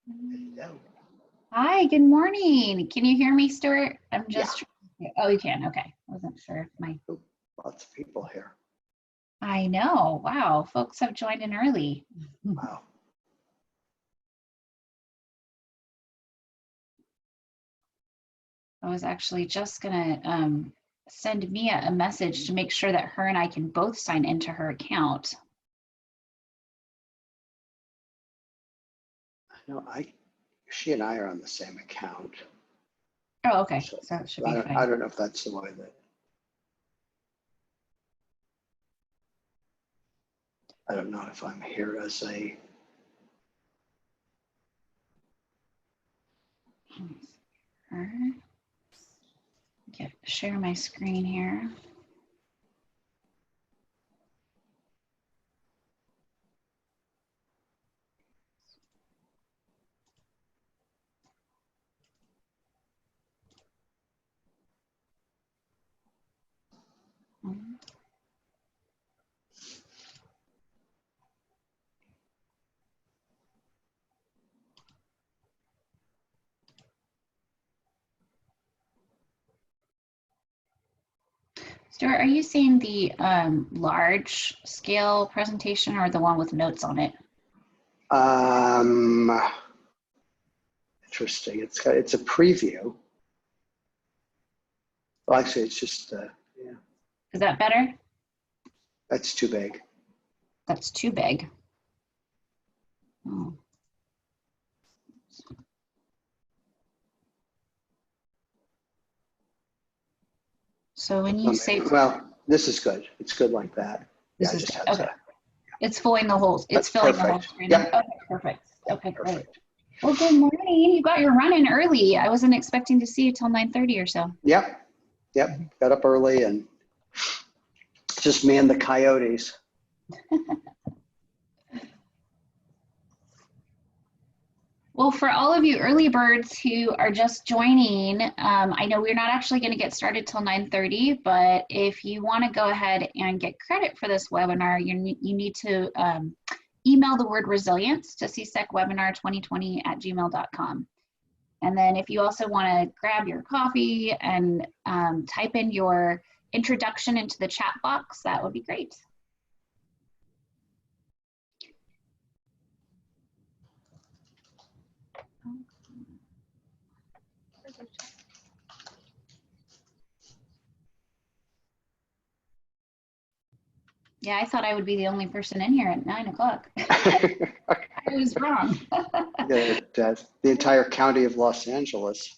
Hello. Hi, good morning. Can you hear me, Stuart? I'm just, Yeah. oh, you can, okay. I wasn't sure if my, Oh, lots of people here. I know, wow, folks have joined in early. Wow. I was actually just gonna send Mia a message to make sure that her and I can both sign into her account. No, she and I are on the same account. Oh, okay, So so it should be I fine. don't know if that's the way that. I don't know if I'm here as a. Okay, share my screen here. Stuart, are you seeing the large scale presentation or the one with notes on it? Interesting. It's a preview. Well, actually, it's just yeah. Is that better? That's too big. That's too big. Oh. So when you say, well, this is good. It's good like that. This Yeah, is just good. have Okay. to. It's filling the holes. It's That's filling the whole perfect. screen. Yep. Okay, perfect. Okay, great. Perfect. Well, good morning. You got your run in early. I wasn't expecting to see you till 9:30 or so. Yep. Got up early and just me and the coyotes. Well, for all of you early birds who are just joining, I know we're not actually going to get started till 9:30, but if you want to go ahead and get credit for this webinar, you need to email the word resilience to csecwebinar2020@gmail.com. And then if you also want to grab your coffee and type in your introduction into the chat box, that would be great. Yeah, I thought I would be the only person in here at 9 o'clock. I was wrong. The entire county of Los Angeles.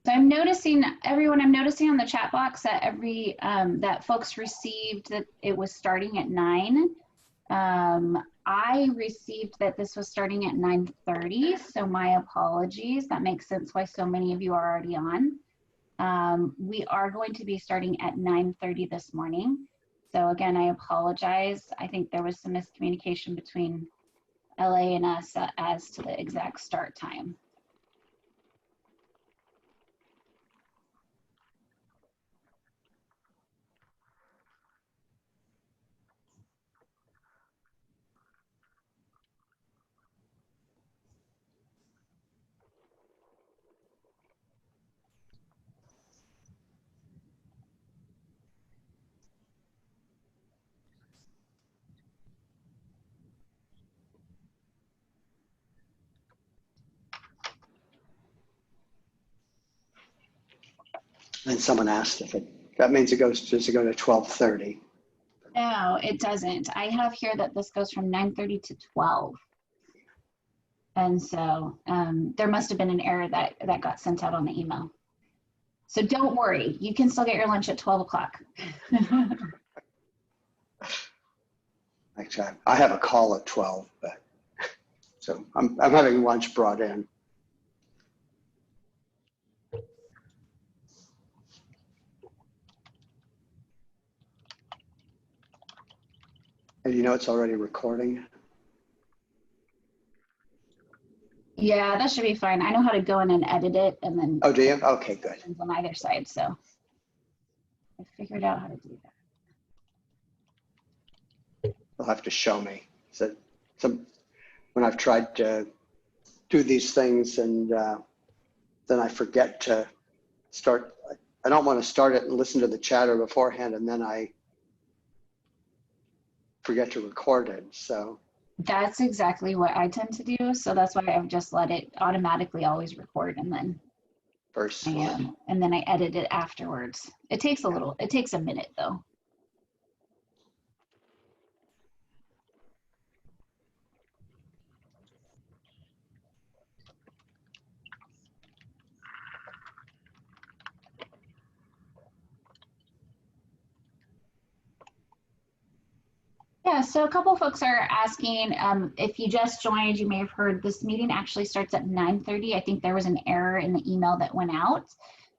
So I'm noticing, everyone, I'm noticing on the chat box that that folks received that it was starting at 9. I received that this was starting at 9:30, so my apologies. That makes sense why so many of you are already on. We are going to be starting at 9:30 this morning. So again, I apologize. I think there was some miscommunication between LA and us as to the exact start time. And someone asked if that means does it go to 12:30? No, it doesn't. I have here that this goes from 9:30 to 12. And so there must have been an error that got sent out on the email. So don't worry, you can still get your lunch at 12 o'clock. Actually, I have a call at 12, but so I'm having lunch brought in. And you know it's already recording. Yeah, that should be fine. I know how to go in and edit it, and then Oh, do you? Okay, good. on either side. So I figured out how to do that. You'll have to show me. So when I've tried to do these things and then I forget to start. I don't want to start it and listen to the chatter beforehand, and then I forget to record it. So That's exactly what I tend to do. So that's why I've just let it automatically always record, and then first, and then I edit it afterwards. It takes a minute though. Yeah, so a couple folks are asking if you just joined, you may have heard this meeting actually starts at 9:30. I think there was an error in the email that went out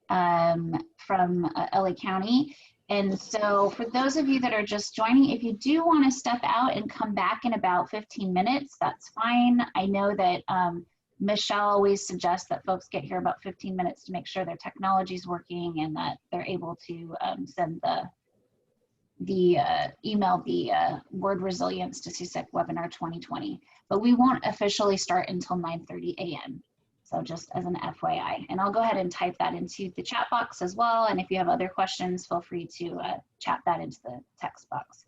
from LA County. And so for those of you that are just joining, if you do want to step out and come back in about 15 minutes, that's fine. I know that Michelle always suggests that folks get here about 15 minutes to make sure their technology is working and that they're able to send email the word resilience to CSEC webinar 2020, but we won't officially start until 9:30 a.m. So just as an FYI, and I'll go ahead and type that into the chat box as well. And if you have other questions, feel free to chat that into the text box.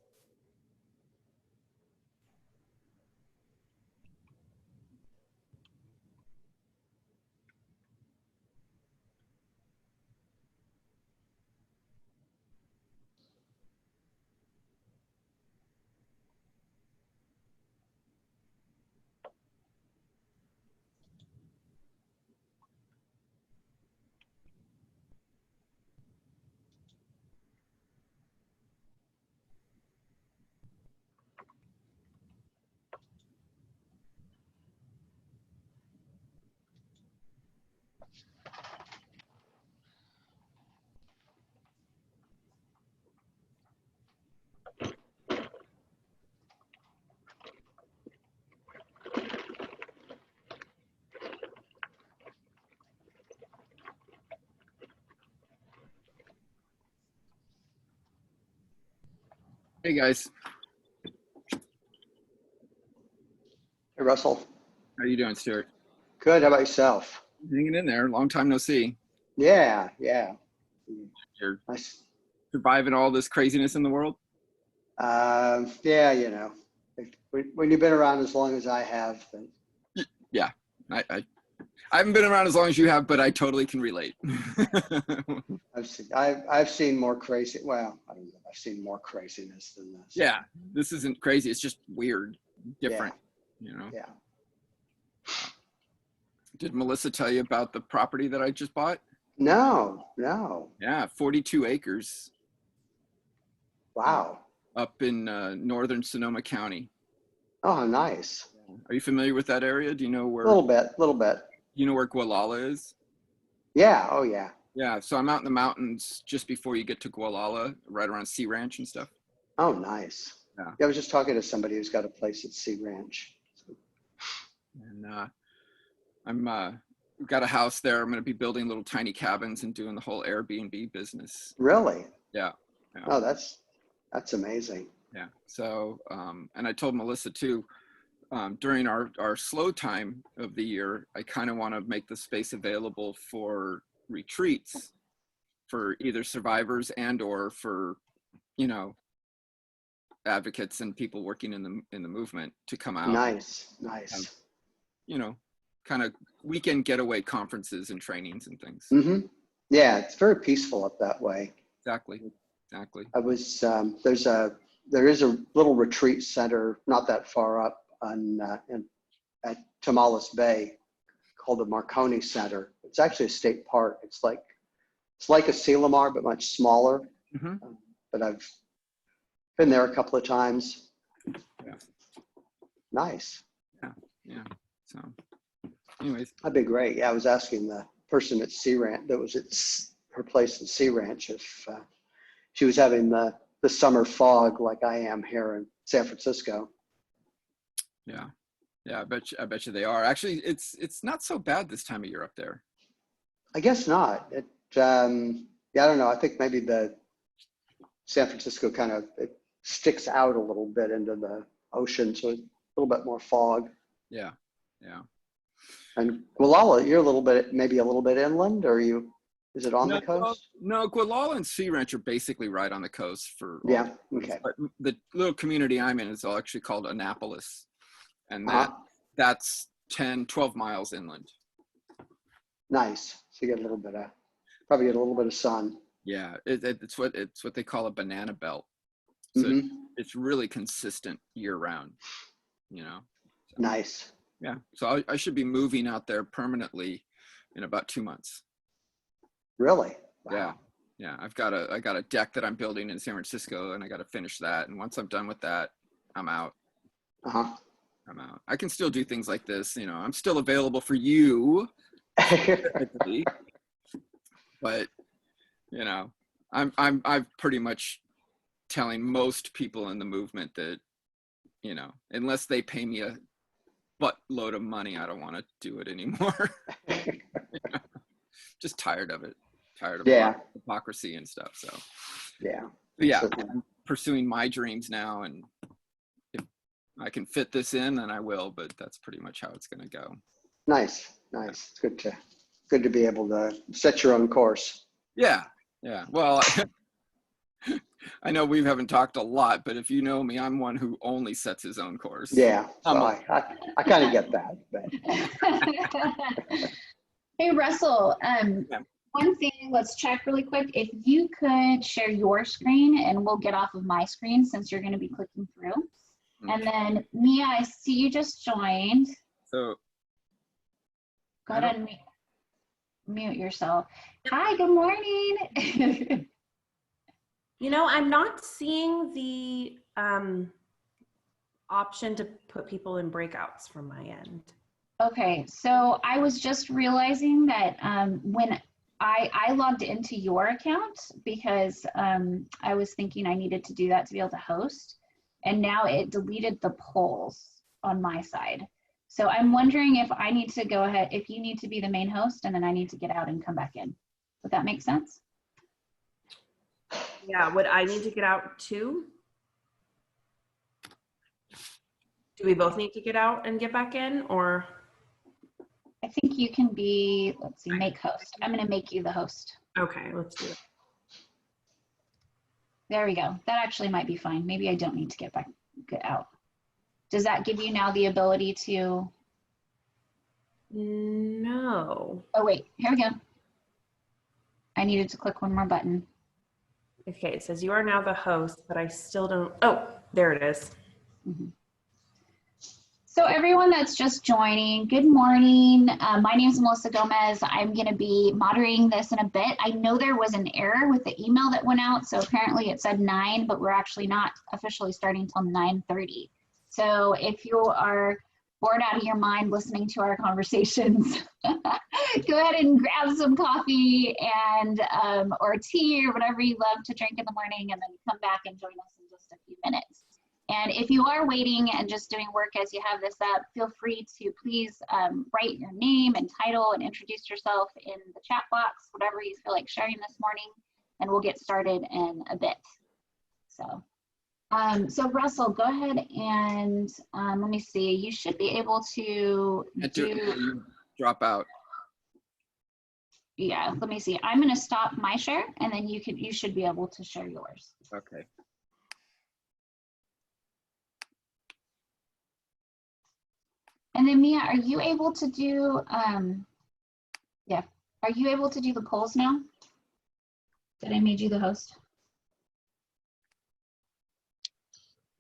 Hey guys, hey Russell, how you doing, Stuart? good. How about yourself? Hanging in there. Long time no see. Yeah. You're Nice. surviving all this craziness in the world. Yeah, you know, when you've been around as long as I have, then Yeah, I haven't been around as long as you have, but I totally can relate. I've seen more crazy. Well, I don't know. I've seen more craziness than this. Yeah, this isn't crazy. It's just weird, different. Yeah. You know. Yeah. Did Melissa tell you about the property that I just bought? No. Yeah, 42 acres. Wow. Up in northern Sonoma County. Oh, nice. Are you familiar with that area? Do you know where? A little bit. You know where Gualala is? Yeah. Oh, yeah. Yeah, so I'm out in the mountains just before you get to Gualala, right around Sea Ranch and stuff. Oh, nice. Yeah. I was just talking to somebody who's got a place at Sea Ranch. And we've got a house there. I'm going to be building little tiny cabins and doing the whole Airbnb business. Really? Yeah. Oh, that's amazing. Yeah. So, and I told Melissa too, during our slow time of the year, I kind of want to make the space available for retreats for either survivors and or for, advocates and people working in the movement to come out. Nice. Kind of weekend getaway conferences and trainings and things. Mm-hmm. Yeah, it's very peaceful up that way. Exactly. I was there is a little retreat center not that far up at Tomales Bay called the Marconi Center. It's actually a state park. It's like a Selamar but much smaller. Mm-hmm. But I've been there a couple of times. Yeah. Nice. Yeah. So, anyways, that'd be great. Yeah, I was asking the person at Sea Ranch that was at her place at Sea Ranch if she was having the summer fog like I am here in San Francisco. Yeah. I bet you they are. Actually, it's not so bad this time of year up there. I guess not. I don't know. I think maybe the San Francisco it sticks out a little bit into the ocean, so a little bit more fog. Yeah. And Gualala, you're maybe a little bit inland, or is it on the coast? No, Gualala and Sea Ranch are basically right on the coast for. Yeah. Okay. But the little community I'm in is actually called Annapolis, and that's 10-12 miles inland. Nice. So you get probably get a little bit of sun. Yeah, it's what they call a banana belt. So mm-hmm. It's really consistent year round. So, nice. Yeah. So I should be moving out there permanently in about 2 months. Really? Wow. Yeah. I got a deck that I'm building in San Francisco, and I got to finish that. And once I'm done with that, I'm out. Uh-huh. I'm out. I can still do things like this. I'm still available for you. But I'm pretty much telling most people in the movement that, unless they pay me a buttload of money, I don't want to do it anymore. Just tired of it. Tired of hypocrisy and stuff. So yeah, I'm pursuing my dreams now, and if I can fit this in, then I will. But that's pretty much how it's going to go. Nice. It's good to be able to set your own course. Yeah. Well, I know we haven't talked a lot, but if you know me, I'm one who only sets his own course. Yeah, so I kind of get that. But. Hey, Russell, one thing, let's check really quick. If you could share your screen, and we'll get off of my screen since you're going to be clicking through. Okay. And then Mia, I see you just joined. So go ahead and mute yourself. Hi, good morning. I'm not seeing the option to put people in breakouts from my end. Okay, so I was just realizing that when I logged into your account because I was thinking I needed to do that to be able to host, and now it deleted the polls on my side. So I'm wondering if I need to go ahead, if you need to be the main host, and then I need to get out and come back in. Would that make sense? Yeah, would I need to get out too? Do we both need to get out and get back in, or? I think you can be, let's see, make host. I'm going to make you the host. Okay, let's do it. There we go. That actually might be fine. Maybe I don't need to get out. Does that give you now the ability to? No. Oh, wait, here we go. I needed to click one more button. Okay, it says you are now the host, but I still don't, oh, there it is. Mm-hmm. So everyone that's just joining, good morning. My name is Melissa Gomez. I'm going to be moderating this in a bit. I know there was an error with the email that went out, so apparently it said 9, but we're actually not officially starting until 9:30. So if you are bored out of your mind listening to our conversations, go ahead and grab some coffee and or tea or whatever you love to drink in the morning, and then come back and join us in just a few minutes. And if you are waiting and just doing work as you have this up, feel free to please write your name and title and introduce yourself in the chat box, whatever you feel like sharing this morning, and we'll get started in a bit. So, so Russell, go ahead and let me see. You should be able to do. Drop out. Yeah, let me see. I'm going to stop my share, and then you should be able to share yours. Okay. And then Mia, are you able to do, yeah, are you able to do the polls now? Did I made you the host?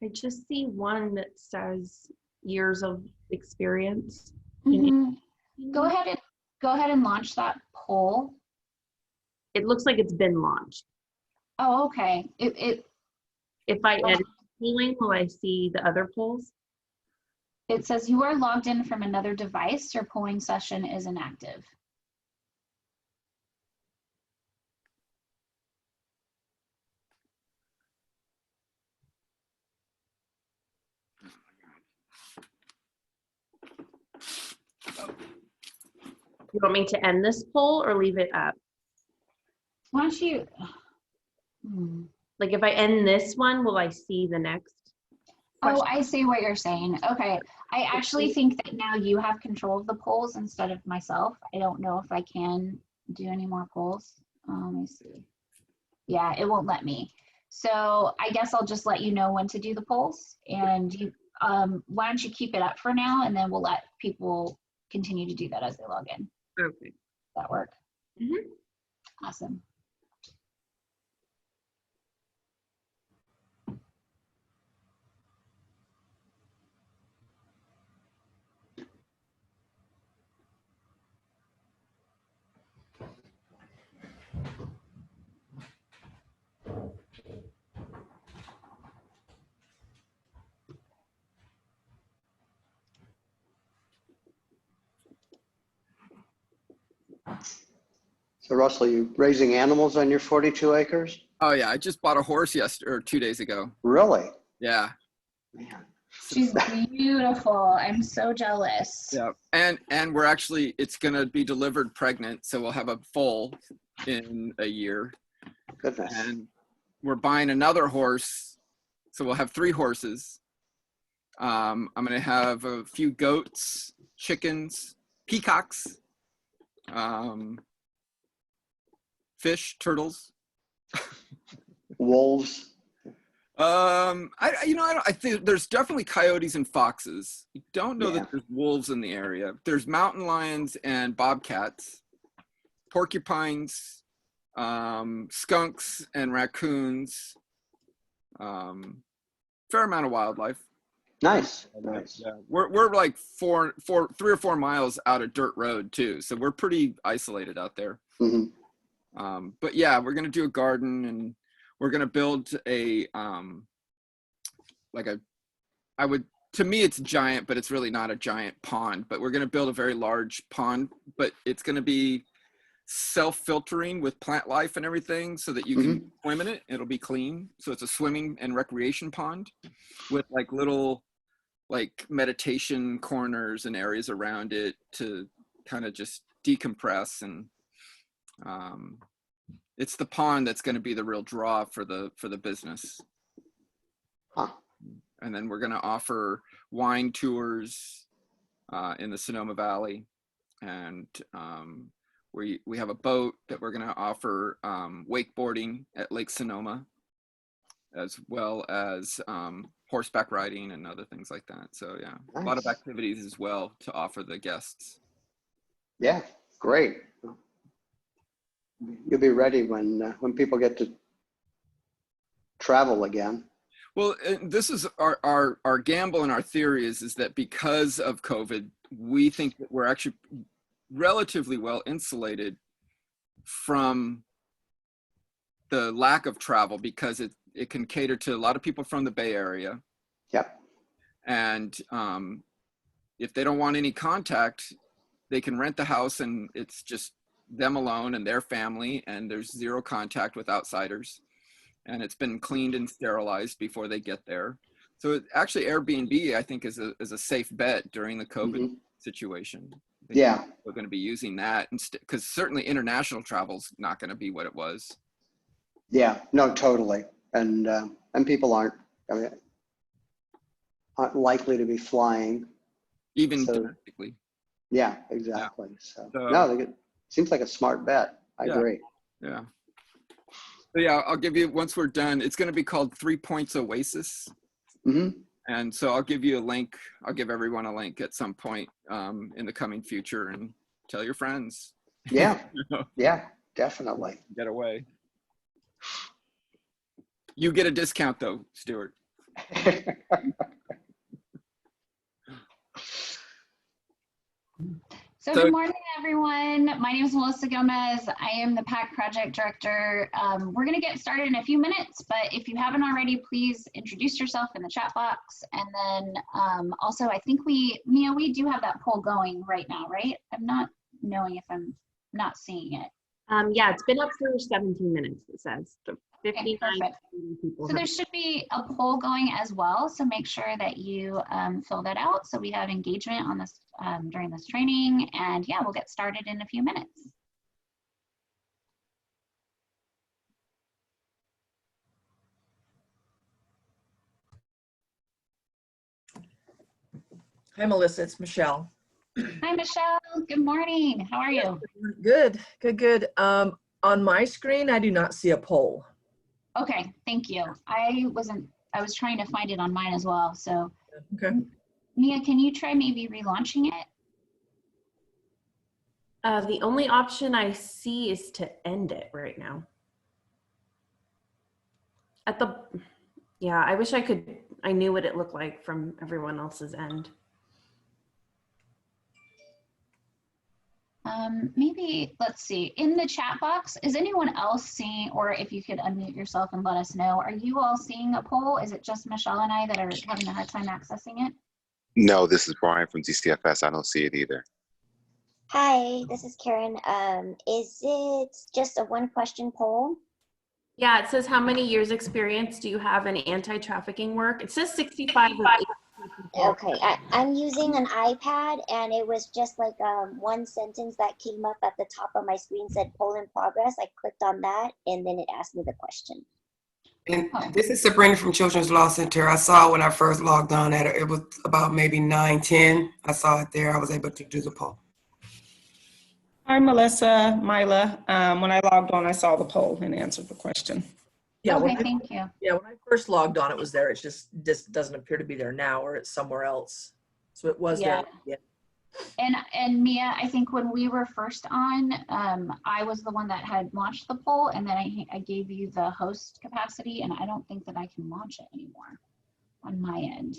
I just see one that says years of experience. Mm-hmm. Go ahead and launch that poll. It looks like it's been launched. Oh, okay. If I edit polling, will I see the other polls? It says you are logged in from another device. Your polling session is inactive. You want me to end this poll or leave it up? Why don't you? Like if I end this one, will I see the next? Oh, I see what you're saying. Okay. I actually think that now you have control of the polls instead of myself. I don't know if I can do any more polls. Let me see. Yeah, it won't let me. So I guess I'll just let you know when to do the polls, and you, why don't you keep it up for now, and then we'll let people continue to do that as they log in. Okay. Does that work? Mm-hmm. Awesome. So Russell, you raising animals on your 42 acres? Oh yeah, I just bought a horse 2 days ago. Really? Yeah. Man. She's beautiful. I'm so jealous. Yeah. And we're actually, it's gonna be delivered pregnant, so we'll have a foal in a year. Goodness. And we're buying another horse, so we'll have 3 horses. I'm gonna have a few goats, chickens, peacocks, fish, turtles. Wolves? I think there's definitely coyotes and foxes. I don't know that there's wolves in the area. There's mountain lions and bobcats, porcupines, skunks and raccoons. Fair amount of wildlife. Nice. Nice. Yeah, we're like 3 or 4 miles out of dirt road too, so we're pretty isolated out there. Mm-hmm. But yeah, we're gonna do a garden, and we're gonna build a to me it's giant, but it's really not a giant pond. But we're gonna build a very large pond, but it's gonna be self-filtering with plant life and everything, so that you can swim in it. It'll be clean, so it's a swimming and recreation pond with like little like meditation corners and areas around it to kind of just decompress. And it's the pond that's going to be the real draw for the business. And then we're going to offer wine tours in the Sonoma Valley, and we have a boat that we're going to offer wakeboarding at Lake Sonoma, as well as horseback riding and other things like that. So yeah, nice. A lot of activities as well to offer the guests. Yeah, great. You'll be ready when people get to travel again. Well, this is our gamble, and our theory is that because of COVID, we think that we're actually relatively well insulated from the lack of travel, because it can cater to a lot of people from the Bay Area. Yep. And if they don't want any contact, they can rent the house, and it's just them alone and their family, and there's zero contact with outsiders. and it's been cleaned and sterilized before they get there. So actually Airbnb, I think, is a safe bet during the COVID situation. I think Yeah. we're going to be using that because certainly international travel's not going to be what it was. Yeah, no, totally. And people aren't likely to be flying. Even So, domestically. yeah, exactly. Yeah. So no, seems like a smart bet. I agree. Yeah. So yeah, I'll give you, once we're done, it's going to be called 3 Points Oasis. And so I'll give you a link. I'll give everyone a link at some point in the coming future, and tell your friends. Yeah. Yeah, definitely. Get away. You get a discount though, Stuart. So good morning, everyone. My name is Melissa Gomez. I am the PAC project director. We're going to get started in a few minutes, but if you haven't already, please introduce yourself in the chat box. And then also, I think Mia, we do have that poll going right now, right? I'm not knowing if I'm not seeing it. Yeah, it's been up for 17 minutes, it says. So 59 perfect. people. So there should be a poll going as well. So make sure that you fill that out so we have engagement on this during this training. And yeah, we'll get started in a few minutes. Hi, Melissa, it's Michelle. Hi, Michelle. Good morning. How are you? Good, good, good. On my screen, I do not see a poll. Okay, thank you. I was trying to find it on mine as well. So, okay. Mia, can you try maybe relaunching it? The only option I see is to end it right now. Yeah, I wish I knew what it looked like from everyone else's end. Maybe, let's see, in the chat box, is anyone else seeing, or if you could unmute yourself and let us know, are you all seeing a poll? Is it just Michelle and I that are having a hard time accessing it? No, this is Brian from DCFS. I don't see it either. Hi, this is Karen. Is it just a one question poll? Yeah, it says how many years experience do you have in anti-trafficking work? It says 65 with 8 people. Okay, I'm using an iPad and it was just like one sentence that came up at the top of my screen said poll in progress. I clicked on that and then it asked me the question. And this is Sabrina from Children's Law Center. I saw when I first logged on that it was about maybe 9:10. I saw it there. I was able to do the poll. Hi, Melissa, Mila. When I logged on, I saw the poll and answered the question. Yeah, okay, thank you. Yeah, when I first logged on, it was there. It just doesn't appear to be there now, or it's somewhere else. So it was there. Yeah. And Mia, I think when we were first on, I was the one that had launched the poll, and then I gave you the host capacity, and I don't think that I can launch it anymore on my end.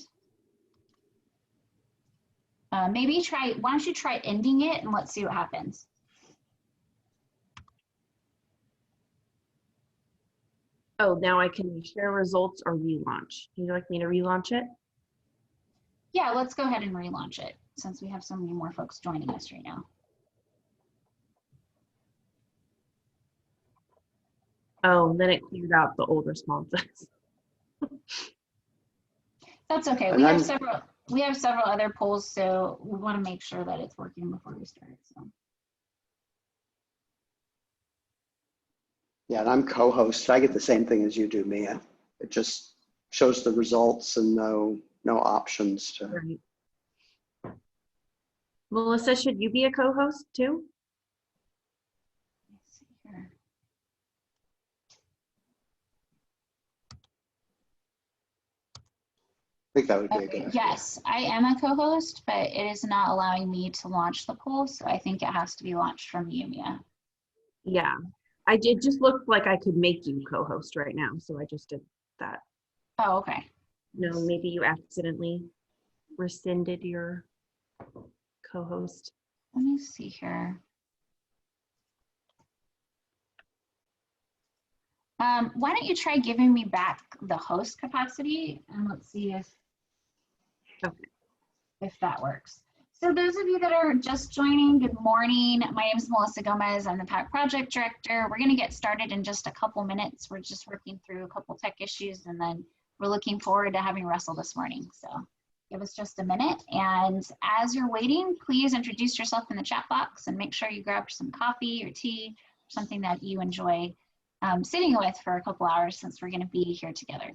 Maybe why don't you try ending it and let's see what happens. Oh, now I can share results or relaunch. Would you like me to relaunch it? Yeah, let's go ahead and relaunch it since we have so many more folks joining us right now. Oh, then it cleared out the old responses. That's okay. We have several other polls, so we want to make sure that it's working before we start. So. Yeah, and I'm co-host. I get the same thing as you do, Mia. It just shows the results and no options to. Right. Melissa, should you be a co-host too? Let's see here. I think that would be a good idea. Yes, I am a co-host, but it is not allowing me to launch the poll, so I think it has to be launched from you, Mia. Yeah, it just looked like I could make you co-host right now, so I just did that. Oh, okay. No, maybe you accidentally rescinded your co-host. Let me see here. Why don't you try giving me back the host capacity and let's see if that works. So those of you that are just joining, good morning. My name is Melissa Gomez. I'm the PAC project director. We're going to get started in just a couple minutes. We're just working through a couple tech issues, and then we're looking forward to having Russell this morning. So give us just a minute. And as you're waiting, please introduce yourself in the chat box and make sure you grab some coffee or tea, something that you enjoy sitting with for a couple hours, since we're going to be here together.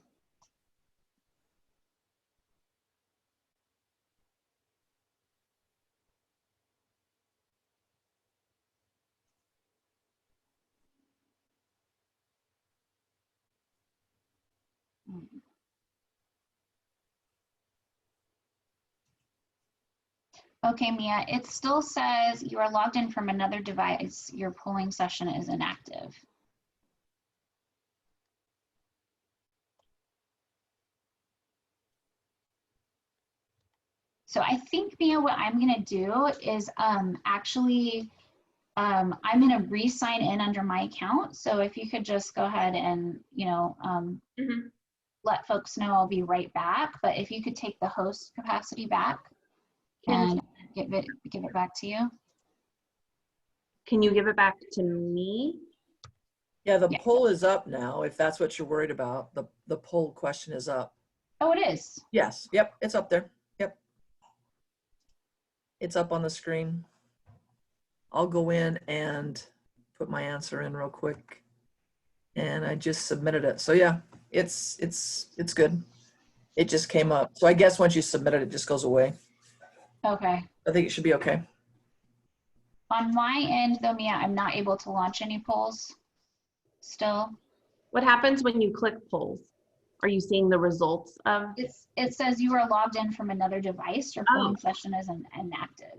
Okay, Mia, it still says you are logged in from another device. Your polling session is inactive. So I think, Mia, what I'm gonna do is I'm gonna re-sign in under my account. So if you could just go ahead and, let folks know, I'll be right back. But if you could take the host capacity back and give it back to you. Can you give it back to me? Yeah, the Yeah. poll is up now, if that's what you're worried about. The poll question is up. Oh, it is. Yes, yep, it's up there. Yep. It's up on the screen. I'll go in and put my answer in real quick. And I just submitted it. So yeah, it's good. It just came up. So I guess once you submit it, it just goes away. Okay. I think it should be okay. On my end, though, Mia, I'm not able to launch any polls still. What happens when you click polls? Are you seeing the results of? It says you are logged in from another device. Your polling session is inactive.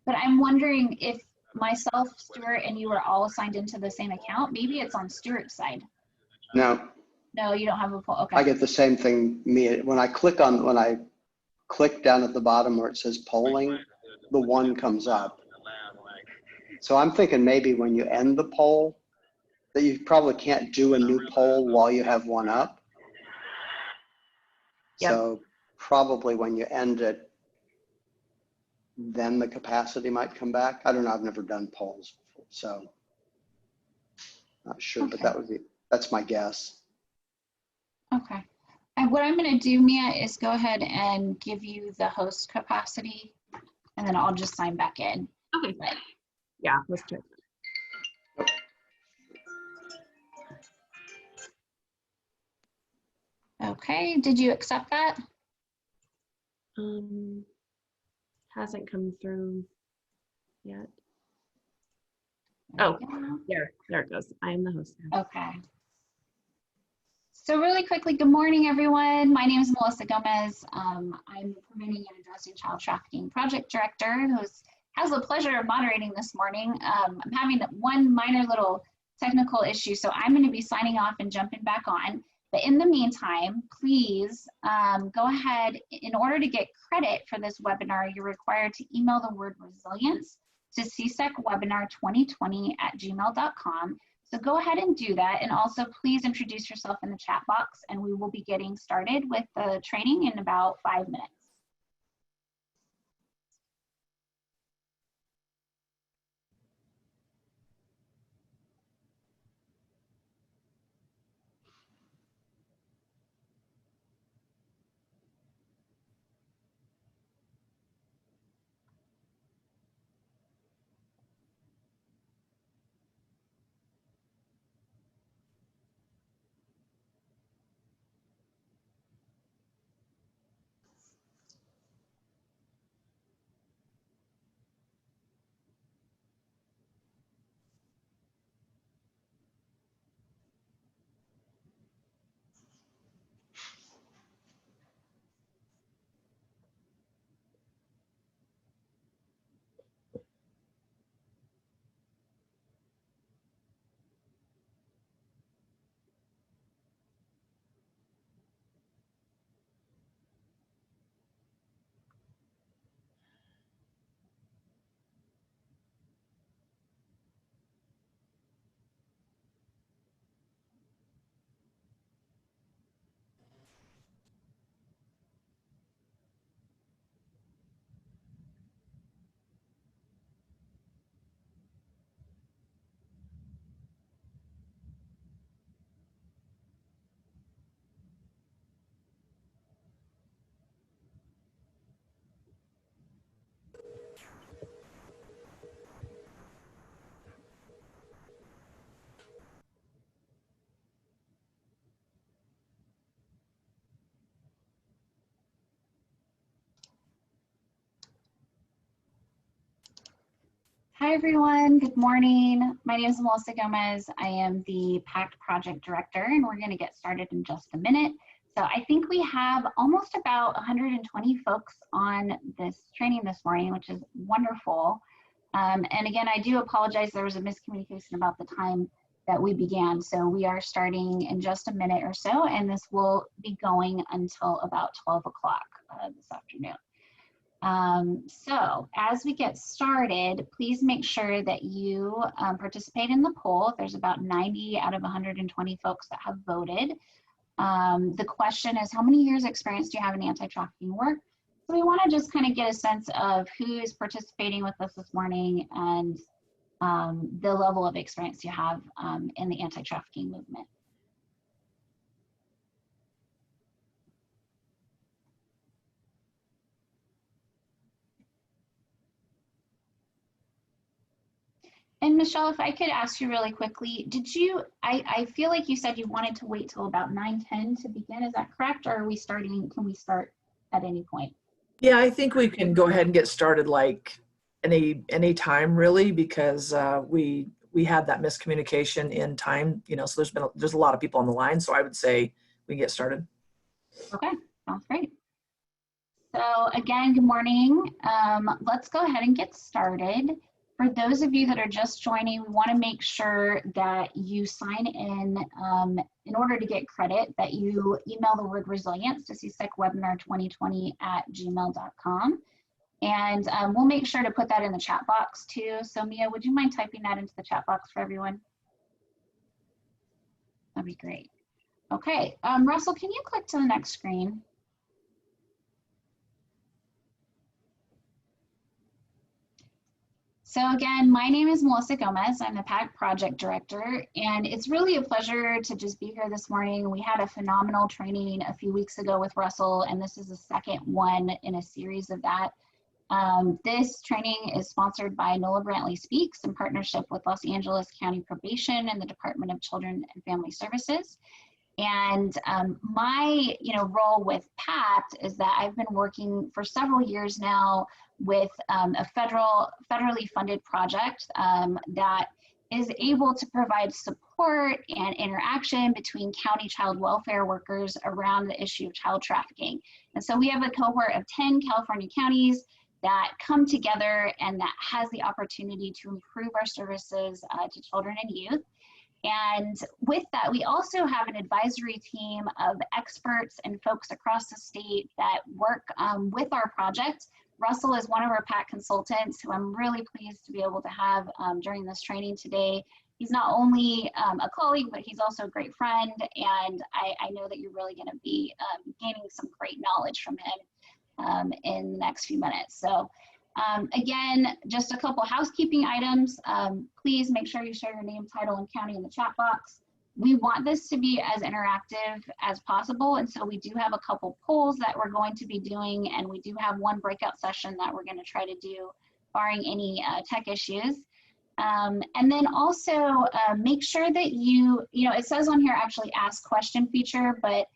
But I'm wondering if myself, Stuart, and you are all signed into the same account. Maybe it's on Stuart's side. No, No, you don't have a poll. Okay. I get the same thing, Mia. When I click down at the bottom where it says polling, the one comes up. So I'm thinking maybe when you end the poll, that you probably can't do a new poll while you have one up. Yep. So probably when you end it, then the capacity might come back. I don't know, I've never done polls before, so not sure, but Okay. that's my guess. Okay. And what I'm going to do, Mia, is go ahead and give you the host capacity, and then I'll just sign back in. Okay. Yeah, let's try. Okay. Did you accept that? Hasn't come through yet. Oh, there it goes. I am the host now. Okay. So really quickly, good morning, everyone. My name is Melissa Gomez. I'm the Preventing and Addressing Child Trafficking Project Director, who has the pleasure of moderating this morning. I'm having one minor little technical issue, so I'm going to be signing off and jumping back on. But in the meantime, please go ahead. In order to get credit for this webinar, you're required to email the word resilience to csecwebinar2020@gmail.com. So go ahead and do that. And also please introduce yourself in the chat box, and we will be getting started with the training in about 5 minutes. Hi, everyone. Good morning. My name is Melissa Gomez. I am the PACT project director, and we're going to get started in just a minute. So I think we have almost about 120 folks on this training this morning, which is wonderful. And again, I do apologize. There was a miscommunication about the time that we began. So we are starting in just a minute or so, and this will be going until about 12 o'clock this afternoon. So as we get started, please make sure that you participate in the poll. There's about 90 out of 120 folks that have voted. The question is, how many years experience do you have in anti-trafficking work? So we want to just kind of get a sense of who is participating with us this morning and the level of experience you have in the anti-trafficking movement. And Michelle, if I could ask you really quickly, did you, I feel like you said you wanted to wait till about 9:10 to begin, is that correct? Or are we starting, can we start at any point? Yeah, I think we can go ahead and get started like any time really, because we had that miscommunication in time, you know, so there's a lot of people on the line. So I would say we can get started. Okay, sounds great. So again, good morning. Let's go ahead and get started. For those of you that are just joining, we want to make sure that you sign in order to get credit, that you email the word resilience to csecwebinar2020@gmail.com. And we'll make sure to put that in the chat box too. So Mia, would you mind typing that into the chat box for everyone? That'd be great. Okay, Russell, can you click to the next screen? So again, my name is Melissa Gomez. I'm the PACT project director, and it's really a pleasure to just be here this morning. We had a phenomenal training a few weeks ago with Russell, and this is the second one in a series of that. This training is sponsored by Nola Brantley Speaks in partnership with Los Angeles County Probation and the Department of Children and Family Services. And my role with PACT is that I've been working for several years now with a federally funded project that is able to provide support and interaction between county child welfare workers around the issue of child trafficking. And so we have a cohort of 10 California counties that come together and that has the opportunity to improve our services to children and youth. And with that, we also have an advisory team of experts and folks across the state that work with our project. Russell is one of our PACT consultants who I'm really pleased to be able to have during this training today. He's not only a colleague, but he's also a great friend. And I know that you're really gonna be gaining some great knowledge from him in the next few minutes. So again, just a couple housekeeping items. Please make sure you share your name, title, and county in the chat box. We want this to be as interactive as possible, and so we do have a couple polls that we're going to be doing, and we do have one breakout session that we're going to try to do, barring any tech issues. And then also make sure that it says on here actually ask question feature, but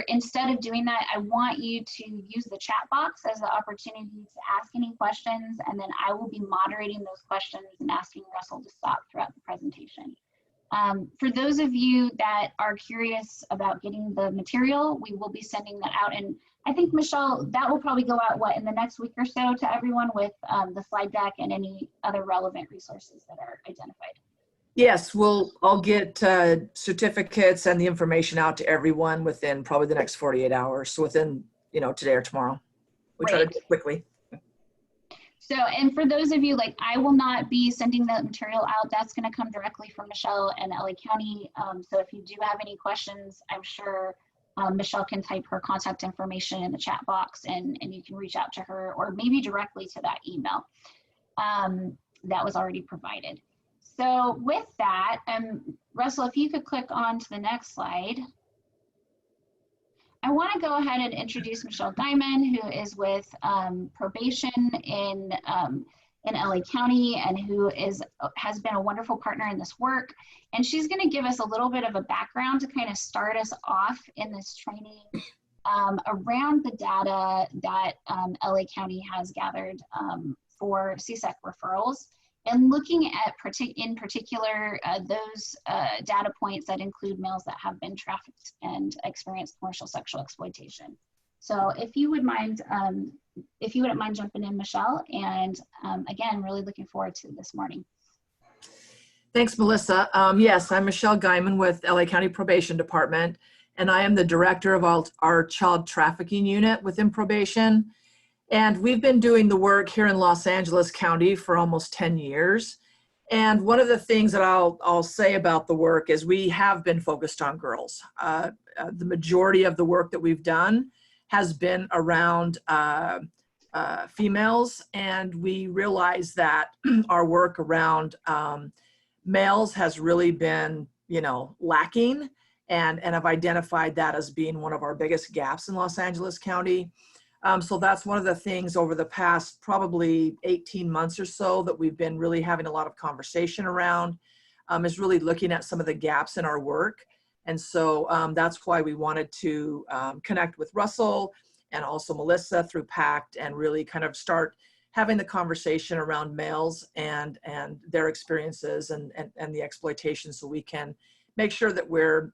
instead of doing that, I want you to use the chat box as the opportunity to ask any questions, and then I will be moderating those questions and asking Russell to stop throughout the presentation. For those of you that are curious about getting the material, we will be sending that out. And I think, Michelle, that will probably go out, in the next week or so to everyone with the slide deck and any other relevant resources that are identified. Yes, I'll get certificates and the information out to everyone within probably the next 48 hours. So within, today or tomorrow. We try to do it quickly. So, and for those of you, I will not be sending the material out. That's going to come directly from Michelle and LA County. So if you do have any questions, I'm sure Michelle can type her contact information in the chat box and you can reach out to her or maybe directly to that email that was already provided. So with that, Russell, if you could click on to the next slide. I want to go ahead and introduce Michelle Diamond, who is with probation in LA County and who has been a wonderful partner in this work. And she's going to give us a little bit of a background to kind of start us off in this training around the data that LA County has gathered for CSEC referrals. and looking at in particular those data points that include males that have been trafficked and experienced commercial sexual exploitation. So if you wouldn't mind jumping in, Michelle, and again, really looking forward to this morning. Thanks, Melissa. Yes, I'm Michelle Guyman with LA County Probation Department, and I am the director of our child trafficking unit within probation. And we've been doing the work here in Los Angeles County for almost 10 years. And one of the things that I'll say about the work is we have been focused on girls. The majority of the work that we've done has been around females, and we realize that our work around males has really been, lacking, and have identified that as being one of our biggest gaps in Los Angeles County. So that's one of the things over the past probably 18 months or so that we've been really having a lot of conversation around, is really looking at some of the gaps in our work. And so that's why we wanted to connect with Russell and also Melissa through PACT and really kind of start having the conversation around males and their experiences and the exploitation, so we can make sure that we're,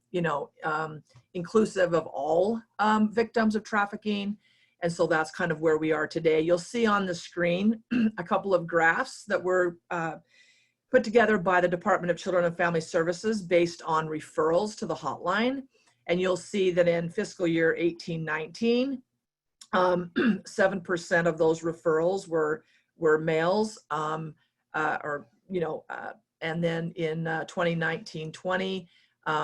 inclusive of all victims of trafficking. And so that's kind of where we are today. You'll see on the screen a couple of graphs that were put together by the Department of Children and Family Services based on referrals to the hotline. And you'll see that in fiscal year 18-19, 7% of those referrals were males, and then in 2019-20,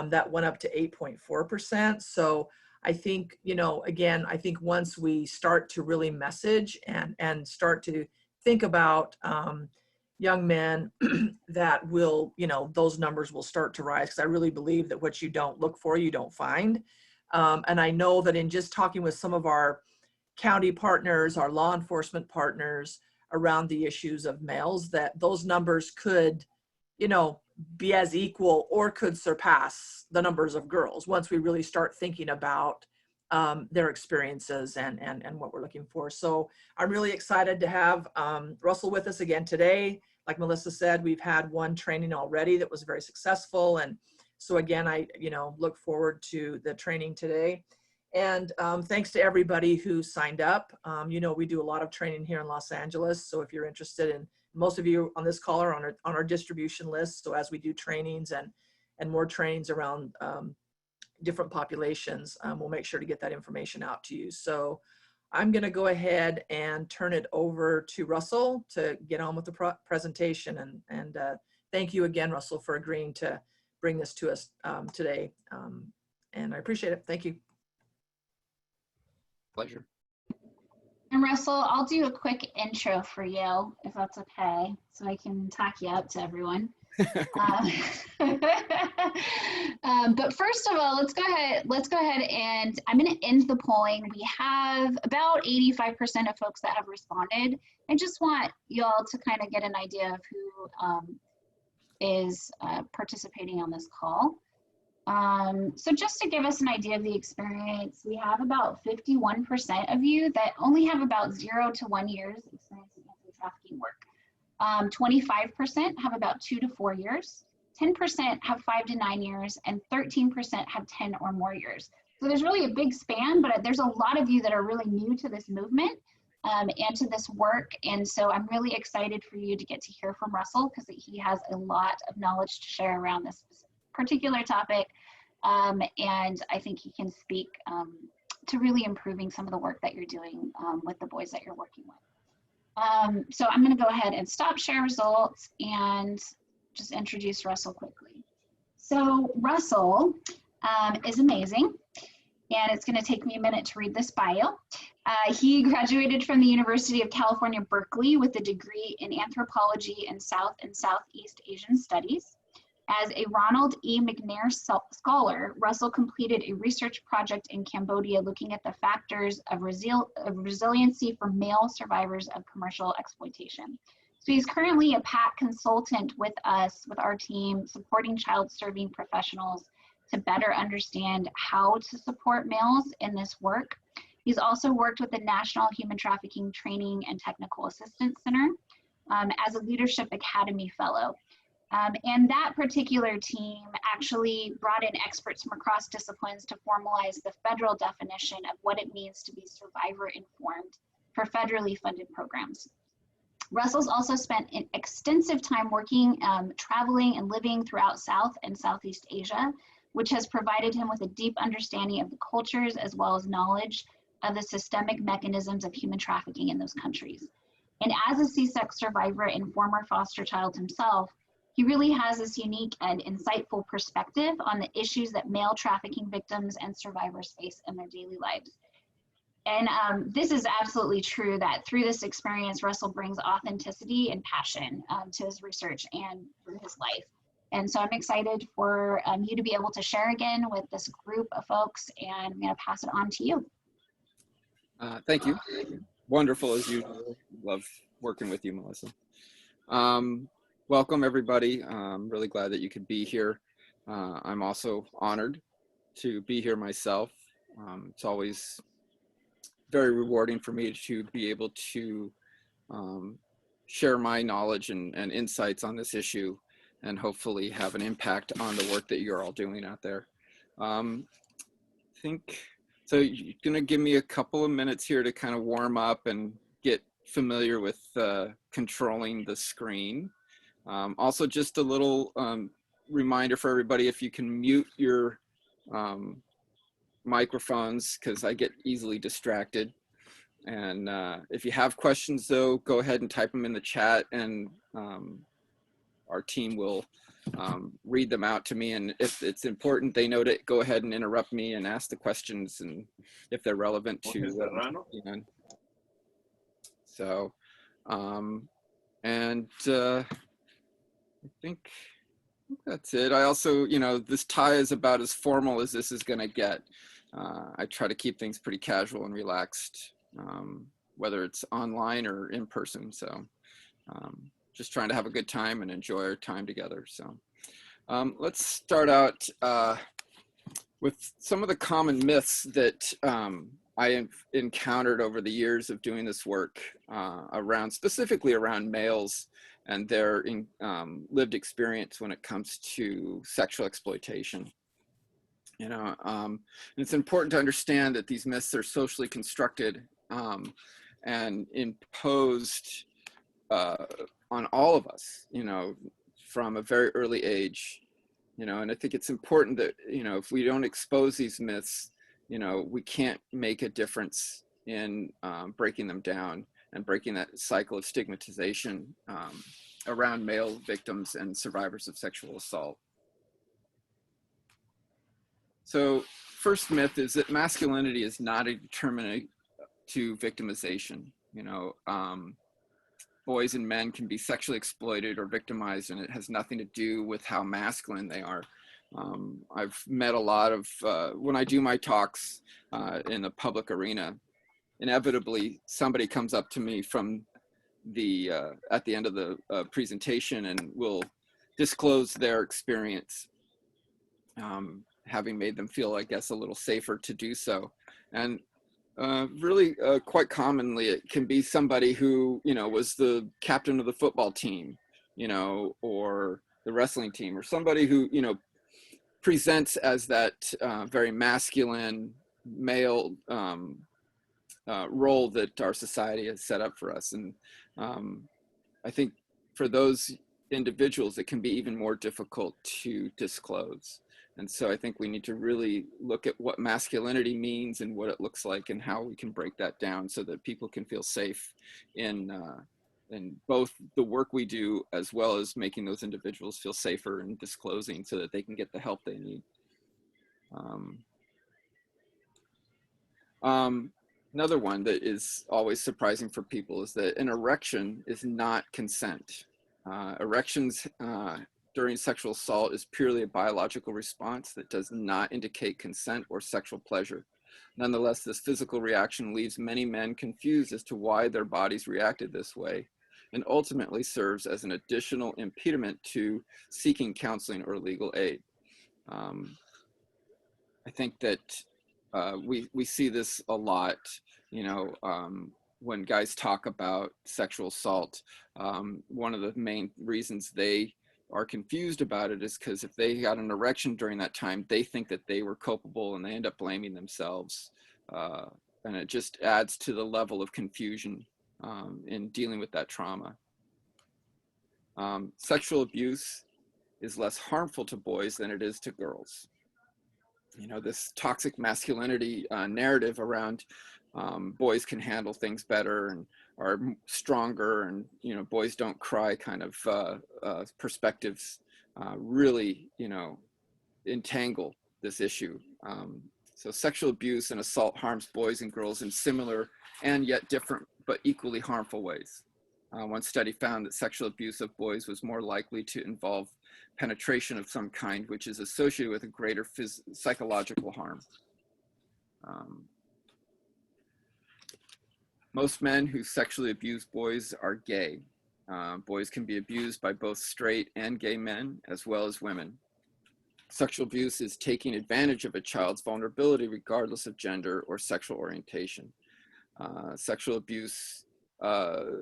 that went up to 8.4%. So I think, again, I think once we start to really message and start to think about young men, that will, those numbers will start to rise, because I really believe that what you don't look for, you don't find. And I know that in just talking with some of our county partners, our law enforcement partners around the issues of males, that those numbers could, be as equal or could surpass the numbers of girls once we really start thinking about their experiences and what we're looking for. So I'm really excited to have Russell with us again today. Like Melissa said, we've had one training already that was very successful. And so again, I look forward to the training today. And thanks to everybody who signed up. We do a lot of training here in Los Angeles. So if you're interested in, most of you on this call are on our distribution list. So as we do trainings and more trainings around different populations, we'll make sure to get that information out to you. So I'm going to go ahead and turn it over to Russell to get on with the presentation. And thank you again, Russell, for agreeing to bring this to us today. And I appreciate it. Thank you. Pleasure. And Russell, I'll do a quick intro for you, if that's okay, so I can talk you up to everyone. But first of all, let's go ahead and I'm going to end the polling. We have about 85% of folks that have responded. I just want y'all to kind of get an idea of who is participating on this call. So just to give us an idea of the experience, we have about 51% of you that only have about 0 to 1 years experience in anti-trafficking work. 25% have about 2 to 4 years, 10% have 5 to 9 years, and 13% have 10 or more years. So there's really a big span, but there's a lot of you that are really new to this movement and to this work. And so I'm really excited for you to get to hear from Russell, because he has a lot of knowledge to share around this particular topic. And I think he can speak to really improving some of the work that you're doing with the boys that you're working with. So I'm going to go ahead and stop share results and just introduce Russell quickly. So Russell is amazing, and it's going to take me a minute to read this bio. He graduated from the University of California, Berkeley with a degree in anthropology and South and Southeast Asian studies. As a Ronald E. McNair Scholar, Russell completed a research project in Cambodia looking at the factors of resiliency for male survivors of commercial exploitation. So he's currently a PAC consultant with us, with our team, supporting child serving professionals to better understand how to support males in this work. He's also worked with the National Human Trafficking Training and Technical Assistance Center, as a Leadership Academy Fellow. And that particular team actually brought in experts from across disciplines to formalize the federal definition of what it means to be survivor informed for federally funded programs. Russell's also spent an extensive time working, traveling and living throughout South and Southeast Asia, which has provided him with a deep understanding of the cultures as well as knowledge of the systemic mechanisms of human trafficking in those countries. And as a C-sex survivor and former foster child himself, he really has this unique and insightful perspective on the issues that male trafficking victims and survivors face in their daily lives. And this is absolutely true that through this experience, Russell brings authenticity and passion to his research and through his life. And so I'm excited for you to be able to share again with this group of folks, and I'm going to pass it on to you. Thank you. Wonderful as usual. Love working with you, Melissa. Welcome, everybody. I'm really glad that you could be here. I'm also honored to be here myself. It's always very rewarding for me to be able to share my knowledge and insights on this issue, and hopefully have an impact on the work that you're all doing out there. I think, so you're gonna give me a couple of minutes here to kind of warm up and get familiar with controlling the screen. Also, just a little reminder for everybody, if you can mute your microphones, because I get easily distracted. And if you have questions, though, go ahead and type them in the chat, and our team will read them out to me. And if it's important, they note it, go ahead and interrupt me and ask the questions, and if they're relevant to so I think that's it. I also, this tie is about as formal as this is going to get. I try to keep things pretty casual and relaxed, whether it's online or in person. So just trying to have a good time and enjoy our time together. So let's start out with some of the common myths that I have encountered over the years of doing this work specifically around males and their lived experience when it comes to sexual exploitation. And it's important to understand that these myths are socially constructed and imposed on all of us, from a very early age, and I think it's important that, if we don't expose these myths, we can't make a difference in breaking them down and breaking that cycle of stigmatization around male victims and survivors of sexual assault. So first myth is that masculinity is not a determinant to victimization. Boys and men can be sexually exploited or victimized, and it has nothing to do with how masculine they are. I've met a lot of, when I do my talks in the public arena, inevitably somebody comes up to me from the, at the end of the presentation and will disclose their experience, having made them feel, I guess, a little safer to do so. And really, quite commonly, it can be somebody who, was the captain of the football team, or the wrestling team, or somebody who, presents as that very masculine male role that our society has set up for us. And I think for those individuals, it can be even more difficult to disclose. And so I think we need to really look at what masculinity means and what it looks like, and how we can break that down so that people can feel safe in both the work we do, as well as making those individuals feel safer and disclosing so that they can get the help they need. Another one that is always surprising for people is that an erection is not consent. Erections during sexual assault is purely a biological response that does not indicate consent or sexual pleasure. Nonetheless, this physical reaction leaves many men confused as to why their bodies reacted this way, and ultimately serves as an additional impediment to seeking counseling or legal aid. I think that we see this a lot, when guys talk about sexual assault, one of the main reasons they are confused about it is because if they got an erection during that time, they think that they were culpable and they end up blaming themselves. And it just adds to the level of confusion in dealing with that trauma. Sexual abuse is less harmful to boys than it is to girls. You know, this toxic masculinity narrative around boys can handle things better and are stronger, and, you know, boys don't cry kind of perspectives really, you know, entangle this issue. So sexual abuse and assault harms boys and girls in similar and yet different but equally harmful ways. One study found that sexual abuse of boys was more likely to involve penetration of some kind, which is associated with a greater psychological harm. Most men who sexually abuse boys are gay. Boys can be abused by both straight and gay men, as well as women. Sexual abuse is taking advantage of a child's vulnerability regardless of gender or sexual orientation. Sexual abuse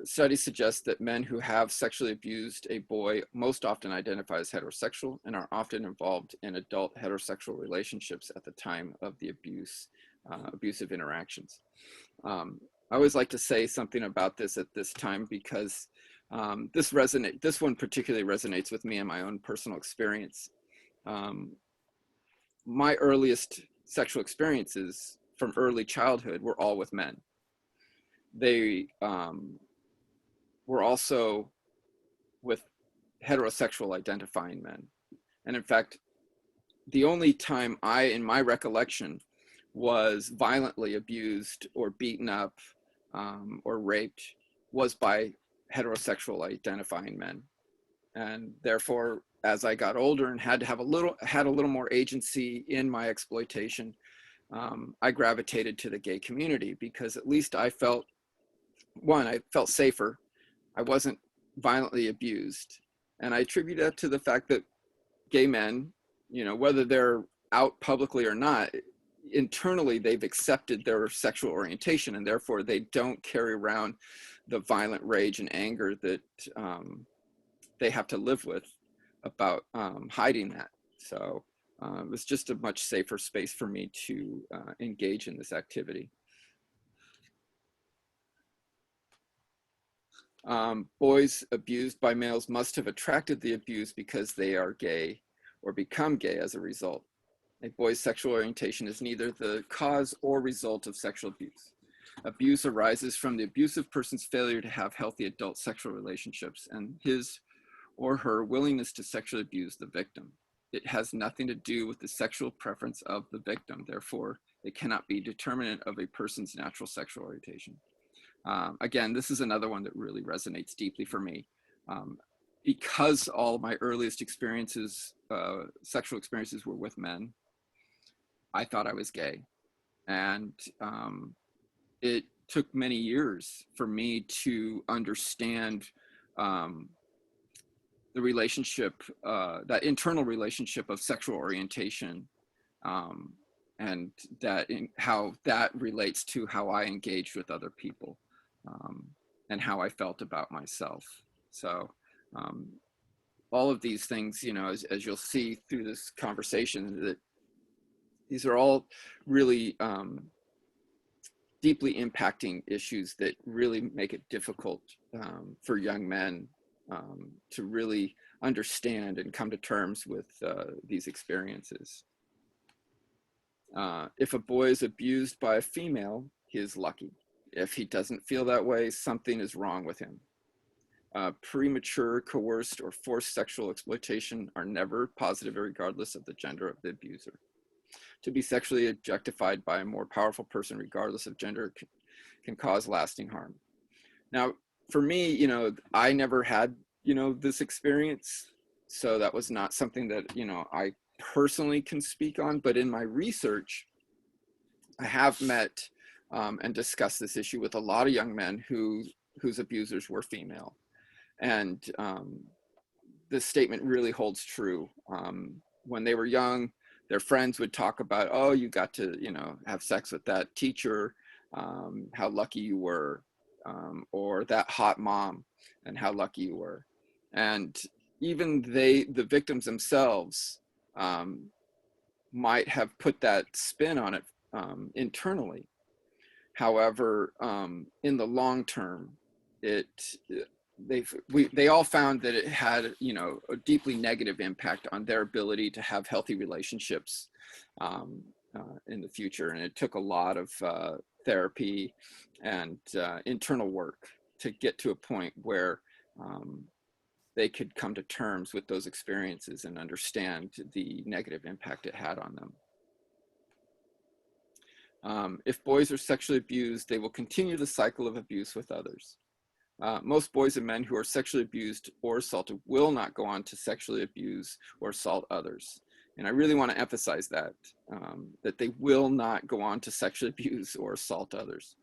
studies suggest that men who have sexually abused a boy most often identify as heterosexual and are often involved in adult heterosexual relationships at the time of the abusive interactions. I always like to say something about this at this time because this one particularly resonates with me and my own personal experience. My earliest sexual experiences from early childhood were all with men. They were also with heterosexual identifying men. And in fact, the only time in my recollection, was violently abused or beaten up or raped was by heterosexual identifying men. And therefore, as I got older and had a little more agency in my exploitation, I gravitated to the gay community because at least I felt safer. I wasn't violently abused. And I attribute that to the fact that gay men, you know, whether they're out publicly or not, internally they've accepted their sexual orientation, and therefore they don't carry around the violent rage and anger that they have to live with about hiding that. So it was just a much safer space for me to engage in this activity. Boys abused by males must have attracted the abused because they are gay or become gay as a result. A boy's sexual orientation is neither the cause or result of sexual abuse. Abuse arises from the abusive person's failure to have healthy adult sexual relationships and his or her willingness to sexually abuse the victim. It has nothing to do with the sexual preference of the victim. Therefore, it cannot be determinant of a person's natural sexual orientation. Again, this is another one that really resonates deeply for me. Because all my earliest experiences, sexual experiences were with men, I thought I was gay. And it took many years for me to understand the relationship, that internal relationship of sexual orientation, and how that relates to how I engaged with other people, and how I felt about myself. So all of these things, you know, as you'll see through this conversation, that these are all really deeply impacting issues that really make it difficult for young men to really understand and come to terms with these experiences. If a boy is abused by a female, he is lucky. If he doesn't feel that way, something is wrong with him. Premature, coerced, or forced sexual exploitation are never positive, regardless of the gender of the abuser. To be sexually objectified by a more powerful person, regardless of gender, can cause lasting harm. Now, for me, you know, I never had, you know, this experience, so that was not something that, you know, I personally can speak on, but in my research, I have met and discussed this issue with a lot of young men whose abusers were female. And this statement really holds true. When they were young, their friends would talk about, oh, you got to, you know, have sex with that teacher, how lucky you were. or that hot mom and how lucky you were. And even the victims themselves might have put that spin on it internally. However, in the long term, they all found that it had, you know, a deeply negative impact on their ability to have healthy relationships in the future. And it took a lot of therapy and internal work to get to a point where they could come to terms with those experiences and understand the negative impact it had on them. If boys are sexually abused, they will continue the cycle of abuse with others. Most boys and men who are sexually abused or assaulted will not go on to sexually abuse or assault others. And I really want to emphasize that, that they will not go on to sexually abuse or assault others.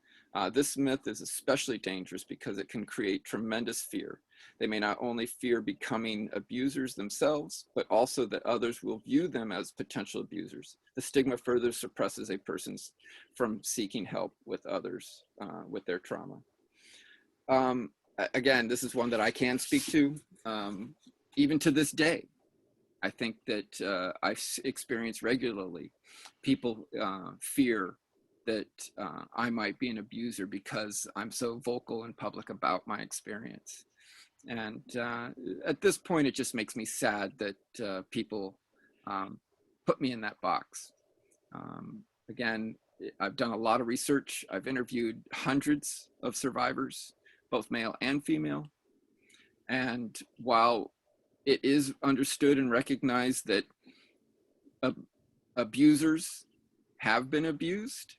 This myth is especially dangerous because it can create tremendous fear. They may not only fear becoming abusers themselves, but also that others will view them as potential abusers. The stigma further suppresses a person from seeking help with others with their trauma. Again, this is one that I can speak to, even to this day. I think that I experience regularly people fear that I might be an abuser because I'm so vocal and public about my experience. And at this point, it just makes me sad that people put me in that box. Again, I've done a lot of research. I've interviewed hundreds of survivors, both male and female. And while it is understood and recognized that abusers have been abused,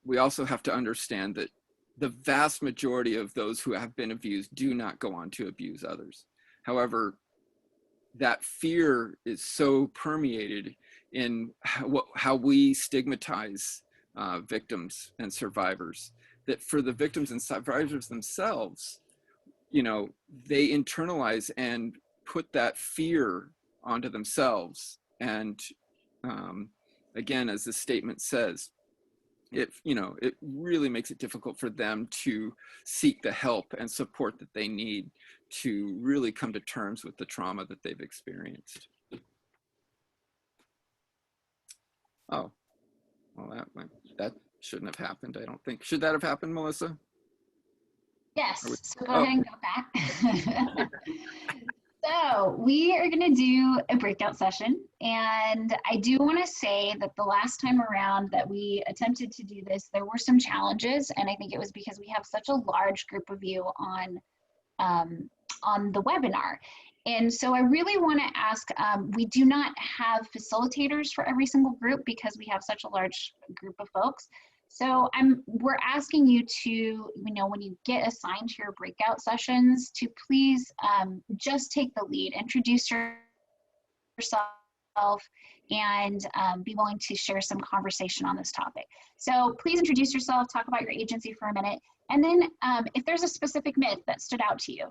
we also have to understand that the vast majority of those who have been abused do not go on to abuse others. However, that fear is so permeated in how we stigmatize victims and survivors, that for the victims and survivors themselves, you know, they internalize and put that fear onto themselves. And again, as the statement says, it really makes it difficult for them to seek the help and support that they need to really come to terms with the trauma that they've experienced. Oh, well, that shouldn't have happened, I don't think. Should that have happened, Melissa? Yes, so go ahead and go back. So we are going to do a breakout session, and I do want to say that the last time around that we attempted to do this, there were some challenges, and I think it was because we have such a large group of you on the webinar. And so I really want to ask, we do not have facilitators for every single group because we have such a large group of folks. So we're asking you to, when you get assigned to your breakout sessions, to please just take the lead, introduce yourself, and be willing to share some conversation on this topic. So please introduce yourself, talk about your agency for a minute, and then if there's a specific myth that stood out to you,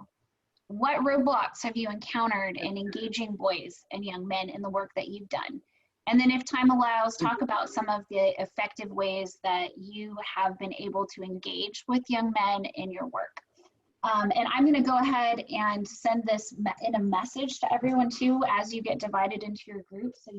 what roadblocks have you encountered in engaging boys and young men in the work that you've done? And then if time allows, talk about some of the effective ways that you have been able to engage with young men in your work. And I'm going to go ahead and send this in a message to everyone too as you get divided into your groups. So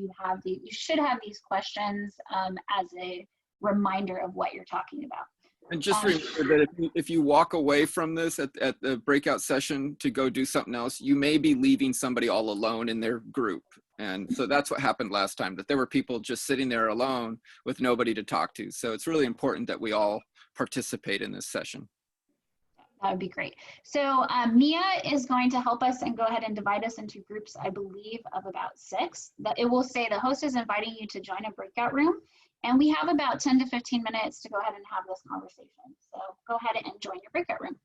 you should have these questions as a reminder of what you're talking about. And just remember that if you walk away from this at the breakout session to go do something else, you may be leaving somebody all alone in their group. And so that's what happened last time, that there were people just sitting there alone with nobody to talk to. So it's really important that we all participate in this session. That would be great. So Mia is going to help us and go ahead and divide us into groups, I believe, of about 6. It will say the host is inviting you to join a breakout room. And we have about 10 to 15 minutes to go ahead and have this conversation. So go ahead and join your breakout room.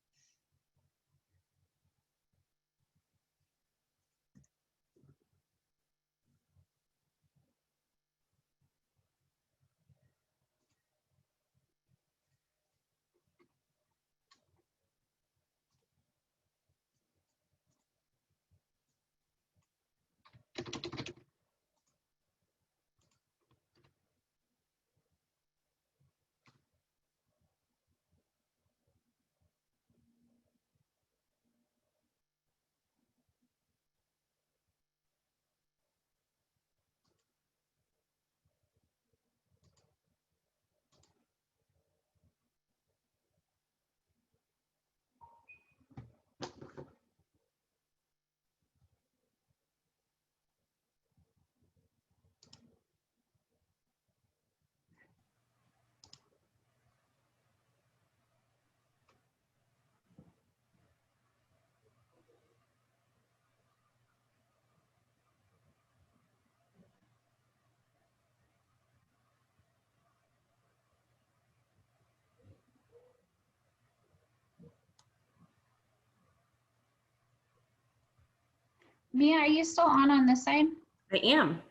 Mia, are you still on this side? I am.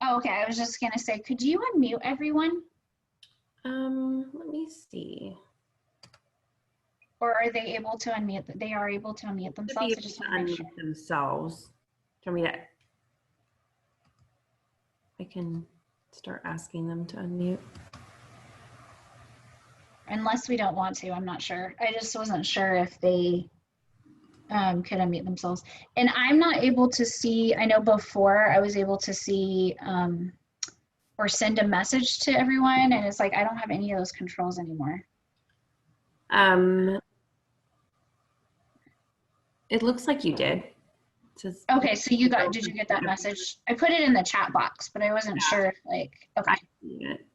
Oh, okay. I was just gonna say, could you unmute everyone? Let me see. Or are they able to unmute? They are able to unmute Should be themselves. I able just to want to make sure. unmute themselves. Do you want me to? I can start asking them to unmute. Unless we don't want to, I'm not sure. I just wasn't sure if they could unmute themselves. And I'm not able to see, I know before I was able to see or send a message to everyone, and it's like I don't have any of those controls anymore. It looks like you did. Okay, so did you get that message? I put it in the chat box, but I wasn't sure if like, okay. I see it.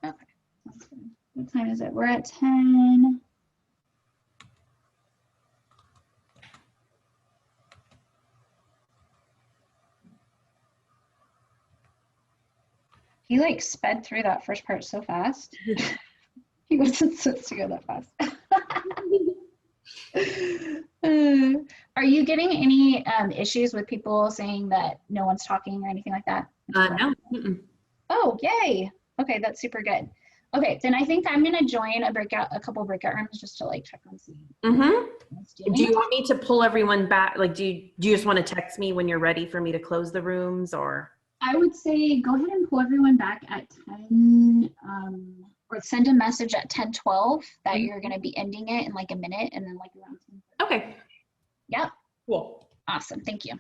Okay. That's good. What time is it? We're at 10. He like sped through that first part so fast. He wasn't supposed to go that fast. Are you getting any issues with people saying that no one's talking or anything like that? No. Mm-mm. Oh, yay. Okay, that's super good. Okay, then I think I'm gonna join a couple breakout rooms just to like check on see. Do you want me to pull everyone back? Like, do you just want to text me when you're ready for me to close the rooms, or? I would say go ahead and pull everyone back at 10, or send a message at 10:12 that you're gonna be ending it in like a minute, and then like around 10. Okay. Yep. Cool. Awesome. Thank you.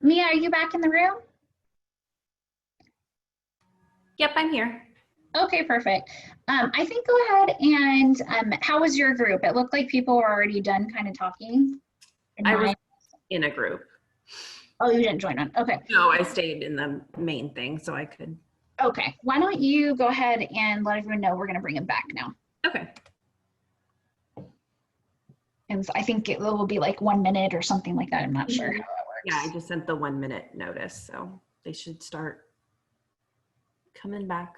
Mia, are you back in the room? Yep, I'm here. Okay, perfect. I think go ahead and how was your group? It looked like people were already done kind of talking. I was in a group. Oh, you didn't join one. Okay. No, I stayed in the main thing so I could. Okay. Why don't you go ahead and let everyone know we're going to bring him back now. Okay. And I think it will be like 1 minute or something like that. I'm not sure how it works. Yeah, I just sent the 1 minute notice, so they should start coming back.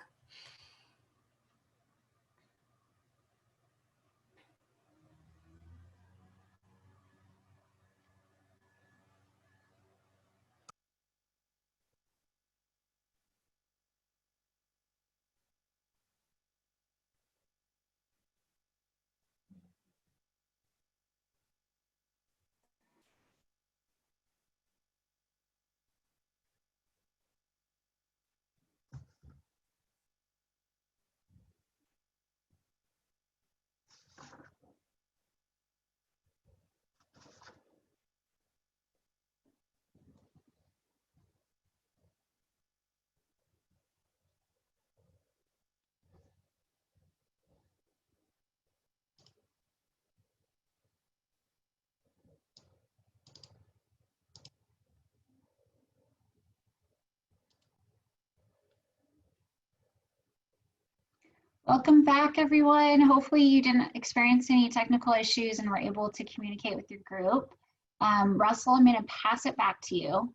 Welcome back, everyone. Hopefully you didn't experience any technical issues and were able to communicate with your group. Russell, I'm going to pass it back to you.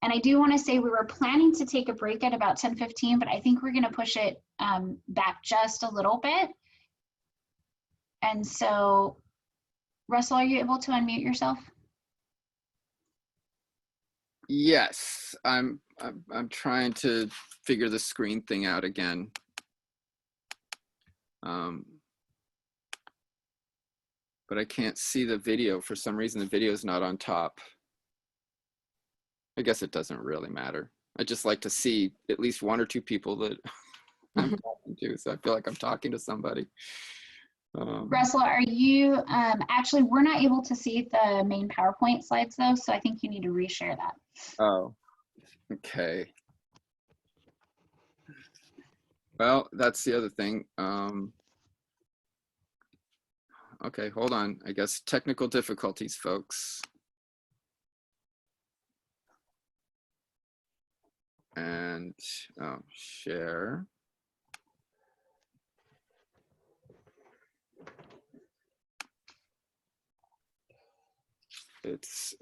And I do want to say we were planning to take a break at about 10:15, but I think we're going to push it back just a little bit. And so, Russell, are you able to unmute yourself? Yes, I'm trying to figure the screen thing out again. But I can't see the video. For some reason, the video is not on top. I guess it doesn't really matter. I just like to see at least 1 or 2 people that I'm talking to, so I feel like I'm talking to somebody. Russell, are you, actually, we're not able to see the main PowerPoint slides though, so I think you need to reshare that. Oh, okay. Well, that's the other thing. Okay, hold on. I guess technical difficulties, folks. And share. It's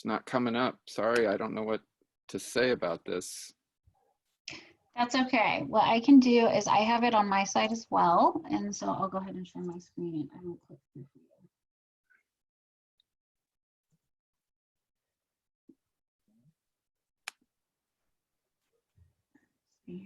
not coming up. Sorry, I don't know what to say about this. That's okay. What I can do is I have it on my side as well. And so I'll go ahead and share my screen and I will click through for you.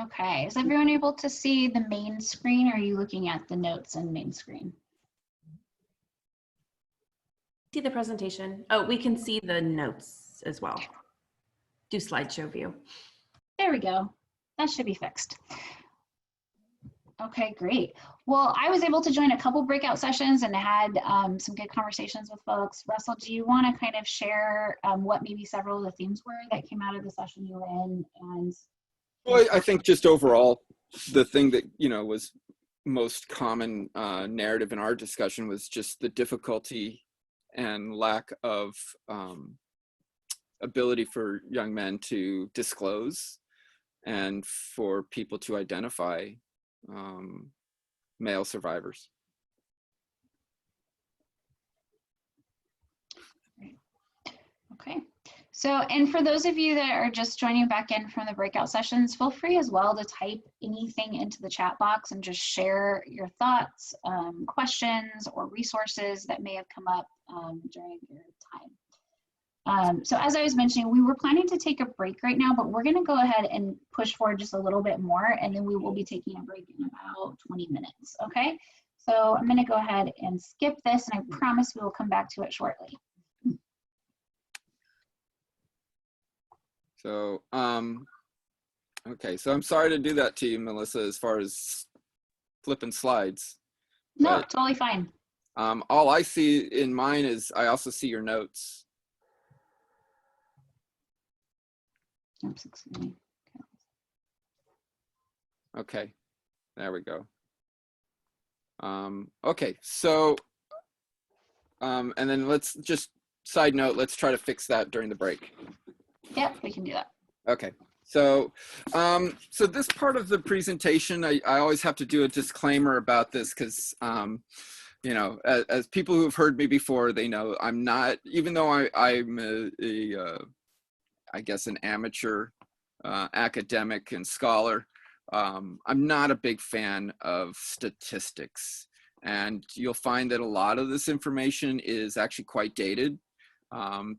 Okay, is everyone able to see the main screen or are you looking at the notes and main screen? See the presentation. Oh, we can see the notes as well. Do slideshow view. There we go. That should be fixed. Okay, great. Well, I was able to join a couple breakout sessions and had some good conversations with folks. Russell, do you want to kind of share what maybe several of the themes were that came out of the session you were in? And well, I think just overall, the thing that, you know, was most common narrative in our discussion was just the difficulty and lack of ability for young men to disclose and for people to identify male survivors. Okay. So, and for those of you that are just joining back in from the breakout sessions, feel free as well to type anything into the chat box and just share your thoughts, questions, or resources that may have come up during your time. So as I was mentioning, we were planning to take a break right now, but we're going to go ahead and push forward just a little bit more, and then we will be taking a break in about 20 minutes, okay? So I'm going to go ahead and skip this, and I promise we will come back to it shortly. So, okay, so I'm sorry to do that to you, Melissa, as far as flipping slides. No, But, totally fine. all I see in mine is I also see your notes. Oops, excuse me. Okay, there we go. Okay, so, and then let's just, side note, let's try to fix that during the break. Yep, we can do that. Okay, so so this part of the presentation, I always have to do a disclaimer about this because, you know, as people who have heard me before, they know I'm not, even though I'm I guess an amateur academic and scholar, I'm not a big fan of statistics. And you'll find that a lot of this information is actually quite dated. And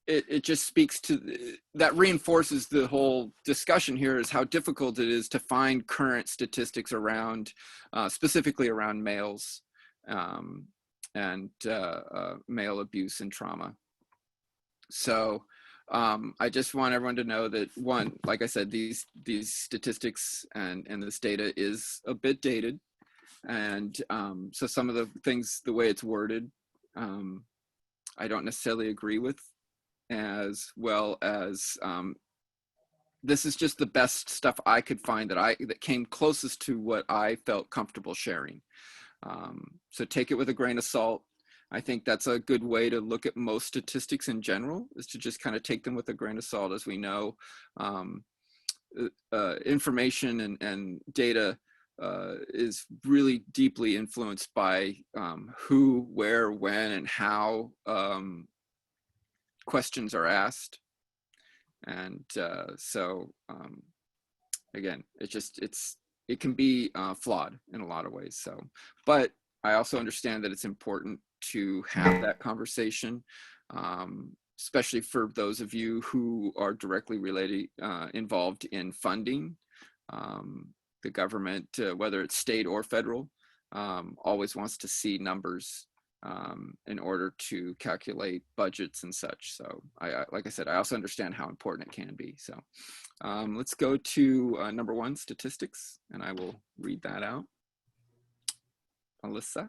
it just speaks to, that reinforces the whole discussion here, is how difficult it is to find current statistics around, specifically around males and male abuse and trauma. So I just want everyone to know that, one, like I said, these statistics and this data is a bit dated. And so some of the things, the way it's worded, I don't necessarily agree with, as well as this is just the best stuff I could find that came closest to what I felt comfortable sharing. So take it with a grain of salt. I think that's a good way to look at most statistics in general, is to just kind of take them with a grain of salt. As we know, information and data is really deeply influenced by who, where, when, and how questions are asked. And so again, it can be flawed in a lot of ways. So, but I also understand that it's important to have that conversation, especially for those of you who are directly involved in funding. The government, whether it's state or federal, always wants to see numbers in order to calculate budgets and such. So like I said, I also understand how important it can be. So let's go to number 1, statistics, and I will read that out. Alyssa.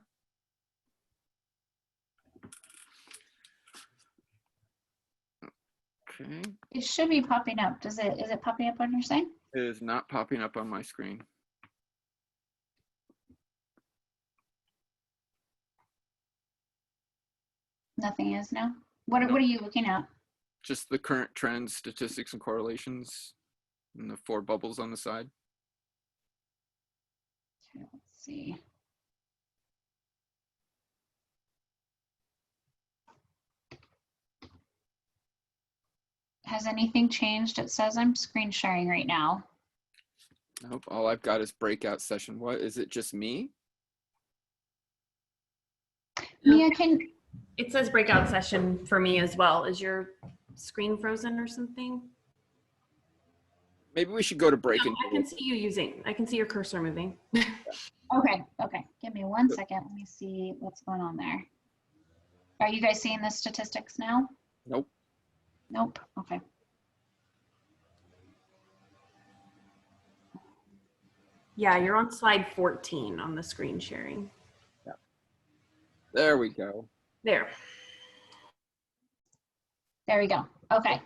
Okay. It should be popping up. Is it popping up on your side? It is not popping up on my screen. Nothing is now. What are you looking at? Just the current trends, statistics, and correlations, and the 4 bubbles on the side. Okay, let's see. Has anything changed? It says I'm screen sharing right now. Nope, all I've got is breakout session. What, is it just me? Mia, It says breakout session for me as well. Is your screen frozen or something? Maybe we should go to break. No, I can see your cursor moving. Okay. Give me 1 second. Let me see what's going on there. Are you guys seeing the statistics now? Nope. Nope. Okay. Yeah, you're on slide 14 on the screen sharing. Yeah. There we go. There. There we go. Okay.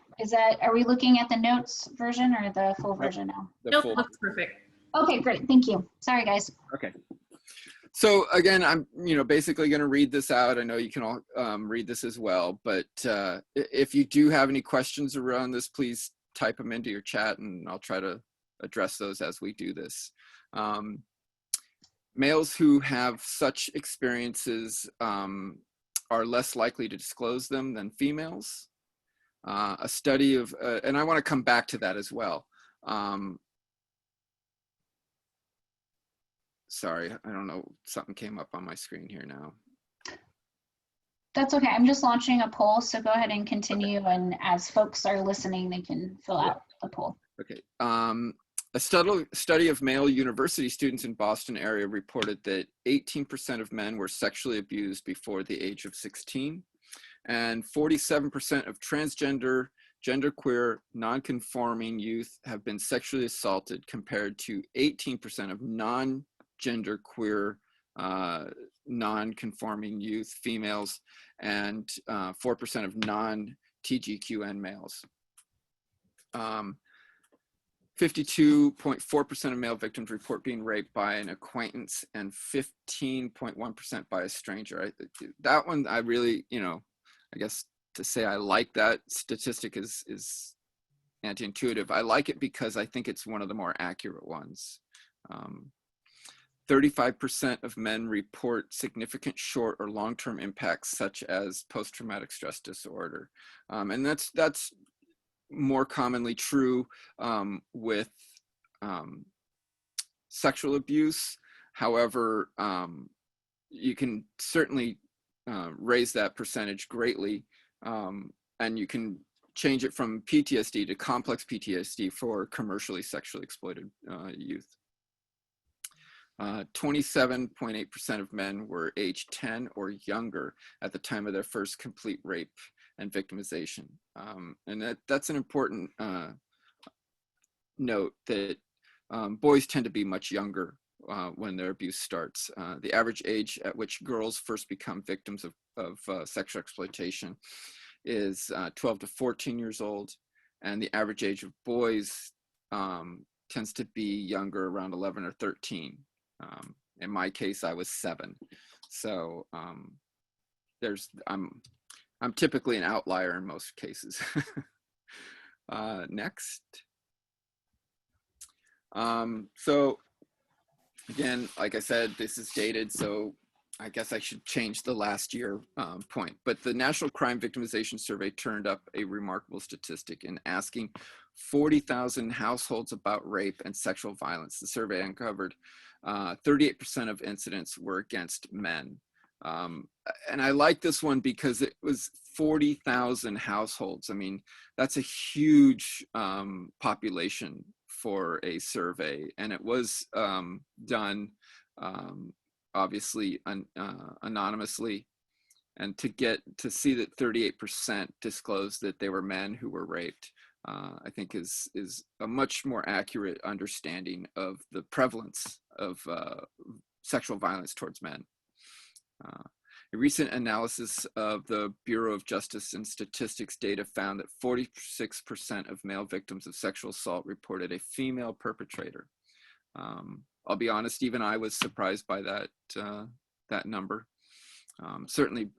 Are we looking at the notes version or the full version now? Nope, looks perfect. Okay, great. Thank you. Sorry, guys. Okay. So again, I'm basically going to read this out. I know you can all read this as well, but if you do have any questions around this, please type them into your chat and I'll try to address those as we do this. Males who have such experiences are less likely to disclose them than females. A study of, and I want to come back to that as well. Sorry, I don't know, something came up on my screen here now. That's okay. I'm just launching a poll, so go ahead and continue. Okay. And as folks are listening, they can fill out the poll. Okay. A study of male university students in Boston area reported that 18% of men were sexually abused before the age of 16, and 47% of transgender genderqueer, non-conforming youth have been sexually assaulted compared to 18% of non-genderqueer, non-conforming youth, females, and 4% of non-TGQN males. 52.4% of male victims report being raped by an acquaintance and 15.1% by a stranger. That one, I really, I guess to say I like that statistic is anti-intuitive. I like it because I think it's one of the more accurate ones. 35% of men report significant short or long-term impacts such as post-traumatic stress disorder. And that's more commonly true with sexual abuse. However, you can certainly raise that percentage greatly, and you can change it from PTSD to complex PTSD for commercially sexually exploited youth. 27.8% of men were age 10 or younger at the time of their first complete rape and victimization. And that's an important note that boys tend to be much younger when their abuse starts. The average age at which girls first become victims of sexual exploitation is 12 to 14 years old, and the average age of boys tends to be younger, around 11 or 13. In my case, I was 7. So I'm typically an outlier in most cases. Next. So again, like I said, this is dated, so I guess I should change the last year point. But the National Crime Victimization Survey turned up a remarkable statistic in asking 40,000 households about rape and sexual violence. The survey uncovered 38% of incidents were against men. And I like this one because it was 40,000 households. I mean, that's a huge population for a survey, and it was done obviously anonymously. And to see that 38% disclosed that they were men who were raped, I think is a much more accurate understanding of the prevalence of sexual violence towards men. A recent analysis of the Bureau of Justice and Statistics data found that 46% of male victims of sexual assault reported a female perpetrator. I'll be honest, even I was surprised by that number. Certainly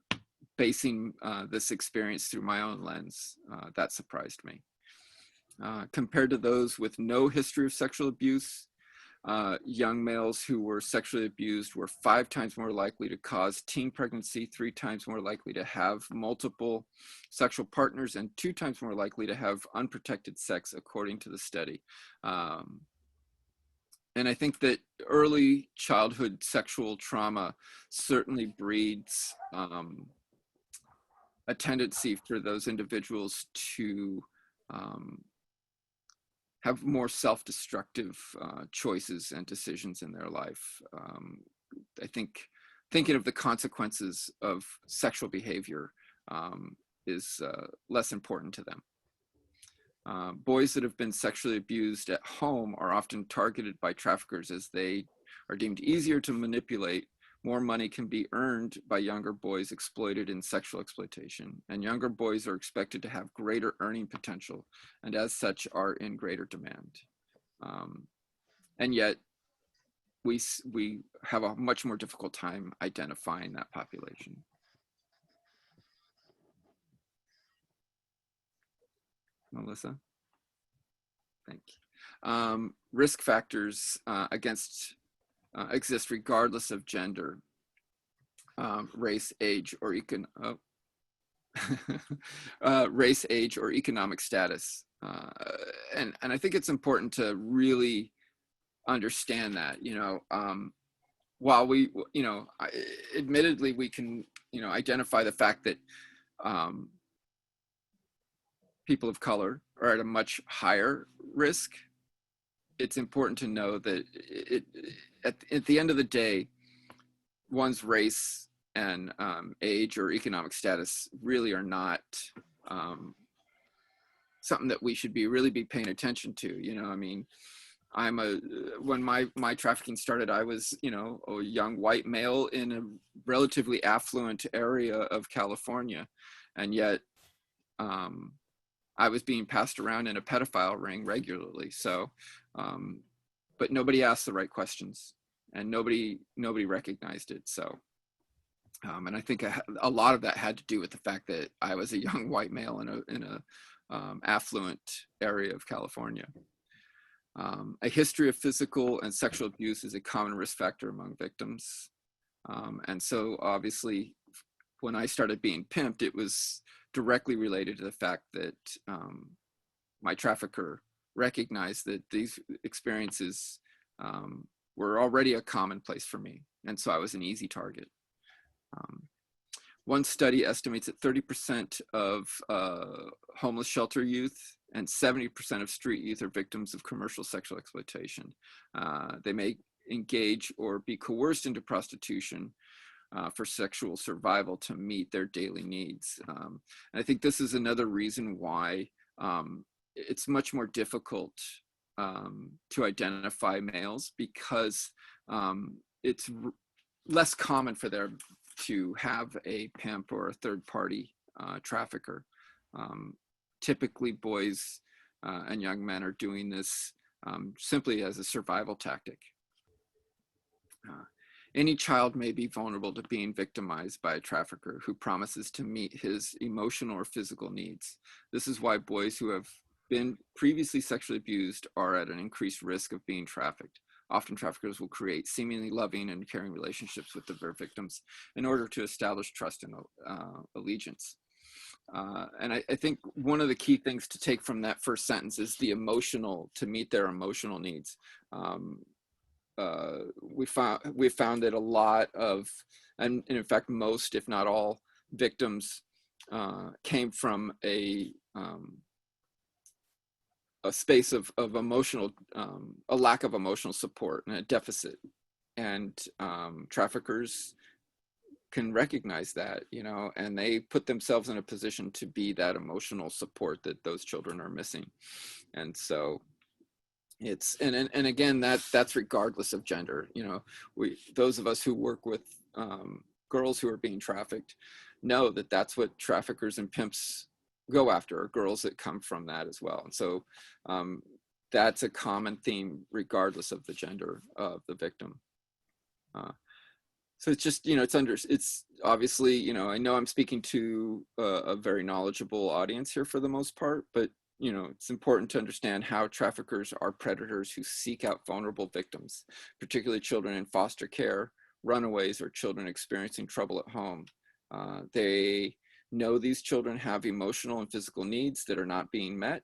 basing this experience through my own lens, that surprised me. Compared to those with no history of sexual abuse, young males who were sexually abused were 5 times more likely to cause teen pregnancy, 3 times more likely to have multiple sexual partners, and 2 times more likely to have unprotected sex, according to the study. And I think that early childhood sexual trauma certainly breeds a tendency for those individuals to have more self-destructive choices and decisions in their life. I think thinking of the consequences of sexual behavior is less important to them. Boys that have been sexually abused at home are often targeted by traffickers as they are deemed easier to manipulate. More money can be earned by younger boys exploited in sexual exploitation, and younger boys are expected to have greater earning potential and as such are in greater demand. And yet we have a much more difficult time identifying that population. Melissa? Thank you. Risk factors exist regardless of gender, race, age, or race, age, or economic status. And I think it's important to really understand that, while we, admittedly we can, identify the fact that people of color are at a much higher risk, it's important to know that at the end of the day, one's race and age or economic status really are not something that we should really be paying attention to. You know, I mean, when my trafficking started, I was, you know, a young white male in a relatively affluent area of California, and yet I was being passed around in a pedophile ring regularly. So, but nobody asked the right questions, and nobody recognized it. So, and I think a lot of that had to do with the fact that I was a young white male in a affluent area of California. A history of physical and sexual abuse is a common risk factor among victims. And so obviously, when I started being pimped, it was directly related to the fact that my trafficker recognized that these experiences were already a commonplace for me. And so I was an easy target. One study estimates that 30% of homeless shelter youth and 70% of street youth are victims of commercial sexual exploitation. They may engage or be coerced into prostitution for sexual survival to meet their daily needs. And I think this is another reason why it's much more difficult to identify males, because it's less common for them to have a pimp or a third-party trafficker. Typically, boys and young men are doing this simply as a survival tactic. Any child may be vulnerable to being victimized by a trafficker who promises to meet his emotional or physical needs. This is why boys who have been previously sexually abused are at an increased risk of being trafficked. Often traffickers will create seemingly loving and caring relationships with their victims in order to establish trust and allegiance. And I think one of the key things to take from that first sentence is the emotional, to meet their emotional needs. We found that a lot of, and in fact, most, if not all, victims came from a space of emotional, a lack of emotional support and a deficit. And traffickers can recognize that, you know, and they put themselves in a position to be that emotional support that those children are missing. And so it's, and again, that's regardless of gender. You know, those of us who work with girls who are being trafficked know that that's what traffickers and pimps go after, are girls that come from that as well. And so that's a common theme regardless of the gender of the victim. So it's just, you know, it's obviously, you know, I know I'm speaking to a very knowledgeable audience here for the most part, but, you know, it's important to understand how traffickers are predators who seek out vulnerable victims, particularly children in foster care, runaways, or children experiencing trouble at home. They know these children have emotional and physical needs that are not being met,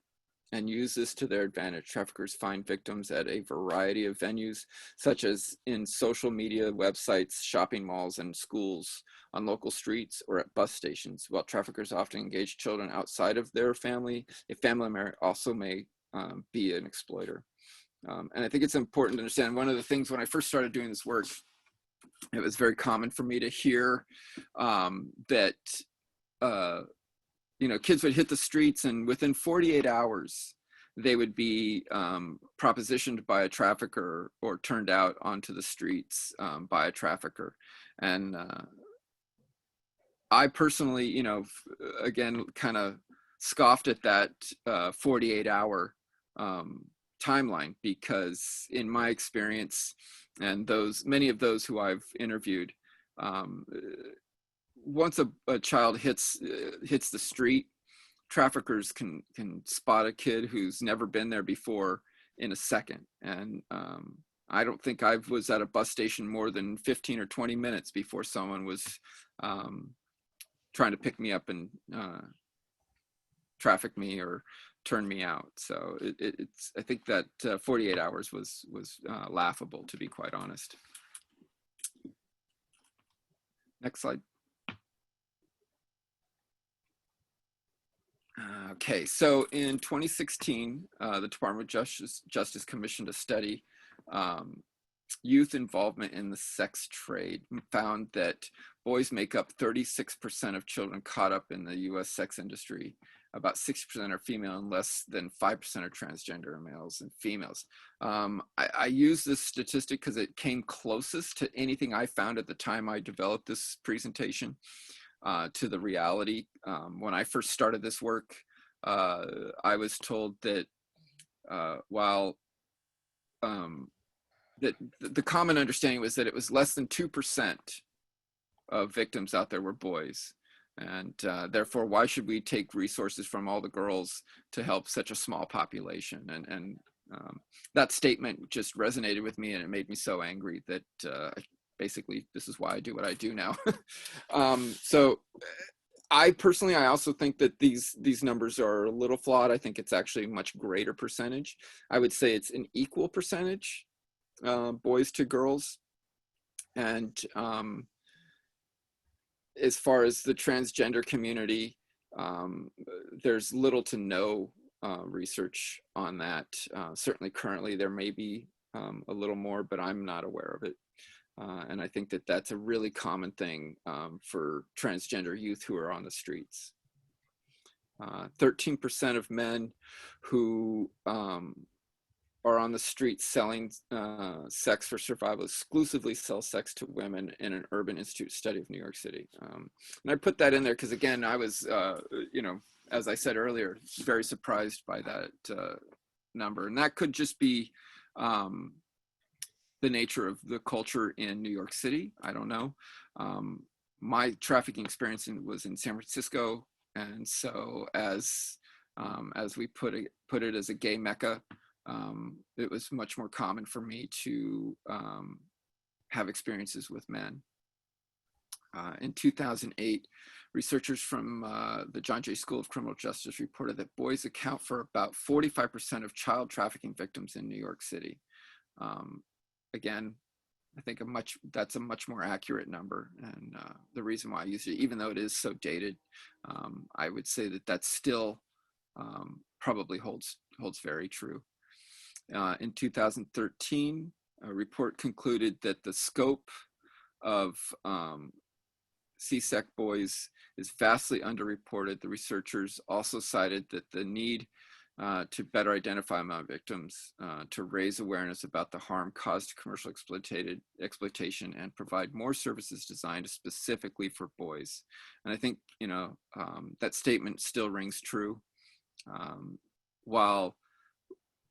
and use this to their advantage. Traffickers find victims at a variety of venues, such as in social media, websites, shopping malls, and schools, on local streets, or at bus stations. While traffickers often engage children outside of their family, a family member also may be an exploiter. And I think it's important to understand, one of the things when I first started doing this work, it was very common for me to hear that you know, kids would hit the streets, and within 48 hours, they would be propositioned by a trafficker or turned out onto the streets by a trafficker. And I personally, you know, again, kind of scoffed at that 48-hour timeline, because in my experience, and many of those who I've interviewed, once a child hits the street, traffickers can spot a kid who's never been there before in a second. And I don't think I was at a bus station more than 15 or 20 minutes before someone was trying to pick me up and traffic me or turn me out. So it's I think that 48 hours was laughable, to be quite honest. Next slide. Okay, so in 2016, the Department of Justice commissioned a study, youth involvement in the sex trade, found that boys make up 36% of children caught up in the US sex industry. about 60% are female, and less than 5% are transgender males and females. I use this statistic because it came closest to anything I found at the time I developed this presentation to the reality. When I first started this work, I was told that while that the common understanding was that it was less than 2% of victims out there were boys. And therefore, why should we take resources from all the girls to help such a small population? And that statement just resonated with me, and it made me so angry that basically this is why I do what I do now. So I personally, I also think that these numbers are a little flawed. I think it's actually a much greater percentage. I would say it's an equal percentage, boys to girls. And as far as the transgender community, there's little to no research on that. Certainly currently there may be a little more, but I'm not aware of it. And I think that that's a really common thing for transgender youth who are on the streets. 13% of men who are on the streets selling sex for survival exclusively sell sex to women in an Urban Institute study of New York City. And I put that in there because, again, I was, you know, as I said earlier, very surprised by that number. And that could just be the nature of the culture in New York City. I don't know. My trafficking experience was in San Francisco. And so as we put it as a gay mecca, it was much more common for me to have experiences with men. In 2008, researchers from the John Jay School of Criminal Justice reported that boys account for about 45% of child trafficking victims in New York City. Again, I think that's a much more accurate number, and the reason why I use it, even though it is so dated, I would say that that still probably holds very true. In 2013, a report concluded that the scope of CSEC boys is vastly underreported. The researchers also cited that the need to better identify among victims, to raise awareness about the harm caused to commercial exploitation, and provide more services designed specifically for boys. And I think, you know, that statement still rings true. While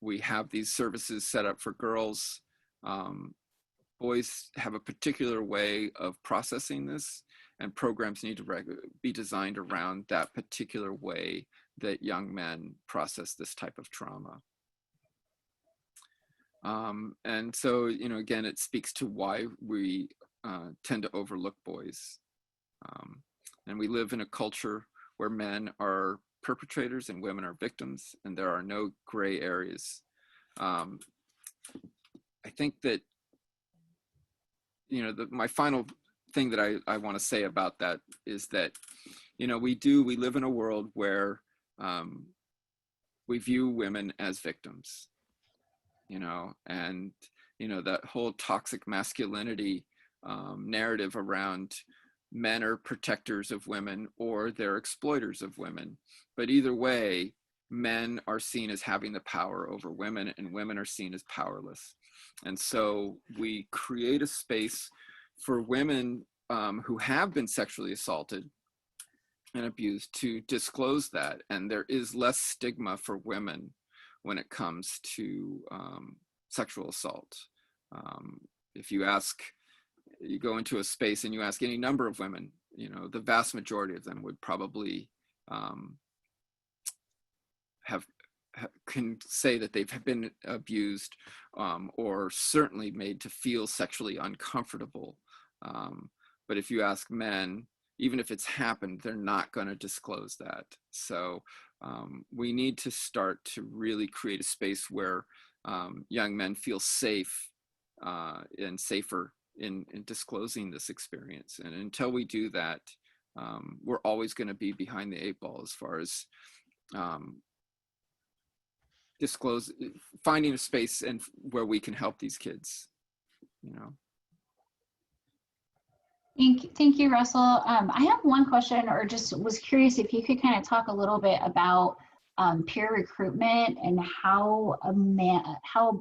we have these services set up for girls, boys have a particular way of processing this, and programs need to be designed around that particular way that young men process this type of trauma. And so, you know, again, it speaks to why we tend to overlook boys. And we live in a culture where men are perpetrators and women are victims, and there are no gray areas. I think that, you know, my final thing that I want to say about that is that, you know, we live in a world where we view women as victims, you know, and, you know, that whole toxic masculinity narrative around men are protectors of women or they're exploiters of women. But either way, men are seen as having the power over women, and women are seen as powerless. And so we create a space for women who have been sexually assaulted and abused to disclose that. And there is less stigma for women when it comes to sexual assault. If you go into a space and you ask any number of women, you know, the vast majority of them would probably can say that they've been abused or certainly made to feel sexually uncomfortable. But if you ask men, even if it's happened, they're not going to disclose that. So we need to start to really create a space where young men feel safe and safer in disclosing this experience. And until we do that, we're always going to be behind the 8 ball as far as finding a space and where we can help these kids, you know. Thank you, Russell. I have one question, or just was curious if you could kind of talk a little bit about peer recruitment and how how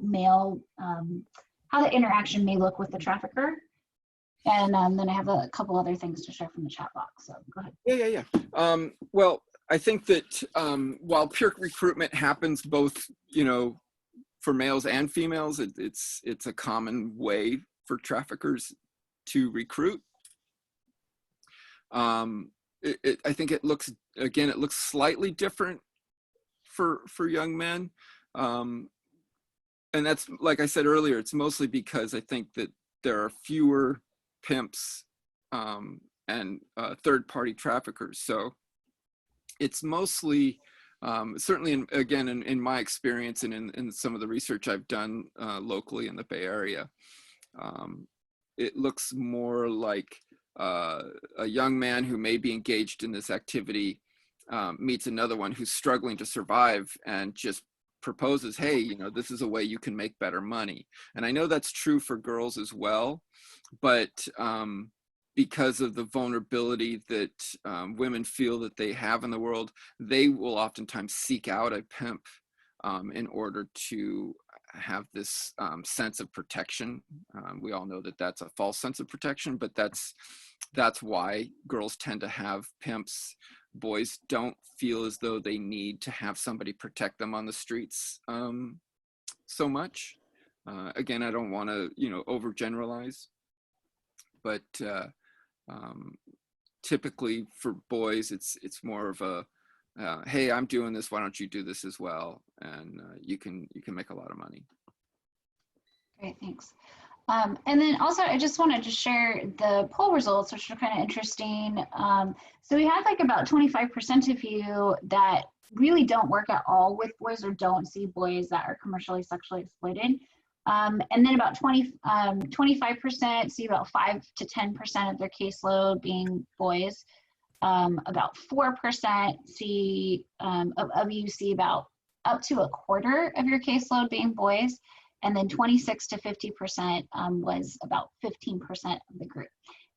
the interaction may look with the trafficker. And then I have a couple other things to share from the chat box. So go ahead. Yeah. Well, I think that while peer recruitment happens both, for males and females, it's a common way for traffickers to recruit. I think it looks slightly different for young men. And that's, like I said earlier, it's mostly because I think that there are fewer pimps and third-party traffickers. So it's mostly, certainly in my experience and in some of the research I've done locally in the Bay Area, it looks more like a young man who may be engaged in this activity meets another one who's struggling to survive and just proposes, hey, this is a way you can make better money. And I know that's true for girls as well, but because of the vulnerability that women feel that they have in the world, they will oftentimes seek out a pimp in order to have this sense of protection. We all know that that's a false sense of protection, but that's why girls tend to have pimps. Boys don't feel as though they need to have somebody protect them on the streets so much. Again, I don't want to, overgeneralize, but typically for boys, it's more of a, hey, I'm doing this, why don't you do this as well? And you can make a lot of money. Great, thanks. And then also, I just wanted to share the poll results, which are kind of interesting. So we had like about 25% of you that really don't work at all with boys or don't see boys that are commercially sexually exploited. And then about 25% see about 5 to 10% of their caseload being boys. About 4% see of you see about up to a quarter of your caseload being boys, and then 26 to 50% was about 15% of the group.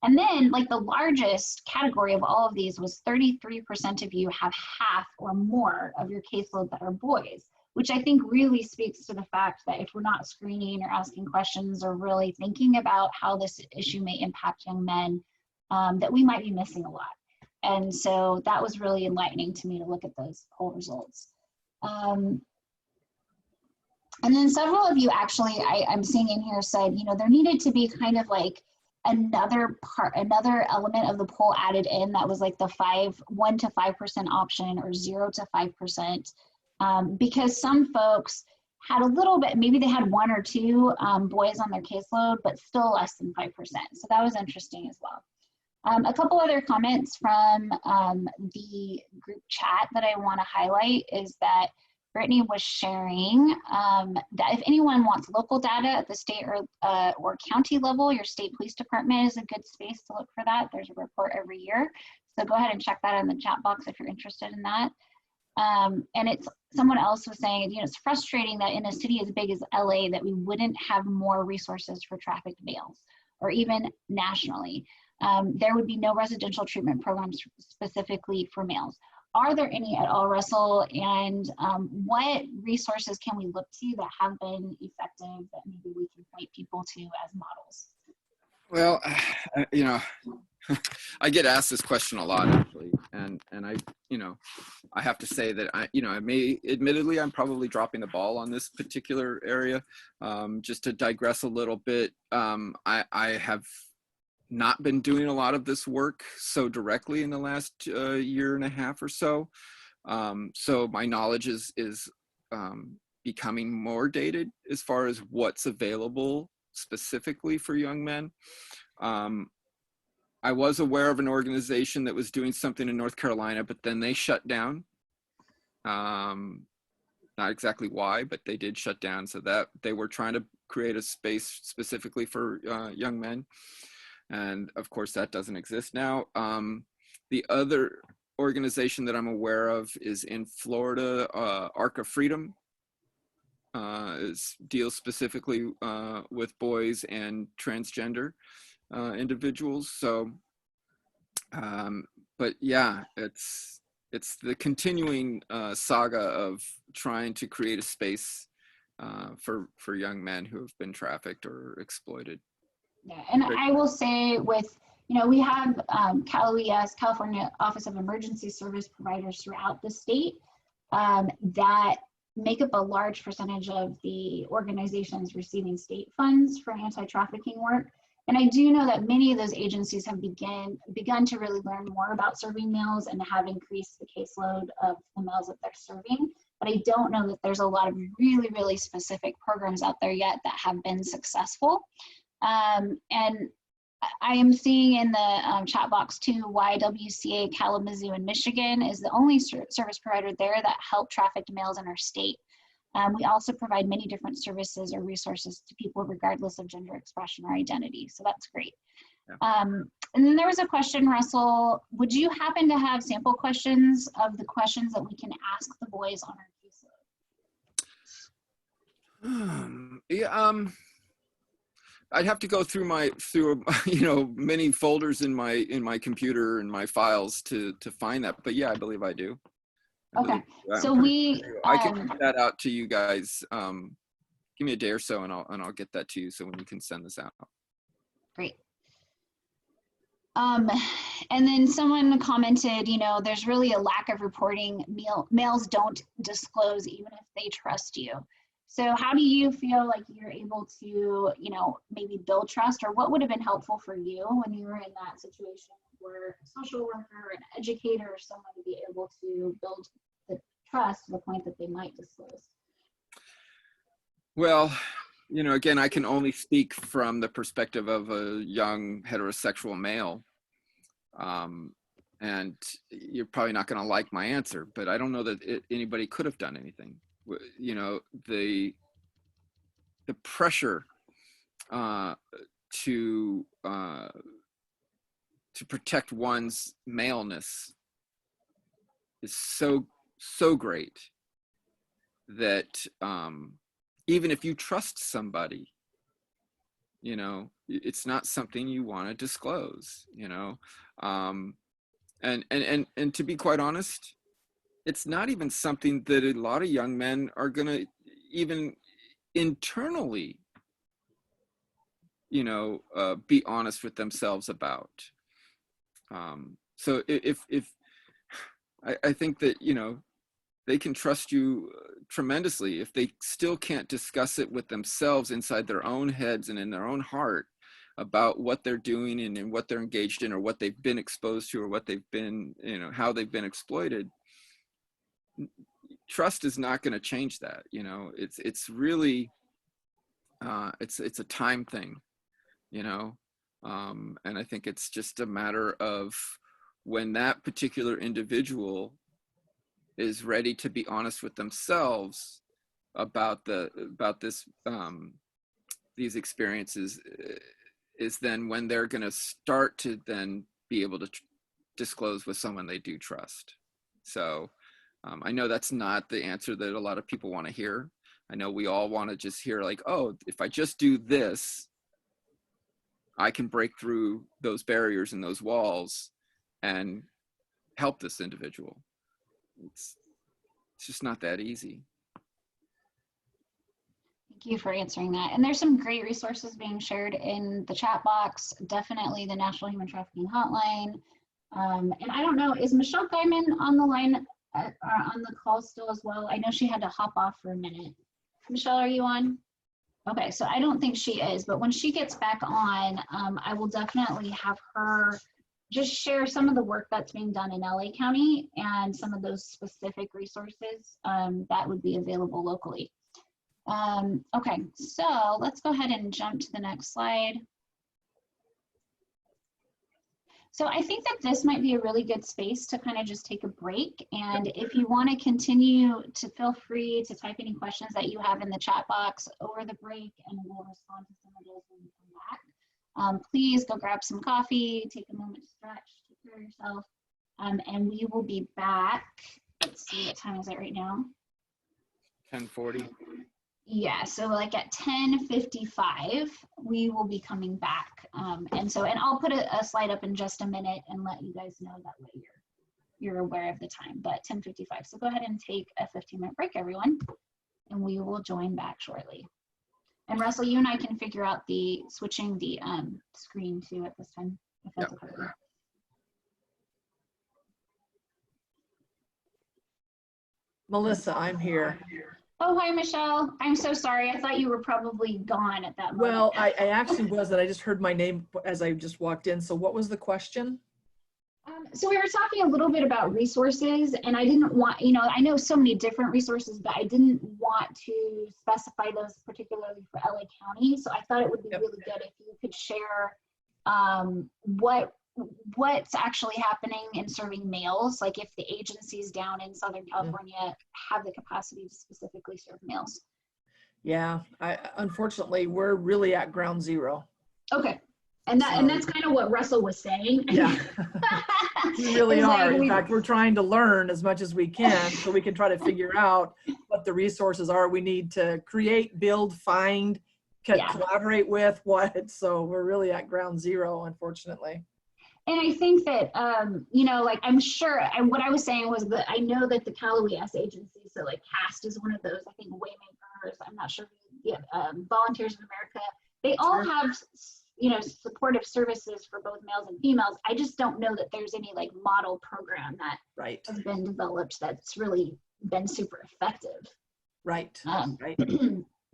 And then, like, the largest category of all of these was 33% of you have half or more of your caseload that are boys, which I think really speaks to the fact that if we're not screening or asking questions or really thinking about how this issue may impact young men, that we might be missing a lot. And so that was really enlightening to me to look at those poll results. And then several of you actually, I'm seeing in here said, there needed to be kind of like another element of the poll added in that was like the 1 to 5% option or 0 to 5%, because some folks had a little bit, maybe they had 1 or 2 boys on their caseload, but still less than 5%. So that was interesting as well. A couple other comments from the group chat that I want to highlight is that Brittany was sharing that if anyone wants local data at the state or county level, your state police department is a good space to look for that. There's a report every year. So go ahead and check that in the chat box if you're interested in that. And someone else was saying, it's frustrating that in a city as big as LA that we wouldn't have more resources for trafficked males, or even nationally. There would be no residential treatment programs specifically for males. Are there any at all, Russell? And what resources can we look to that have been effective that maybe we can point people to as models? Well, I get asked this question a lot, actually, and I have to say that admittedly, I'm probably dropping the ball on this particular area. Just to digress a little bit, I have not been doing a lot of this work so directly in the last year and a half or so. So my knowledge is becoming more dated as far as what's available specifically for young men. I was aware of an organization that was doing something in North Carolina, but then they shut down. Not exactly why, but they did shut down. So that they were trying to create a space specifically for young men. And of course that doesn't exist now. The other organization that I'm aware of is in Florida, Arc of Freedom, deals specifically with boys and transgender. individuals. So, but yeah, it's the continuing saga of trying to create a space for young men who have been trafficked or exploited. Yeah, and I will say with, we have CalOES, California Office of Emergency Service Providers throughout the state that make up a large percentage of the organizations receiving state funds for anti-trafficking work. And I do know that many of those agencies have begun to really learn more about serving males and have increased the caseload of the males that they're serving. But I don't know that there's a lot of really, really specific programs out there yet that have been successful. And I am seeing in the chat box too, YWCA Kalamazoo in Michigan is the only service provider there that help trafficked males in our state. We also provide many different services or resources to people regardless of gender expression or identity. So that's great. Yeah. And then there was a question, Russell, would you happen to have sample questions of the questions that we can ask the boys on our caseload? Yeah, I'd have to go through many folders in my computer and my files to find that. But yeah, I believe I do. Okay, so I can get that out to you guys. Give me a day or so, and I'll get that to you. So when you can send this out. Great. And then someone commented, there's really a lack of reporting. Males don't disclose even if they trust you. So how do you feel like you're able to, maybe build trust, or what would have been helpful for you when you were in that situation where a social worker, an educator, or someone to be able to build the trust to the point that they might disclose? Well, again, I can only speak from the perspective of a young heterosexual male. And you're probably not going to like my answer, but I don't know that anybody could have done anything. The pressure to protect one's maleness is so great that even if you trust somebody, it's not something you want to disclose. And to be quite honest, it's not even something that a lot of young men are going to even internally, be honest with themselves about. So if I think that, they can trust you tremendously if they still can't discuss it with themselves inside their own heads and in their own heart about what they're doing and what they're engaged in, or what they've been exposed to, or what they've been, how they've been exploited. Trust is not going to change that. It's really it's a time thing, and I think it's just a matter of when that particular individual is ready to be honest with themselves about these experiences, is then when they're going to start to then be able to disclose with someone they do trust. So I know that's not the answer that a lot of people want to hear. I know we all want to just hear like, oh, if I just do this, I can break through those barriers and those walls and help this individual. It's just not that easy. Thank you for answering that. And there's some great resources being shared in the chat box. Definitely the National Human Trafficking Hotline. And I don't know, is Michelle Guyman on the line, on the call still as well? I know she had to hop off for a minute. Michelle, are you on? Okay, so I don't think she is, but when she gets back on, I will definitely have her just share some of the work that's being done in LA County and some of those specific resources that would be available locally. Okay, so let's go ahead and jump to the next slide. So I think that this might be a really good space to kind of just take a break. And if you want to continue to feel free to type any questions that you have in the chat box over the break, and we'll respond to some of those when we come back. Please go grab some coffee, take a moment to stretch, take care of yourself, and we will be back. Let's see, what time is it right now? 10:40. Yeah, so like at 10:55, we will be coming back. And I'll put a slide up in just a minute and let you guys know, that way you're aware of the time, but 10:55. So go ahead and take a 15-minute break, everyone, and we will join back shortly. And Russell, you and I can figure out the switching the screen too at this time, if that's okay with you. Melissa, I'm here. Oh, hi, Michelle. I'm so sorry. I thought you were probably gone at that moment. Well, I actually wasn't. I just heard my name as I just walked in. So what was the question? So we were talking a little bit about resources, and I didn't want, I know so many different resources, but I didn't want to specify those particularly for LA County. So I thought it would be really good if you could share what's actually happening in serving males, like if the agencies down in Southern California have the capacity to specifically serve males. Yeah, unfortunately, we're really at ground zero. Okay. And that's kind of what Russell was saying. Yeah, we really are. In fact, we're trying to learn as much as we can so we can try to figure out what the resources are we need to create, build, find, collaborate with what. So we're really at ground zero, unfortunately. And I think that, like I'm sure, what I was saying was that I know that the Cal OES agency, so like CAST is one of those, I think Waymakers, I'm not sure, Volunteers of America, they all have, supportive services for both males and females. I just don't know that there's any like model program that has been developed that's really been super effective. Right.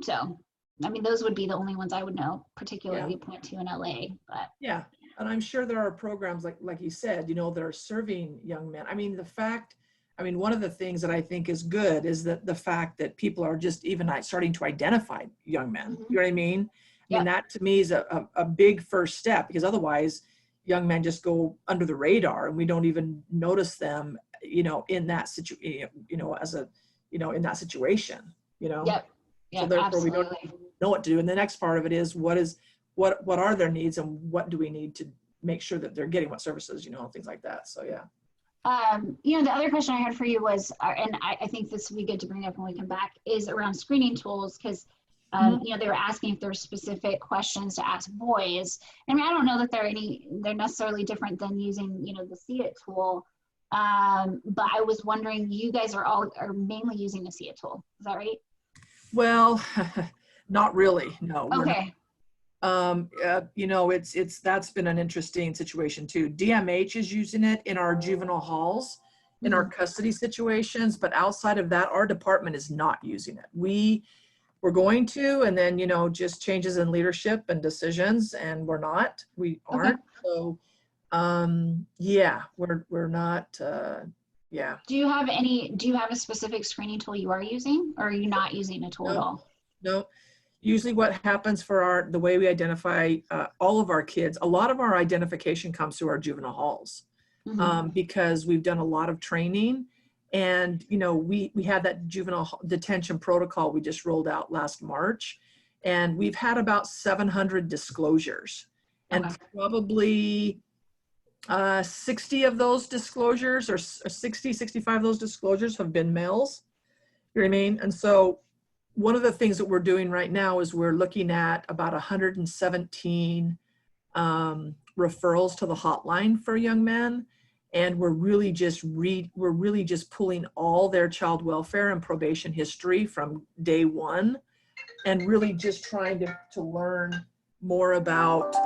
So, I mean, those would be the only ones I would know, particularly point to in LA. But yeah, and I'm sure there are programs like you said, that are serving young men. I mean, one of the things that I think is good is that the fact that people are just even starting to identify young men. You know what I mean? I mean, that to me is a big first step, because otherwise young men just go under the radar and we don't even notice them, in that situation, in that situation, so therefore absolutely. we don't know what to do. And the next part of it is what are their needs and what do we need to make sure that they're getting what services, things like that. So, yeah. The other question I had for you was, and I think this would be good to bring up when we come back, is around screening tools, because they were asking if there were specific questions to ask boys. I mean, I don't know that they're necessarily different than using, the See It tool. But I was wondering, you guys are mainly using the See It tool. Is that right? Well, not really. No. Okay. That's been an interesting situation too. DMH is using it in our juvenile halls, in our custody situations, but outside of that, our department is not using it. We're going to, and then, just changes in leadership and decisions, and we aren't. Okay. So, we're not, Do you have a specific screening tool you are using, or are you not using a tool at all? No. Usually what happens for the way we identify all of our kids, a lot of our identification comes through our juvenile halls, because we've done a lot of training. And, we had that juvenile detention protocol we just rolled out last March, and we've had about 700 disclosures, and probably 60 of those disclosures, or 65 of those disclosures have been males. You know what I mean? And so one of the things that we're doing right now is we're looking at about 117 referrals to the hotline for young men. And we're really just pulling all their child welfare and probation history from day one, and really just trying to learn more about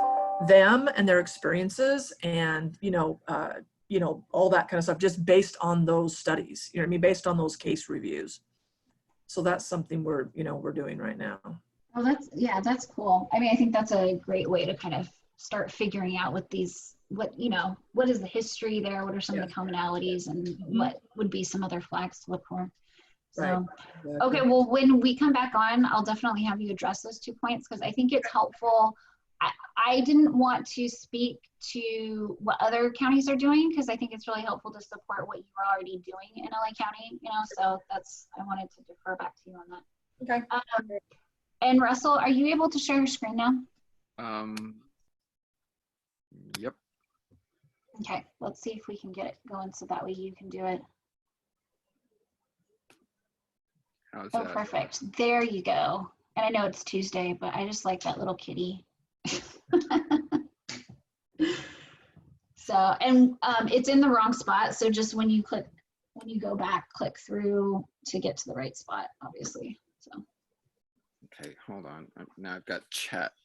them and their experiences, and all that kind of stuff, just based on those studies, based on those case reviews. So that's something we're doing right now. Well, that's cool. I mean, I think that's a great way to kind of start figuring out what is the history there, what are some of the commonalities, and what would be some other flags to look for. So, okay, well, when we come back on, I'll definitely have you address those 2 points, because I think it's helpful. I didn't want to speak to what other counties are doing, because I think it's really helpful to support what you're already doing in LA County, so I wanted to defer back to you on that. Okay. And Russell, are you able to share your screen now? Yep. Okay, let's see if we can get it going so that way you can do it. How's Oh, that? perfect. There you go. And I know it's Tuesday, but I just like that little kitty. So, and it's in the wrong spot. So just when you go back, click through to get to the right spot, obviously. So. Okay, hold on. Now I've got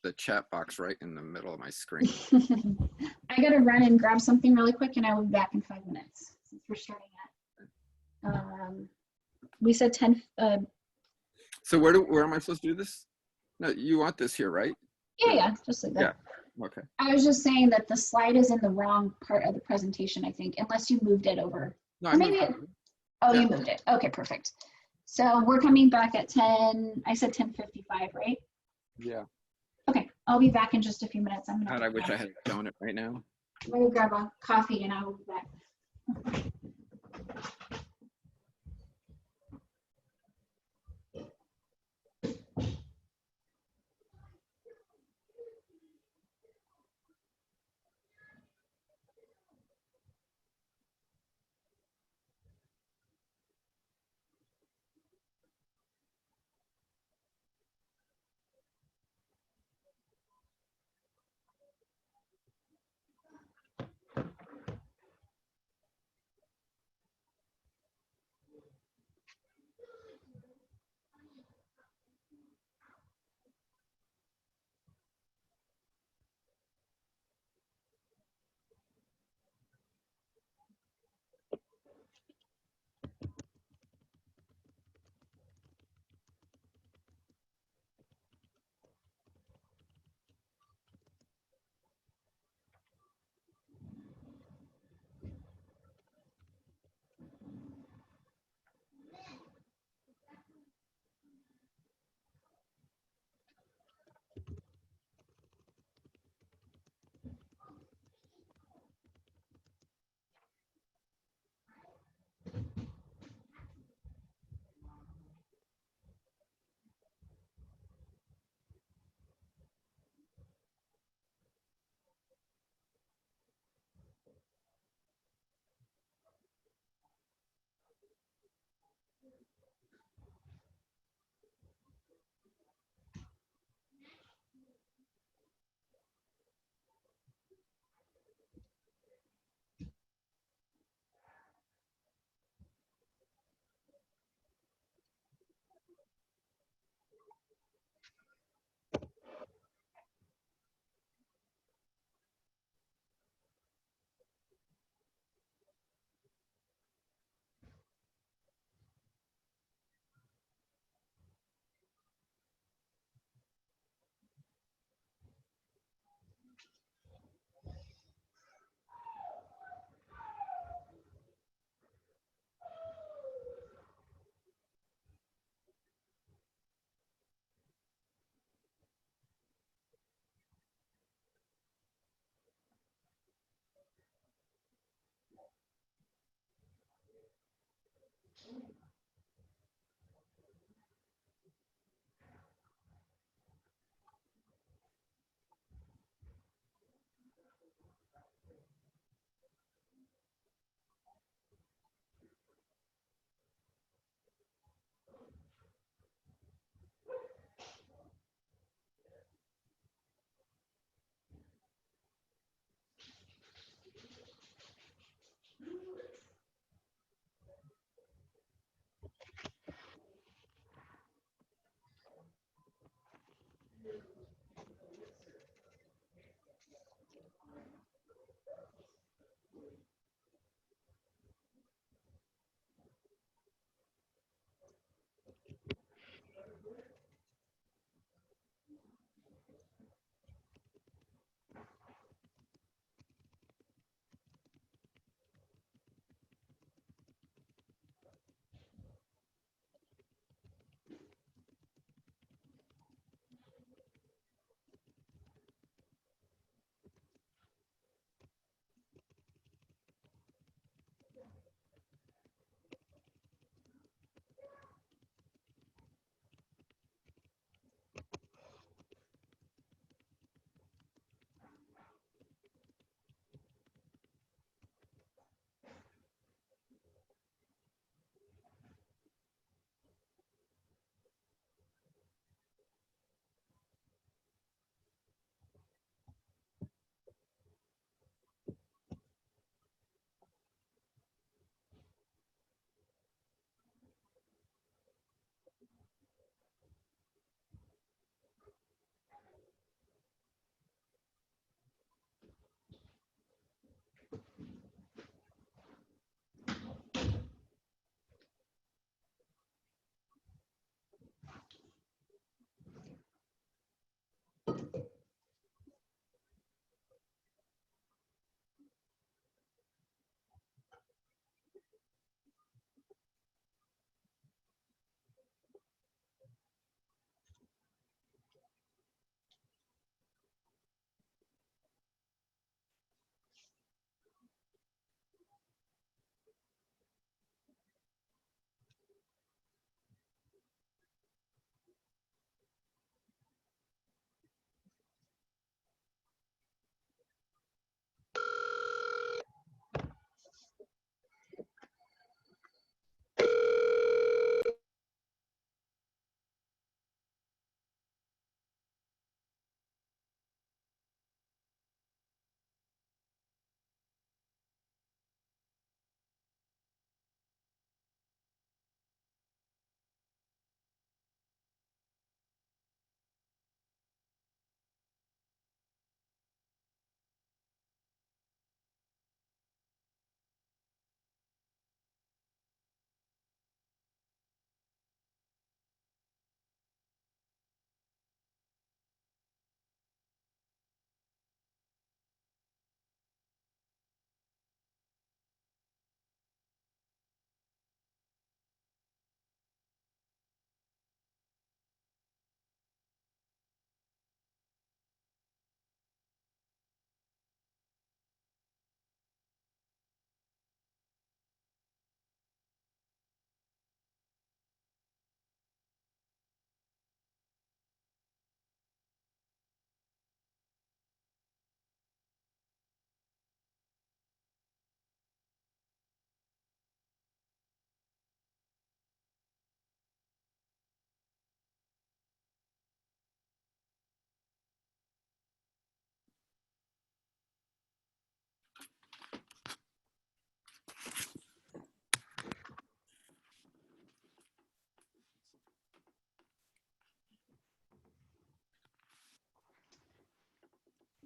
the chat box right in the middle of my screen. I gotta run and grab something really quick and I will be back in 5 minutes since we're starting at, we said 10, So where am I supposed to do this? No, you want this here, right? yeah, just like that. Yeah. Okay. I was just saying that the slide is in the wrong part of the presentation, I think, unless you moved it over. No, Or maybe oh, yeah. you moved it. Okay, perfect. So we're coming back at 10, I said 10:55, right? Yeah. Okay, I'll be back in just a few minutes. God, I wish I had a donut right now. Let me grab a coffee and I will be back.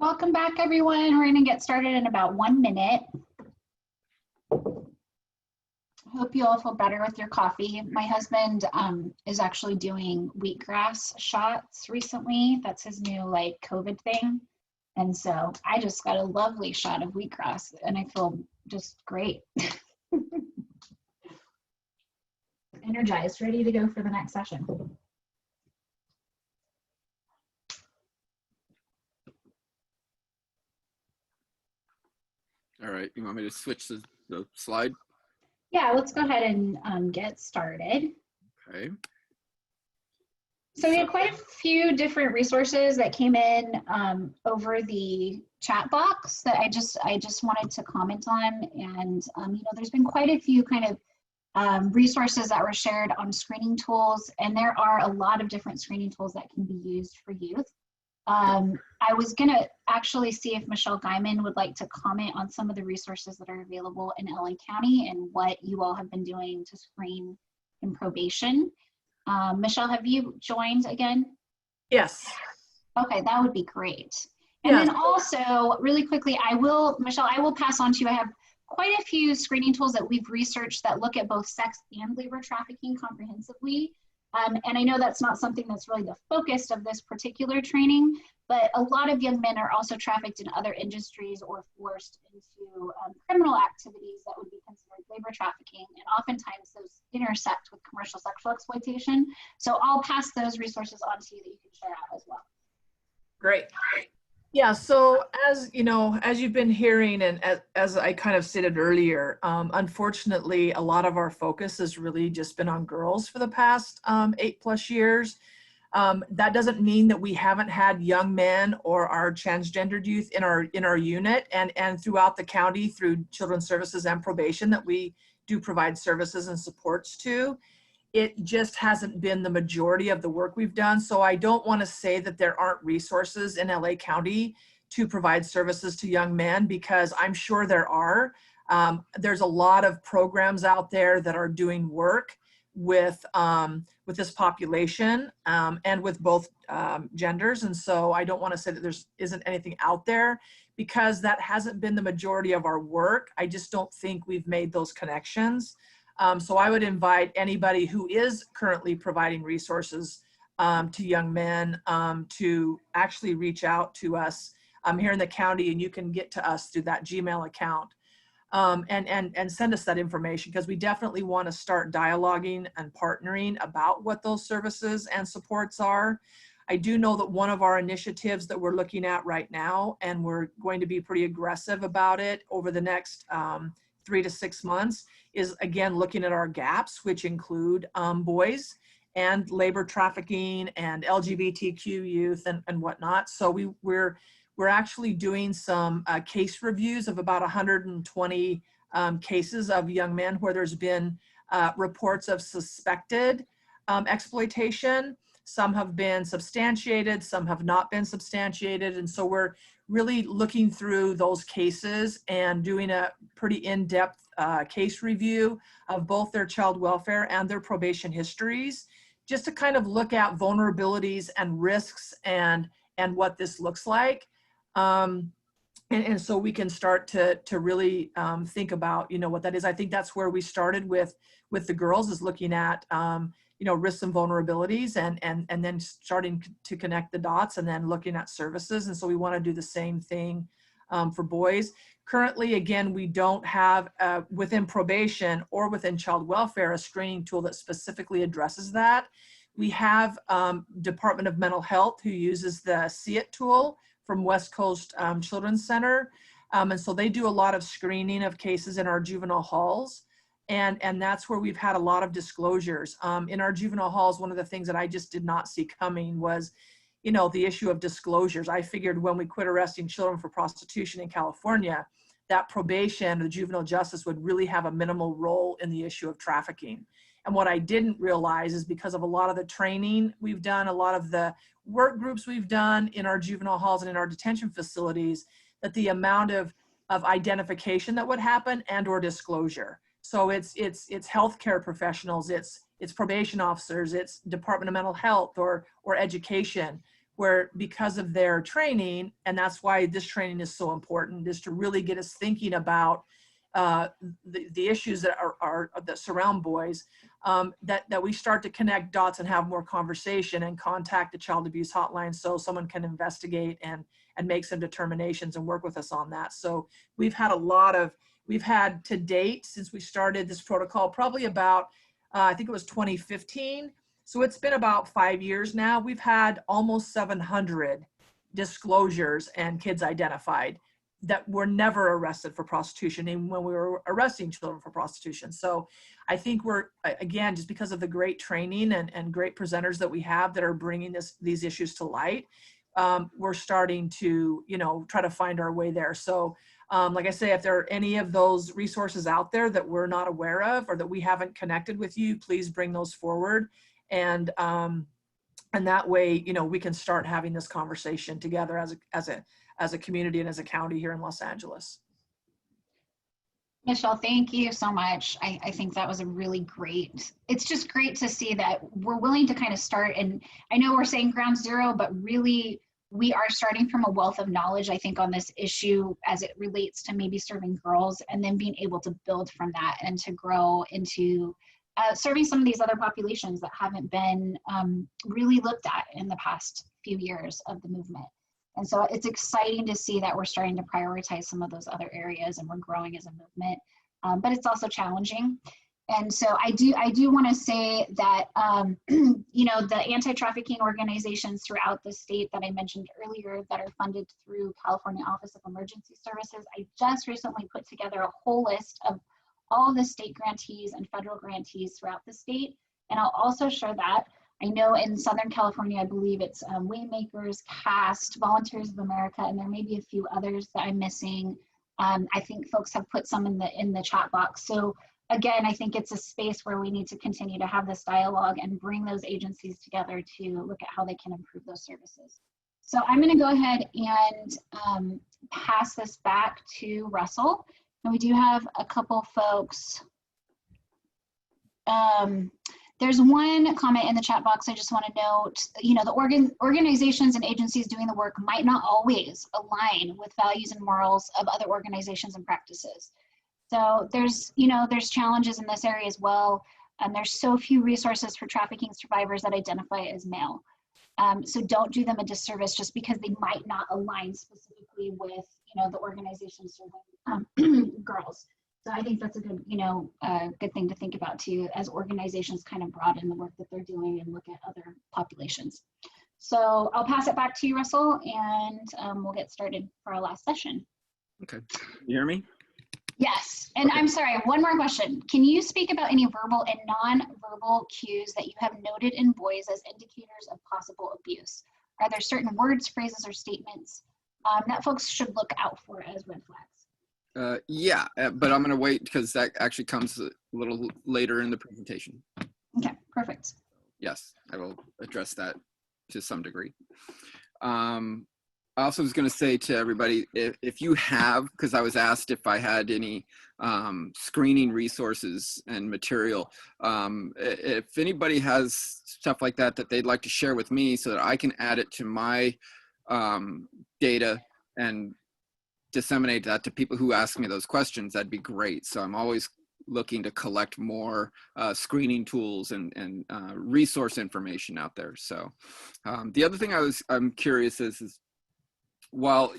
Welcome back, everyone. We're going to get started in about 1 minute. I hope you all feel better with your coffee. My husband is actually doing wheatgrass shots recently. That's his new like COVID thing. And so I just got a lovely shot of wheatgrass and I feel just great. Energized, ready to go for the next session. All right, you want me to switch the slide? Yeah, let's go ahead and get started. Okay. So we had quite a few different resources that came in over the chat box that I just wanted to comment on. And you know, there's been quite a few kind of resources that were shared on screening tools, and there are a lot of different screening tools that can be used for youth. I was gonna actually see if Michelle Guyman would like to comment on some of the resources that are available in LA County and what you all have been doing to screen in probation. Michelle, have you joined again? Yes. Okay, that would be great. And Yes. then also, really quickly, Michelle, I will pass on to you. I have quite a few screening tools that we've researched that look at both sex and labor trafficking comprehensively. And I know that's not something that's really the focus of this particular training, but a lot of young men are also trafficked in other industries or forced into criminal activities that would be considered labor trafficking. And oftentimes those intersect with commercial sexual exploitation. So I'll pass those resources on to you that you can share out as well. Great. Yeah, so as you know, as you've been hearing and as I kind of stated earlier, unfortunately, a lot of our focus has really just been on girls for the past 8+ years. That doesn't mean that we haven't had young men or our transgendered youth in our unit and throughout the county through Children's Services and Probation that we do provide services and supports to. It just hasn't been the majority of the work we've done. So I don't want to say that there aren't resources in LA County to provide services to young men, because I'm sure there are. There's a lot of programs out there that are doing work with this population and with both genders. And so I don't want to say that there isn't anything out there, because that hasn't been the majority of our work. I just don't think we've made those connections. So I would invite anybody who is currently providing resources to young men to actually reach out to us here in the county, and you can get to us through that Gmail account and send us that information, because we definitely want to start dialoguing and partnering about what those services and supports are. I do know that one of our initiatives that we're looking at right now, and we're going to be pretty aggressive about it over the next 3 to 6 months, is again looking at our gaps, which include boys and labor trafficking and LGBTQ youth and whatnot. So we're actually doing some case reviews of about 120 cases of young men where there's been reports of suspected exploitation. Some have been substantiated, some have not been substantiated. And so we're really looking through those cases and doing a pretty in-depth case review of both their child welfare and their probation histories, just to kind of look at vulnerabilities and risks and what this looks like. And so we can start to really think about, you know, what that is. I think that's where we started with the girls, is looking at, you know, risks and vulnerabilities and then starting to connect the dots and then looking at services. And so we want to do the same thing for boys. Currently, again, we don't have within probation or within child welfare a screening tool that specifically addresses that. We have Department of Mental Health, who uses the See It tool from West Coast Children's Center. And so they do a lot of screening of cases in our juvenile halls. And that's where we've had a lot of disclosures. In our juvenile halls, one of the things that I just did not see coming was, you know, the issue of disclosures. I figured when we quit arresting children for prostitution in California, that probation or juvenile justice would really have a minimal role in the issue of trafficking. And what I didn't realize is, because of a lot of the training we've done, a lot of the work groups we've done in our juvenile halls and in our detention facilities, that the amount of identification that would happen and or disclosure. So it's healthcare professionals, it's probation officers, it's Department of Mental Health or education, where because of their training, and that's why this training is so important, is to really get us thinking about the issues that that surround boys, that we start to connect dots and have more conversation and contact the child abuse hotline so someone can investigate and make some determinations and work with us on that. So we've had to date, since we started this protocol, probably about, I think it was 2015. So it's been about 5 years now. We've had almost 700 disclosures and kids identified that were never arrested for prostitution, even when we were arresting children for prostitution. So I think we're, again, just because of the great training and great presenters that we have that are bringing these issues to light, we're starting to, try to find our way there. So like I say, if there are any of those resources out there that we're not aware of or that we haven't connected with you, please bring those forward. And that way, we can start having this conversation together as a community and as a county here in Los Angeles. Michelle, thank you so much. I think that was a really great, it's just great to see that we're willing to kind of start, and I know we're saying ground zero, but really we are starting from a wealth of knowledge, I think, on this issue as it relates to maybe serving girls, and then being able to build from that and to grow into serving some of these other populations that haven't been really looked at in the past few years of the movement. And so it's exciting to see that we're starting to prioritize some of those other areas and we're growing as a movement, but it's also challenging. And so I do want to say that, the anti-trafficking organizations throughout the state that I mentioned earlier that are funded through California Office of Emergency Services, I just recently put together a whole list of all the state grantees and federal grantees throughout the state. And I'll also share that. I know in Southern California, I believe it's Waymakers, CAST, Volunteers of America, and there may be a few others that I'm missing. I think folks have put some in the chat box. So again, I think it's a space where we need to continue to have this dialogue and bring those agencies together to look at how they can improve those services. So I'm going to go ahead and pass this back to Russell. And we do have a couple folks. There's one comment in the chat box I just want to note. The organizations and agencies doing the work might not always align with values and morals of other organizations and practices. So there's challenges in this area as well. And there's so few resources for trafficking survivors that identify as male. So don't do them a disservice just because they might not align specifically with, the organizations serving girls. So I think that's a good, good thing to think about too, as organizations kind of broaden the work that they're doing and look at other populations. So I'll pass it back to you, Russell, and we'll get started for our last session. Okay, you hear me? Yes, and okay. I'm sorry, one more question. Can you speak about any verbal and non-verbal cues that you have noted in boys as indicators of possible abuse? Are there certain words, phrases, or statements that folks should look out for as red flags? Yeah, but I'm going to wait because that actually comes a little later in the presentation. Okay, perfect. Yes, I will address that to some degree. I also was going to say to everybody, if you have, because I was asked if I had any screening resources and material, if anybody has stuff like that they'd like to share with me so that I can add it to my data and disseminate that to people who ask me those questions, that'd be great. So I'm always looking to collect more screening tools and resource information out there. So the other thing I'm curious is while,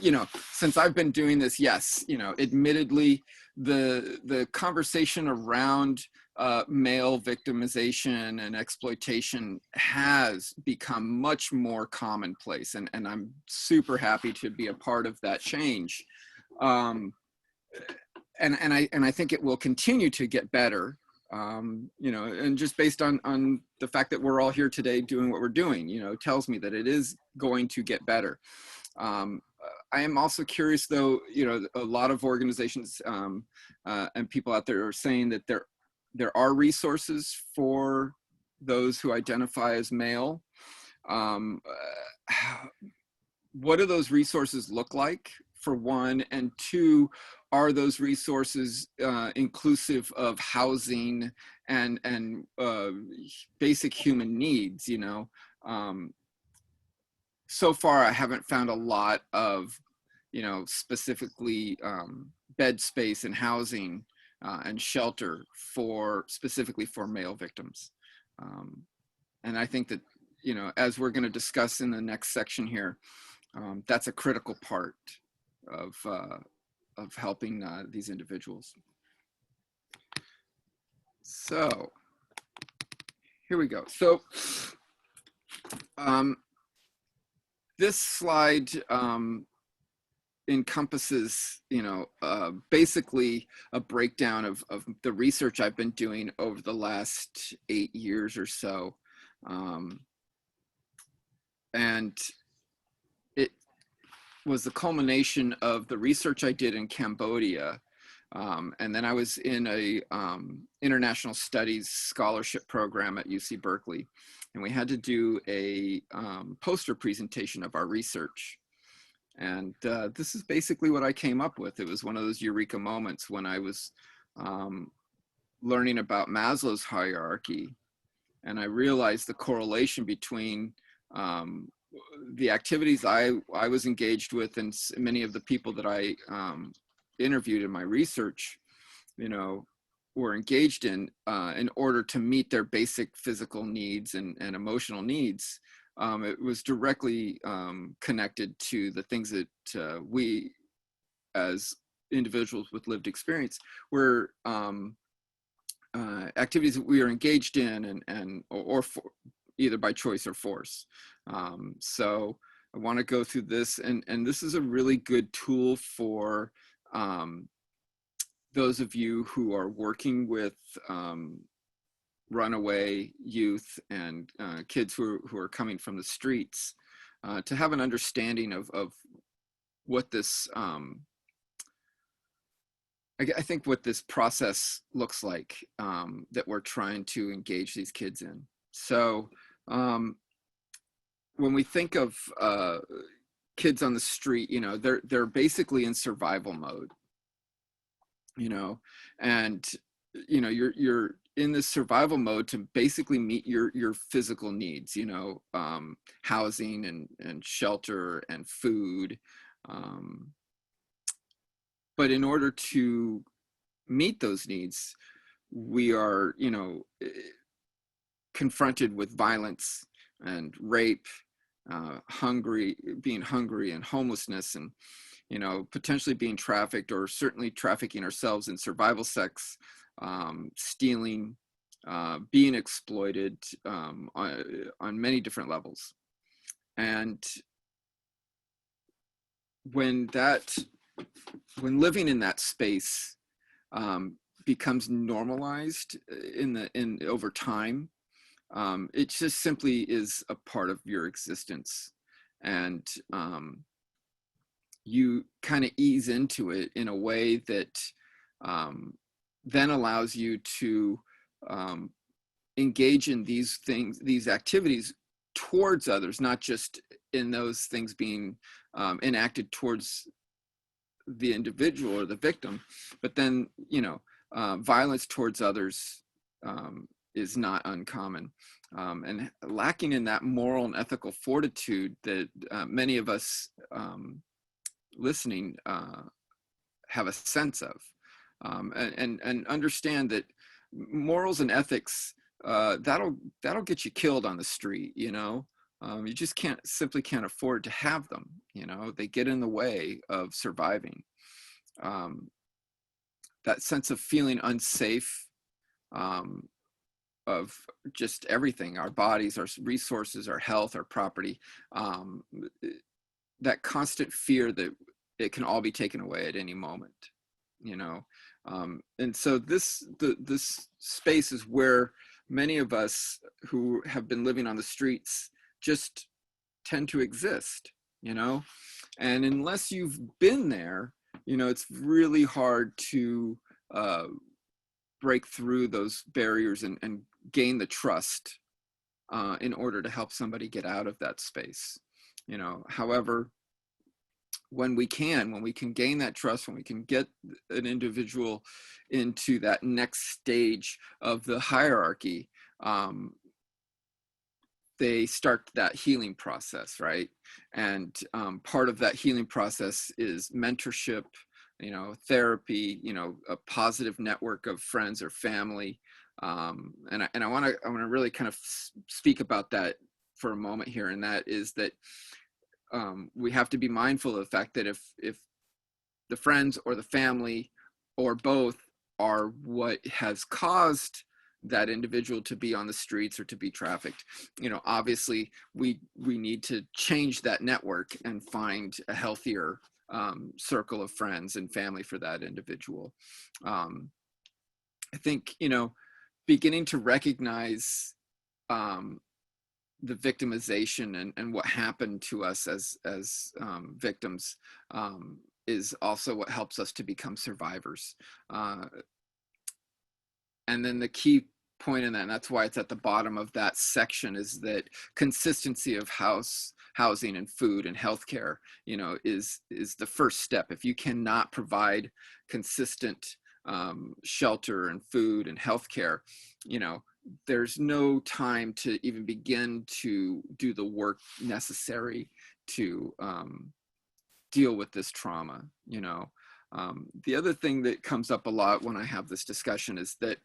since I've been doing this, yes, admittedly, the conversation around male victimization and exploitation has become much more commonplace, and I'm super happy to be a part of that change. And I think it will continue to get better, and just based on the fact that we're all here today doing what we're doing, tells me that it is going to get better. I am also curious, though, a lot of organizations and people out there are saying that there are resources for those who identify as male. What do those resources look like, for one? And two, are those resources inclusive of housing and basic human needs, so far I haven't found a lot of, specifically bed space and housing and shelter specifically for male victims. And I think that, as we're going to discuss in the next section here, that's a critical part of helping these individuals. So here we go. So this slide encompasses, basically a breakdown of the research I've been doing over the last 8 years or so. And it was the culmination of the research I did in Cambodia. And then I was in a international studies scholarship program at UC Berkeley. And we had to do a poster presentation of our research. And this is basically what I came up with. It was one of those eureka moments when I was learning about Maslow's hierarchy. And I realized the correlation between the activities I was engaged with and many of the people that I interviewed in my research, were engaged in order to meet their basic physical needs and emotional needs. It was directly connected to the things that we, as individuals with lived experience, were activities that we are engaged in, or for, either by choice or force. So I want to go through this, and this is a really good tool for those of you who are working with runaway youth and kids who are coming from the streets, to have an understanding of what this, I think what this process looks like that we're trying to engage these kids in. So when we think of kids on the street, they're basically in survival mode, and you're in this survival mode to basically meet your physical needs, housing and shelter and food. But in order to meet those needs, we are, confronted with violence and rape, being hungry and homelessness, and, potentially being trafficked, or certainly trafficking ourselves in survival sex, stealing, being exploited on many different levels. And when living in that space becomes normalized over time, it just simply is a part of your existence, and you kind of ease into it in a way that then allows you to engage in these things, these activities towards others, not just in those things being enacted towards the individual or the victim, but then, violence towards others is not uncommon. And lacking in that moral and ethical fortitude that many of us listening have a sense of, and understand that morals and ethics, that'll get you killed on the street. You just simply can't afford to have them. They get in the way of surviving. That sense of feeling unsafe, of just everything, our bodies, our resources, our health, our property, that constant fear that it can all be taken away at any moment, and so this space is where many of us who have been living on the streets just tend to exist, and unless you've been there, it's really hard to break through those barriers and gain the trust in order to help somebody get out of that space. However, when we can gain that trust, when we can get an individual into that next stage of the hierarchy, they start that healing process, right? And part of that healing process is mentorship, therapy, a positive network of friends or family. And I want to really kind of speak about that for a moment here, and that is that we have to be mindful of the fact that if the friends or the family or both are what has caused that individual to be on the streets or to be trafficked, obviously we need to change that network and find a healthier circle of friends and family for that individual. I think, beginning to recognize the victimization and what happened to us as victims is also what helps us to become survivors. And then the key point in that, and that's why it's at the bottom of that section, is that consistency of housing and food and healthcare, is the first step. If you cannot provide consistent shelter and food and healthcare, there's no time to even begin to do the work necessary to deal with this trauma. The other thing that comes up a lot when I have this discussion is that,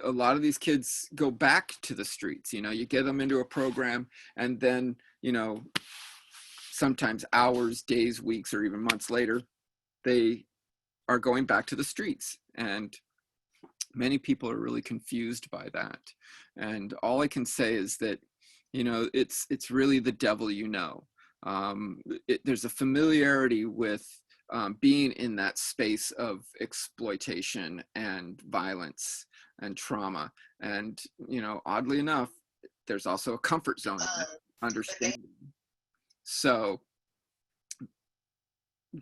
a lot of these kids go back to the streets. You get them into a program, and then, sometimes hours, days, weeks, or even months later, they are going back to the streets. And many people are really confused by that. And all I can say is that, it's really the devil. There's a familiarity with being in that space of exploitation and violence and trauma. And, oddly enough, there's also a comfort zone in that understanding. So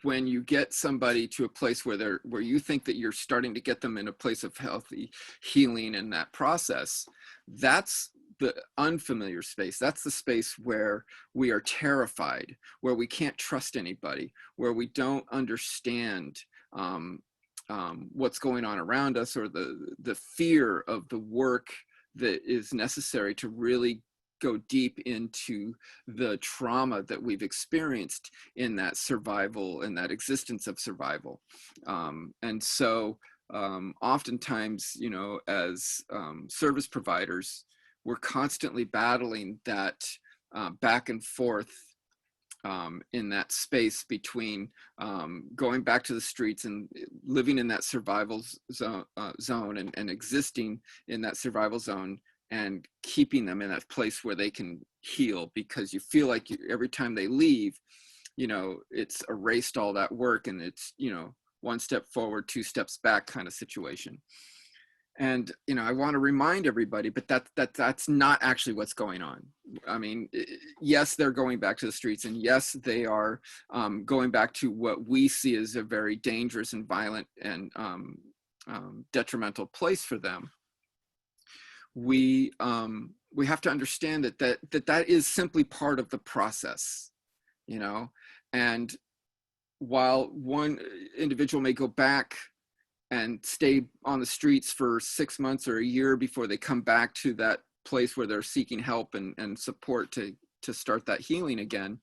when you get somebody to a place where you think that you're starting to get them in a place of healthy healing in that process, that's the unfamiliar space. That's the space where we are terrified, where we can't trust anybody, where we don't understand what's going on around us, or the fear of the work that is necessary to really go deep into the trauma that we've experienced in that survival and that existence of survival. And so oftentimes, as service providers, we're constantly battling that back and forth in that space between going back to the streets and living in that survival zone and existing in that survival zone, and keeping them in that place where they can heal, because you feel like every time they leave, it's erased all that work, and it's, one step forward, two steps back kind of situation. And, I want to remind everybody, but that's not actually what's going on. I mean, yes, they're going back to the streets, and yes, they are going back to what we see as a very dangerous and violent and detrimental place for them. We have to understand that is simply part of the process, and while one individual may go back and stay on the streets for 6 months or a year before they come back to that place where they're seeking help and support to start that healing again,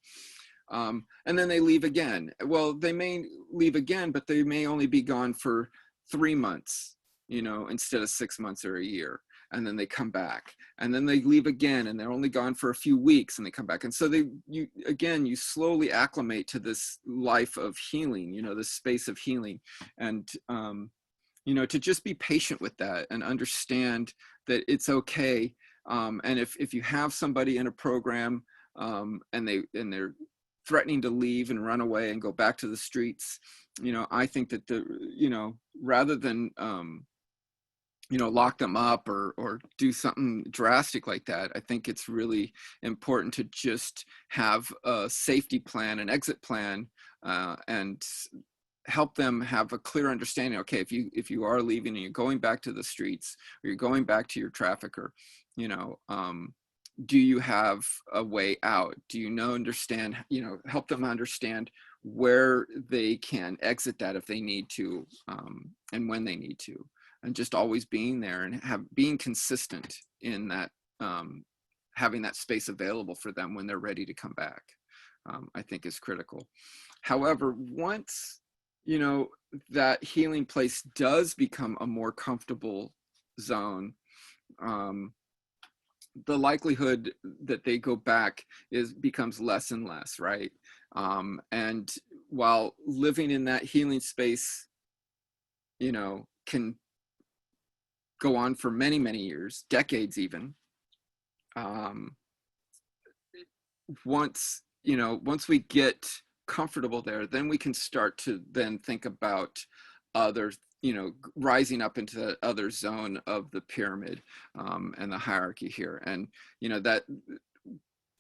and then they leave again. Well, they may leave again, but they may only be gone for 3 months, instead of 6 months or a year. And then they come back, and then they leave again, and they're only gone for a few weeks, and they come back. And so you slowly acclimate to this life of healing, this space of healing. And, to just be patient with that and understand that it's okay. And if you have somebody in a program and they're threatening to leave and run away and go back to the streets, I think that rather than, lock them up or do something drastic like that, I think it's really important to just have a safety plan, an exit plan, and help them have a clear understanding. Okay, if you are leaving and you're going back to the streets, or you're going back to your trafficker, do you have a way out? Do you understand, help them understand where they can exit that if they need to, and when they need to. And just always being there and being consistent in that having that space available for them when they're ready to come back, I think is critical. However, once, you know, that healing place does become a more comfortable zone, the likelihood that they go back becomes less and less, right? And while living in that healing space, you know, can go on for many, many years, decades even, once we get comfortable there, then we can start to then think about other, you know, rising up into the other zone of the pyramid, and the hierarchy here. And, you know, that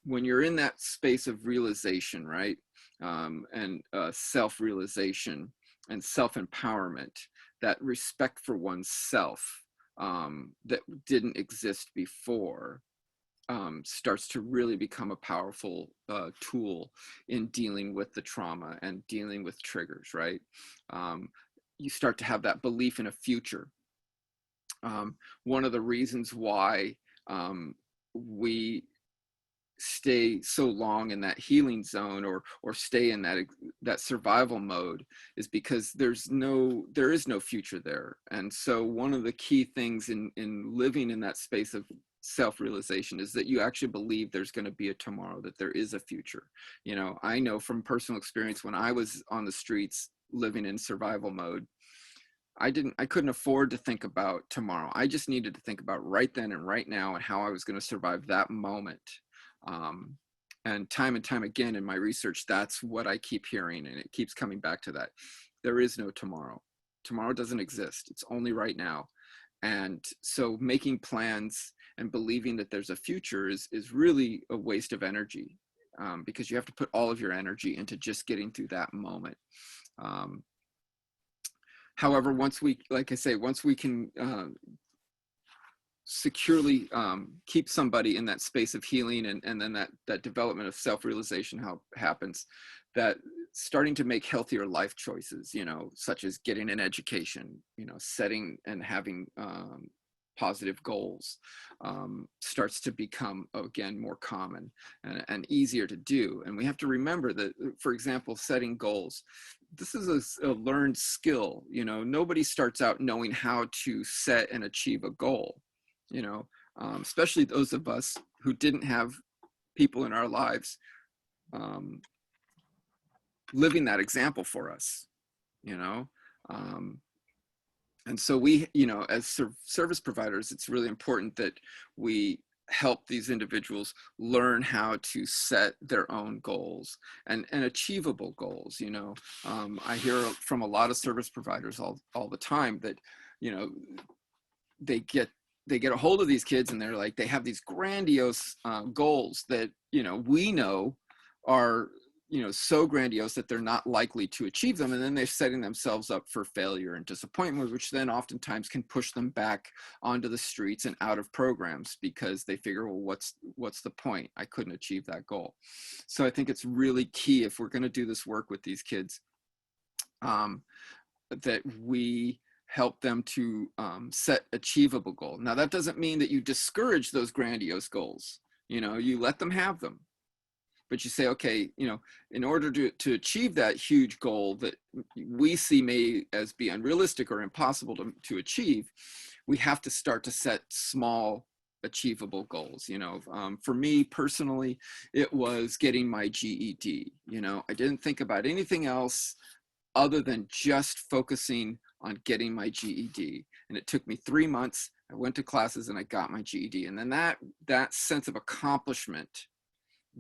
when you're in that space of realization, right, and self-realization and self-empowerment, that respect for oneself, that didn't exist before, starts to really become a powerful tool in dealing with the trauma and dealing with triggers, right? You start to have that belief in a future. One of the reasons why we stay so long in that healing zone, or stay in that survival mode, is because there is no future there. And so one of the key things in living in that space of self-realization is that you actually believe there's going to be a tomorrow, that there is a future. You know, I know from personal experience, when I was on the streets living in survival mode, I couldn't afford to think about tomorrow. I just needed to think about right then and right now, and how I was going to survive that moment. And time again in my research, that's what I keep hearing, and it keeps coming back to that. There is no tomorrow. Tomorrow doesn't exist. It's only right now. And so making plans and believing that there's a future is really a waste of energy, because you have to put all of your energy into just getting through that moment. However, once we can securely keep somebody in that space of healing, and then that development of self-realization happens, that starting to make healthier life choices, you know, such as getting an education, you know, setting and having positive goals, starts to become, again, more common and easier to do. And we have to remember that, for example, setting goals, this is a learned skill. You know, nobody starts out knowing how to set and achieve a goal, you know, especially those of us who didn't have people in our lives living that example for us, you know. And so we, you know, as service providers, it's really important that we help these individuals learn how to set their own goals and achievable goals. You know, I hear from a lot of service providers all the time that, you know, they get a hold of these kids, and they're like, they have these grandiose goals that, you know, we know are, you know, so grandiose that they're not likely to achieve them. And then they're setting themselves up for failure and disappointment, which then oftentimes can push them back onto the streets and out of programs, because they figure, well, what's the point? I couldn't achieve that goal. So I think it's really key, if we're going to do this work with these kids, that we help them to set achievable goals. Now, that doesn't mean that you discourage those grandiose goals. You know, you let them have them. But you say, okay, you know, in order to achieve that huge goal that we see may as be unrealistic or impossible to achieve, we have to start to set small, achievable goals. You know, for me personally, it was getting my GED. You know, I didn't think about anything else other than just focusing on getting my GED. And it took me 3 months. I went to classes and I got my GED. And then that sense of accomplishment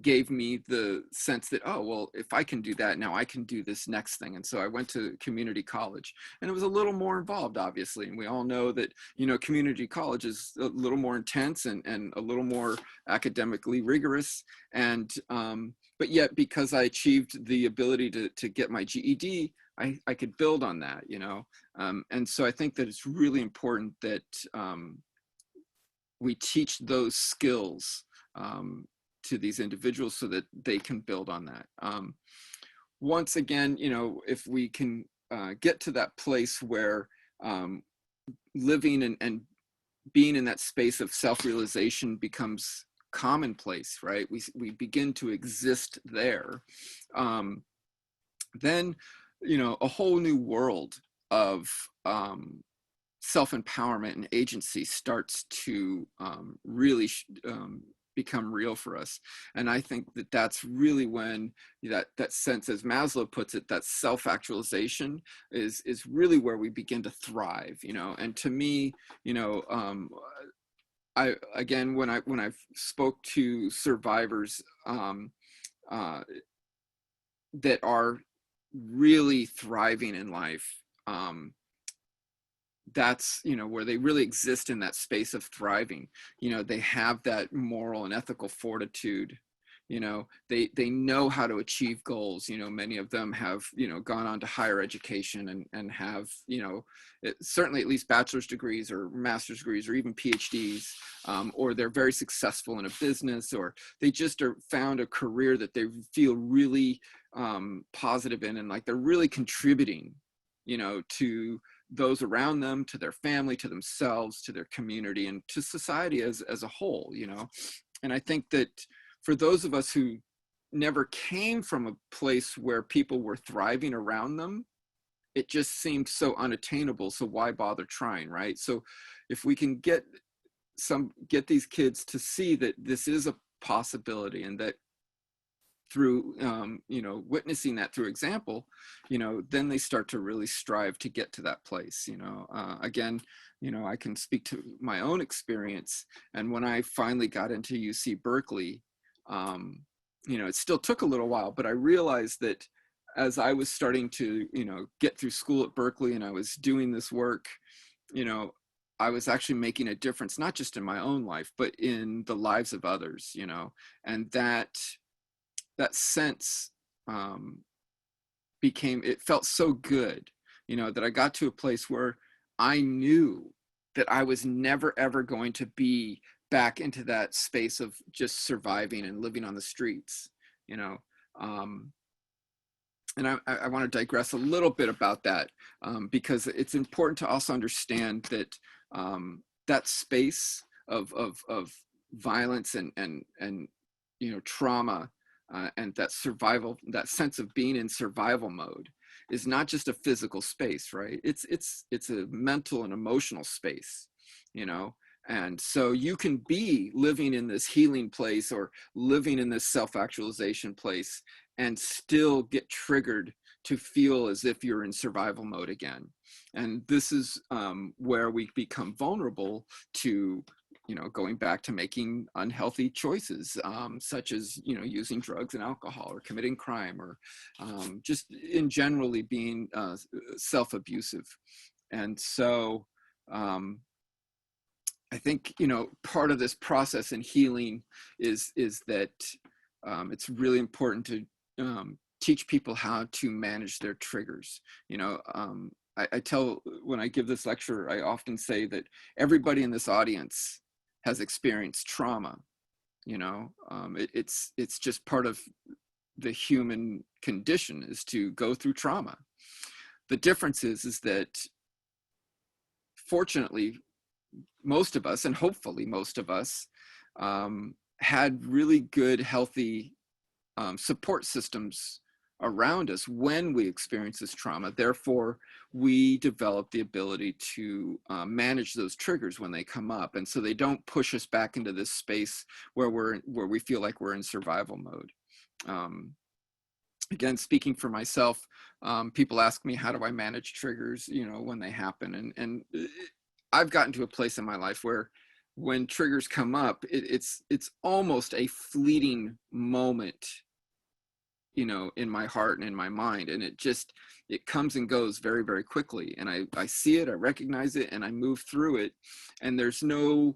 gave me the sense that, oh, well, if I can do that, now I can do this next thing. And so I went to community college, and it was a little more involved, obviously. And we all know that, you know, community college is a little more intense and a little more academically rigorous. And, but yet, because I achieved the ability to get my GED, I could build on that, you know? And so I think that it's really important that we teach those skills to these individuals so that they can build on that. Once again, you know, if we can get to that place where living and being in that space of self-realization becomes commonplace, right? We begin to exist there. Then, you know, a whole new world of self-empowerment and agency starts to really become real for us. And I think that that's really when that sense, as Maslow puts it, that self-actualization is really where we begin to thrive, you know. And to me, you know, I, again, when I spoke to survivors that are really thriving in life, that's, you know, where they really exist in that space of thriving. You know, they have that moral and ethical fortitude. You know, they know how to achieve goals. You know, many of them have, you know, gone on to higher education and have, you know, certainly at least bachelor's degrees or master's degrees or even PhDs, or they're very successful in a business, or they just are found a career that they feel really positive in, and like they're really contributing, you know, to those around them, to their family, to themselves, to their community, and to society as a whole, you know. And I think that for those of us who never came from a place where people were thriving around them, it just seemed so unattainable. So why bother trying, right? So if we can get these kids to see that this is a possibility, and that through you know, witnessing that through example, you know, then they start to really strive to get to that place, you know. Again, you know, I can speak to my own experience, and when I finally got into UC Berkeley, you know, it still took a little while, but I realized that as I was starting to, you know, get through school at Berkeley and I was doing this work, you know, I was actually making a difference, not just in my own life, but in the lives of others, you know. And that sense it felt so good, you know, that I got to a place where I knew that I was never ever going to be back into that space of just surviving and living on the streets, you know. And I want to digress a little bit about that, because it's important to also understand that that space of violence and you know, trauma, and that survival, that sense of being in survival mode, is not just a physical space, right? It's a mental and emotional space, you know. And so you can be living in this healing place or living in this self-actualization place and still get triggered to feel as if you're in survival mode again. And this is where we become vulnerable to, you know, going back to making unhealthy choices, such as, you know, using drugs and alcohol, or committing crime, or just in generally being self-abusive. And so I think, you know, part of this process in healing is that it's really important to teach people how to manage their triggers. You know, I tell, when I give this lecture, I often say that everybody in this audience has experienced trauma. You know, it's just part of the human condition, is to go through trauma. The difference is that fortunately, most of us, and hopefully most of us, had really good, healthy support systems around us when we experience this trauma. Therefore, we develop the ability to manage those triggers when they come up, and so they don't push us back into this space where we feel like we're in survival mode. Again, speaking for myself, people ask me, how do I manage triggers, you know, when they happen? And I've gotten to a place in my life where when triggers come up, it's almost a fleeting moment, you know, in my heart and in my mind. And it comes and goes very, very quickly. And I see it, I recognize it, and I move through it. And there's no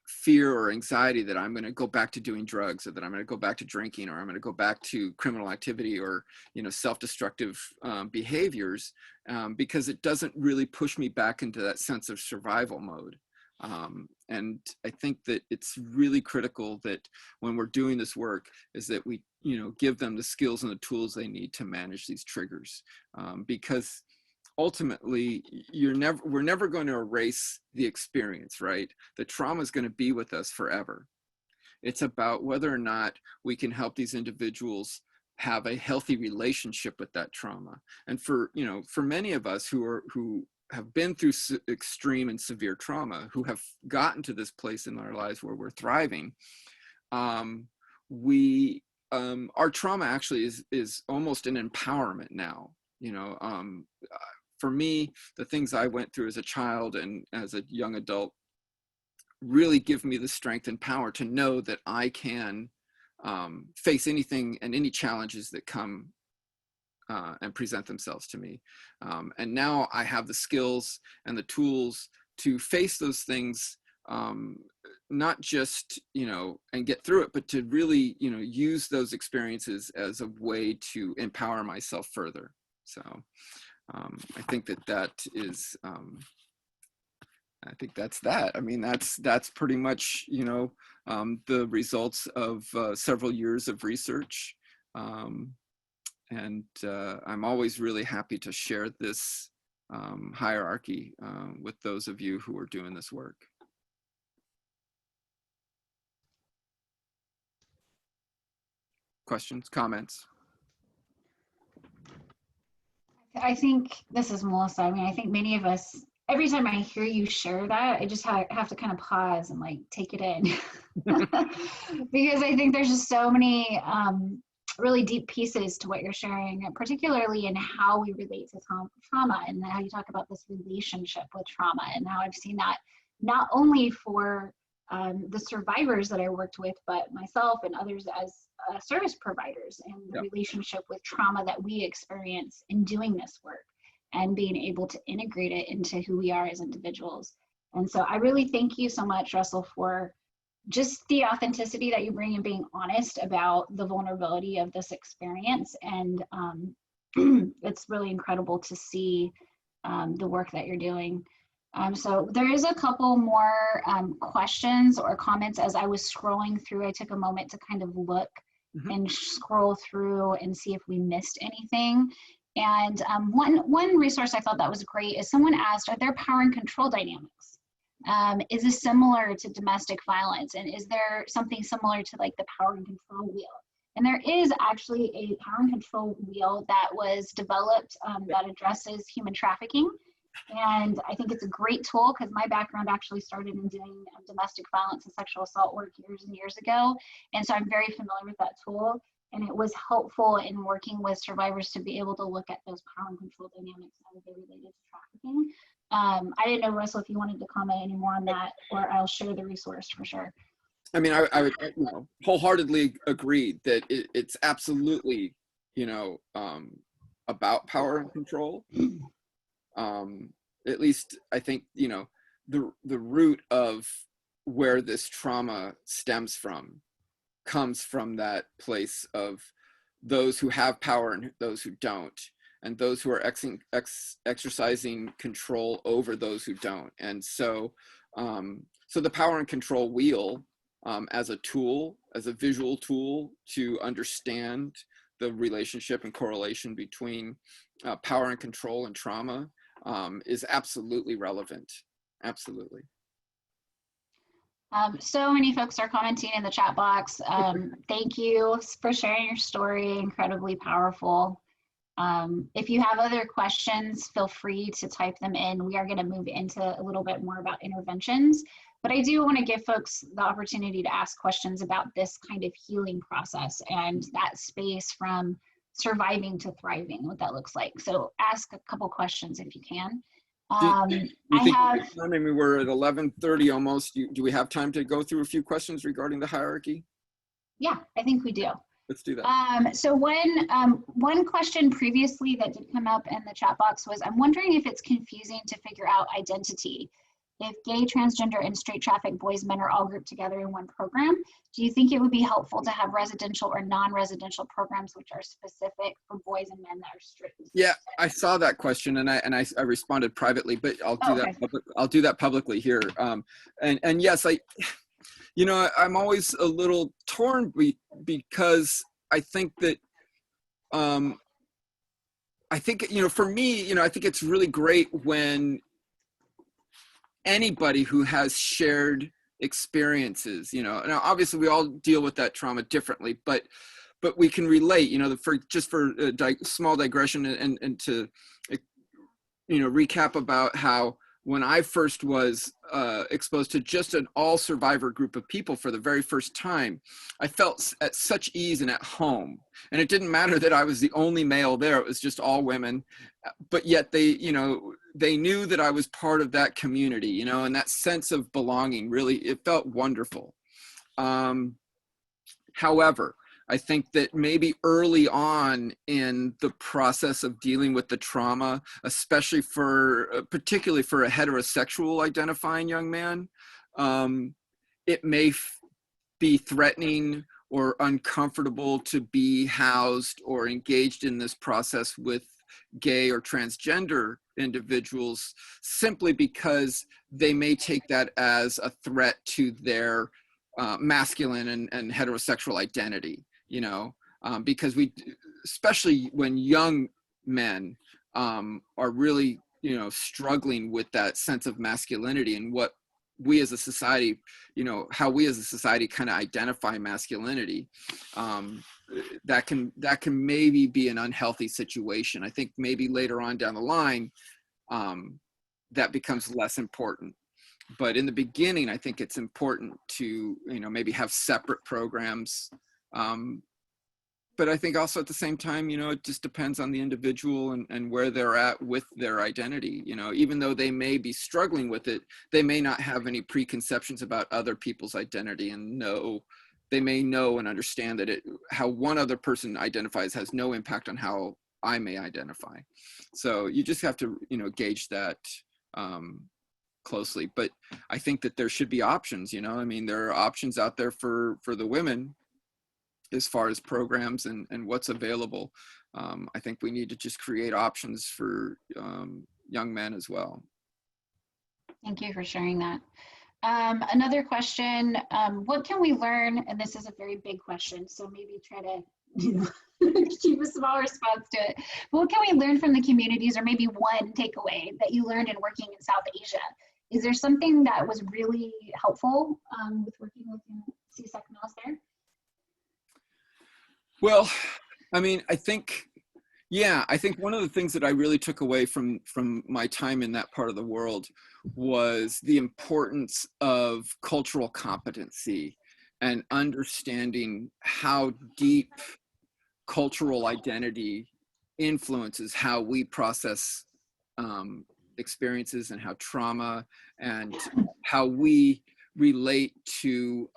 fear or anxiety that I'm going to go back to doing drugs, or that I'm going to go back to drinking, or I'm going to go back to criminal activity, or, you know, self-destructive behaviors, because it doesn't really push me back into that sense of survival mode. And I think that it's really critical that when we're doing this work, is that we, you know, give them the skills and the tools they need to manage these triggers, because ultimately, we're never going to erase the experience, right? The trauma is going to be with us forever. It's about whether or not we can help these individuals have a healthy relationship with that trauma. And for many of us who have been through extreme and severe trauma, who have gotten to this place in our lives where we're thriving, our trauma actually is almost an empowerment now. For me, the things I went through as a child and as a young adult really give me the strength and power to know that I can face anything and any challenges that come and present themselves to me. And now I have the skills and the tools to face those things, not just, and get through it, but to really, use those experiences as a way to empower myself further. So I think that is, I think that's that. I mean, that's pretty much, the results of several years of research. And I'm always really happy to share this hierarchy with those of you who are doing this work. Questions, comments? I think this is Melissa. I mean, I think many of us, every time I hear you share that, I just have to kind of pause and like take it in because I think there's just so many really deep pieces to what you're sharing, particularly in how we relate to trauma and how you talk about this relationship with trauma, and how I've seen that not only for the survivors that I worked with, but myself and others as service providers, and the relationship with trauma that we experience in doing this work and being able to integrate it into who we are as individuals. And so I really thank you so much, Russell, for just the authenticity that you bring and being honest about the vulnerability of this experience. And it's really incredible to see the work that you're doing. So there is a couple more questions or comments as I was scrolling through. I took a moment to kind of look and scroll through and see if we missed anything. And one resource I thought that was great is someone asked, are there power and control dynamics? Is this similar to domestic violence? And is there something similar to like the power and control wheel? And there is actually a power and control wheel that was developed that addresses human trafficking. And I think it's a great tool because my background actually started in doing domestic violence and sexual assault work years and years ago. And so I'm very familiar with that tool. And it was helpful in working with survivors to be able to look at those power and control dynamics as they related to trafficking. I didn't know, Russell, if you wanted to comment any more on that, or I'll share the resource for sure. I mean, I would wholeheartedly agree that it's absolutely, about power and control. At least I think, the root of where this trauma stems from comes from that place of those who have power and those who don't, and those who are exercising control over those who don't. And so, so the power and control wheel as a tool, as a visual tool to understand the relationship and correlation between power and control and trauma is absolutely relevant. Absolutely. So many folks are commenting in the chat box. Thank you for sharing your story, incredibly powerful. If you have other questions, feel free to type them in. We are going to move into a little bit more about interventions, but I do want to give folks the opportunity to ask questions about this kind of healing process and that space from surviving to thriving, what that looks like. So ask a couple questions if you can. We're at 11:30 almost. Do we have time to go through a few questions regarding the hierarchy? Yeah, I think we do. Let's do that. So one question previously that did come up in the chat box was, I'm wondering if it's confusing to figure out identity. If gay, transgender, and straight trafficked boys, men are all grouped together in one program, do you think it would be helpful to have residential or non-residential programs which are specific for boys and men that are straight? Yeah, I saw that question and I responded privately, but I'll do that. I'll do that publicly here. And yes, I'm always a little torn because I think that I think, for me, I think it's really great when anybody who has shared experiences, now obviously we all deal with that trauma differently, but we can relate, for a small digression and to, recap about how when I first was exposed to just an all survivor group of people for the very first time, I felt at such ease and at home. And it didn't matter that I was the only male there, it was just all women, but yet they knew that I was part of that community, and that sense of belonging, really, it felt wonderful. However, I think that maybe early on in the process of dealing with the trauma, especially particularly for a heterosexual identifying young man, it may be threatening or uncomfortable to be housed or engaged in this process with gay or transgender individuals, simply because they may take that as a threat to their masculine and heterosexual identity. Because especially when young men are really, struggling with that sense of masculinity and what we as a society, how we as a society kind of identify masculinity, that can maybe be an unhealthy situation. I think maybe later on down the line, that becomes less important. But in the beginning, I think it's important to, maybe have separate programs. But I think also at the same time, it just depends on the individual and where they're at with their identity. Even though they may be struggling with it, they may not have any preconceptions about other people's identity, and they may know and understand that how one other person identifies has no impact on how I may identify. So you just have to, gauge that closely. But I think that there should be options, there are options out there for the women as far as programs and what's available. I think we need to just create options for young men as well. Thank you for sharing that. Another question, what can we learn, and this is a very big question, so maybe try to keep a small response to it. But what can we learn from the communities, or maybe one takeaway that you learned in working in South Asia? Is there something that was really helpful with working with CSEC males there? Well, I think one of the things that I really took away from my time in that part of the world was the importance of cultural competency and understanding how deep cultural identity influences how we process experiences and how trauma and how we relate to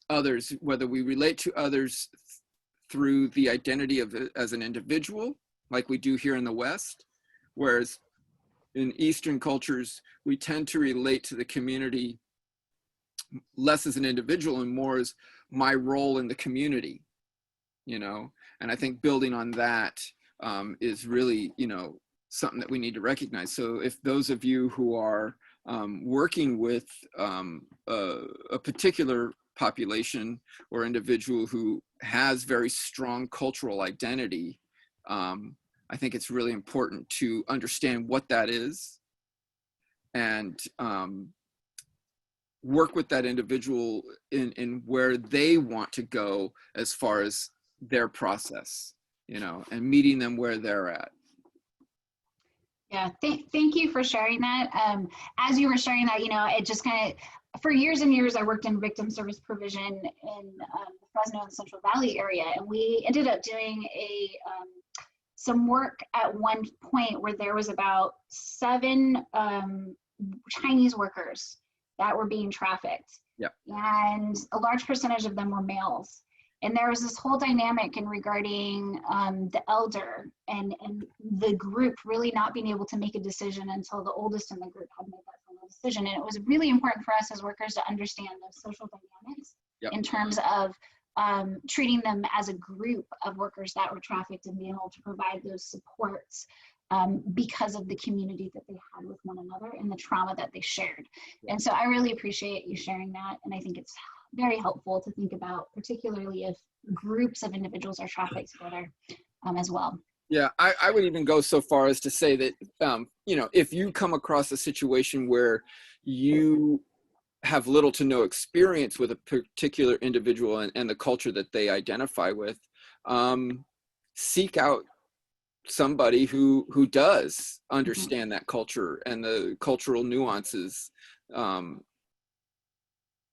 others, whether we relate to others through the identity of as an individual, like we do here in the West, whereas in Eastern cultures, we tend to relate to the community less as an individual and more as my role in the community, and I think building on that is really, something that we need to recognize. So if those of you who are working with a particular population or individual who has very strong cultural identity, I think it's really important to understand what that is and work with that individual in where they want to go as far as their process, and meeting them where they're at. Yeah, thank you for sharing that. As you were sharing that, it just kind of, for years and years, I worked in victim service provision in the Fresno and Central Valley area, and we ended up doing some work at one point where there was about 7 Chinese workers that were being trafficked. Yep. And a large percentage of them were males. And there was this whole dynamic in regarding the elder and the group really not being able to make a decision until the oldest in the group had made that final decision. And it was really important for us as workers to understand those social dynamics. Yep. In terms of treating them as a group of workers that were trafficked and being able to provide those supports because of the community that they had with one another and the trauma that they shared. Yep. And so I really appreciate you sharing that. And I think it's very helpful to think about, particularly if groups of individuals are trafficked together as well. Yeah, I would even go so far as to say that, you know, if you come across a situation where you have little to no experience with a particular individual and the culture that they identify with, seek out somebody who does understand that culture and the cultural nuances,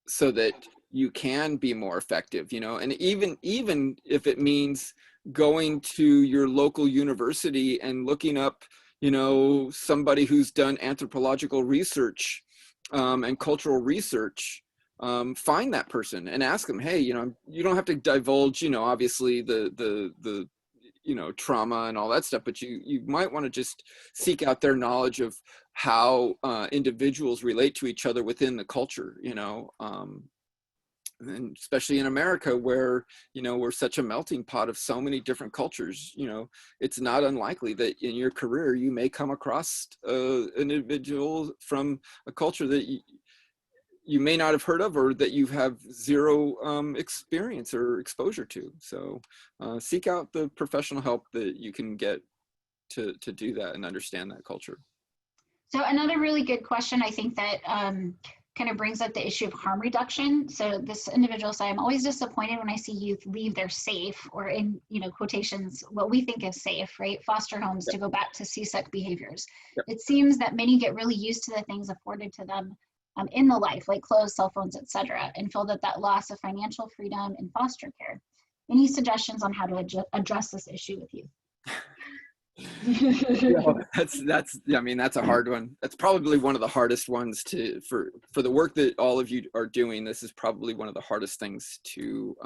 so that you can be more effective, you know. And even if it means going to your local university and looking up, you know, somebody who's done anthropological research and cultural research, find that person and ask them, hey, you know, you don't have to divulge, you know, obviously the you know, trauma and all that stuff, but you might want to just seek out their knowledge of how individuals relate to each other within the culture, you know. And especially in America, where, you know, we're such a melting pot of so many different cultures, you know, it's not unlikely that in your career you may come across an individual from a culture that you may not have heard of, or that you have zero experience or exposure to. So seek out the professional help that you can get to do that and understand that culture. So another really good question, I think, that kind of brings up the issue of harm reduction. So this individual said, I'm always disappointed when I see youth leave their safe, or in, you know, quotations, what we think is safe, right, foster homes, to go back to CSEC behaviors. It seems that many get really used to the things afforded to them in the life, like clothes, cell phones, etc., and feel that loss of financial freedom in foster care. Any suggestions on how to address this issue with youth? That's I mean, that's a hard one. That's probably one of the hardest ones for the work that all of you are doing. This is probably one of the hardest things to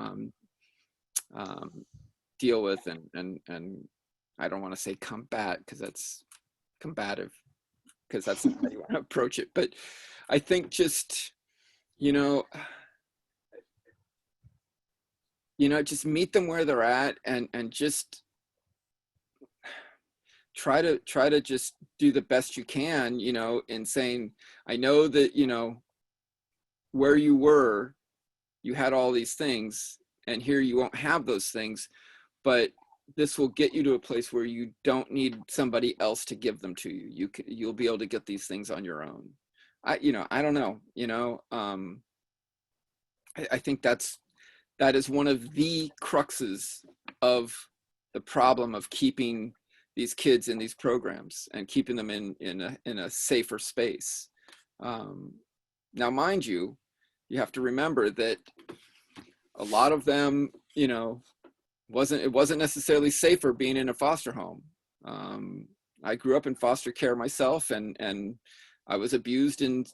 deal with, and I don't want to say combat, because that's combative, because that's not how you want to approach it. But I think just, you know, just meet them where they're at, and just try to just do the best you can, you know, in saying, I know that, you know, where you were, you had all these things, and here you won't have those things, but this will get you to a place where you don't need somebody else to give them to you. You'll be able to get these things on your own. I don't know, you know, I think that is one of the cruxes of the problem of keeping these kids in these programs and keeping them in a safer space. Now, mind you, you have to remember that a lot of them, you know, it wasn't necessarily safer being in a foster home. I grew up in foster care myself, and I was abused in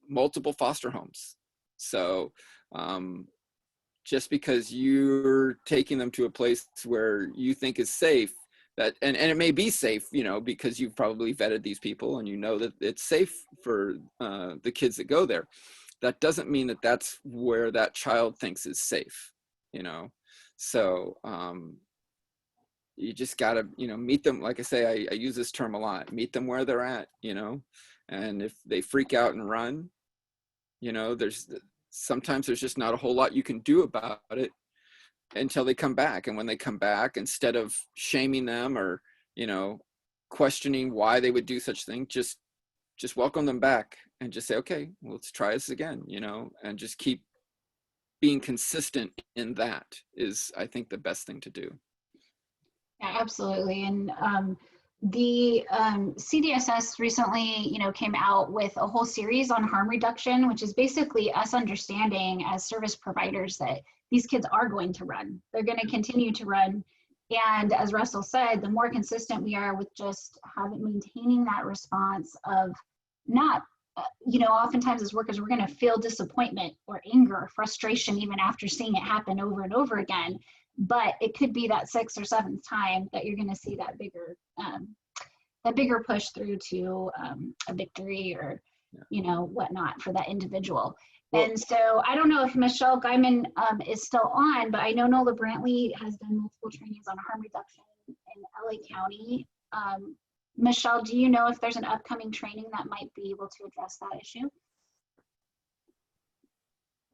multiple foster homes. So just because you're taking them to a place where you think is safe, that and it may be safe, you know, because you've probably vetted these people and you know that it's safe for the kids that go there, that doesn't mean that that's where that child thinks is safe, you know. So you just gotta, you know, meet them. Like I say, I use this term a lot, meet them where they're at, you know. And if they freak out and run, you know, sometimes there's just not a whole lot you can do about it until they come back. And when they come back, instead of shaming them or, you know, questioning why they would do such thing, just welcome them back and just say, okay, well, let's try this again, you know, and just keep being consistent in that is, I think, the best thing to do. Yeah, absolutely. And the CDSS recently, you know, came out with a whole series on harm reduction, which is basically us understanding as service providers that these kids are going to run. They're going to continue to run. And as Russell said, the more consistent we are with just maintaining that response of not, you know, oftentimes as workers, we're going to feel disappointment or anger or frustration even after seeing it happen over and over again. But it could be that 6th or 7th time that you're going to see that bigger push through to a victory or, you know, whatnot for that individual. Well, and so I don't know if Michelle Guyman is still on, but I know Nola Brantley has done multiple trainings on harm reduction in LA County. Michelle, do you know if there's an upcoming training that might be able to address that issue?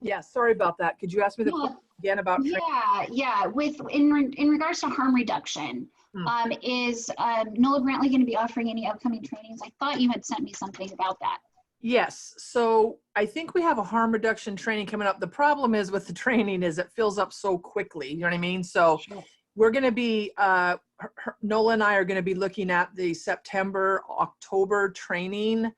Yeah, sorry about that. Could you ask me the question again about training? Yeah. In regards to harm reduction, Is Nola Brantley going to be offering any upcoming trainings? I thought you had sent me something about that. Yes. So I think we have a harm reduction training coming up. The problem is with the training is it fills up so quickly. You know what I mean? So we're going to be, Nola and I are going to be looking at the September, October training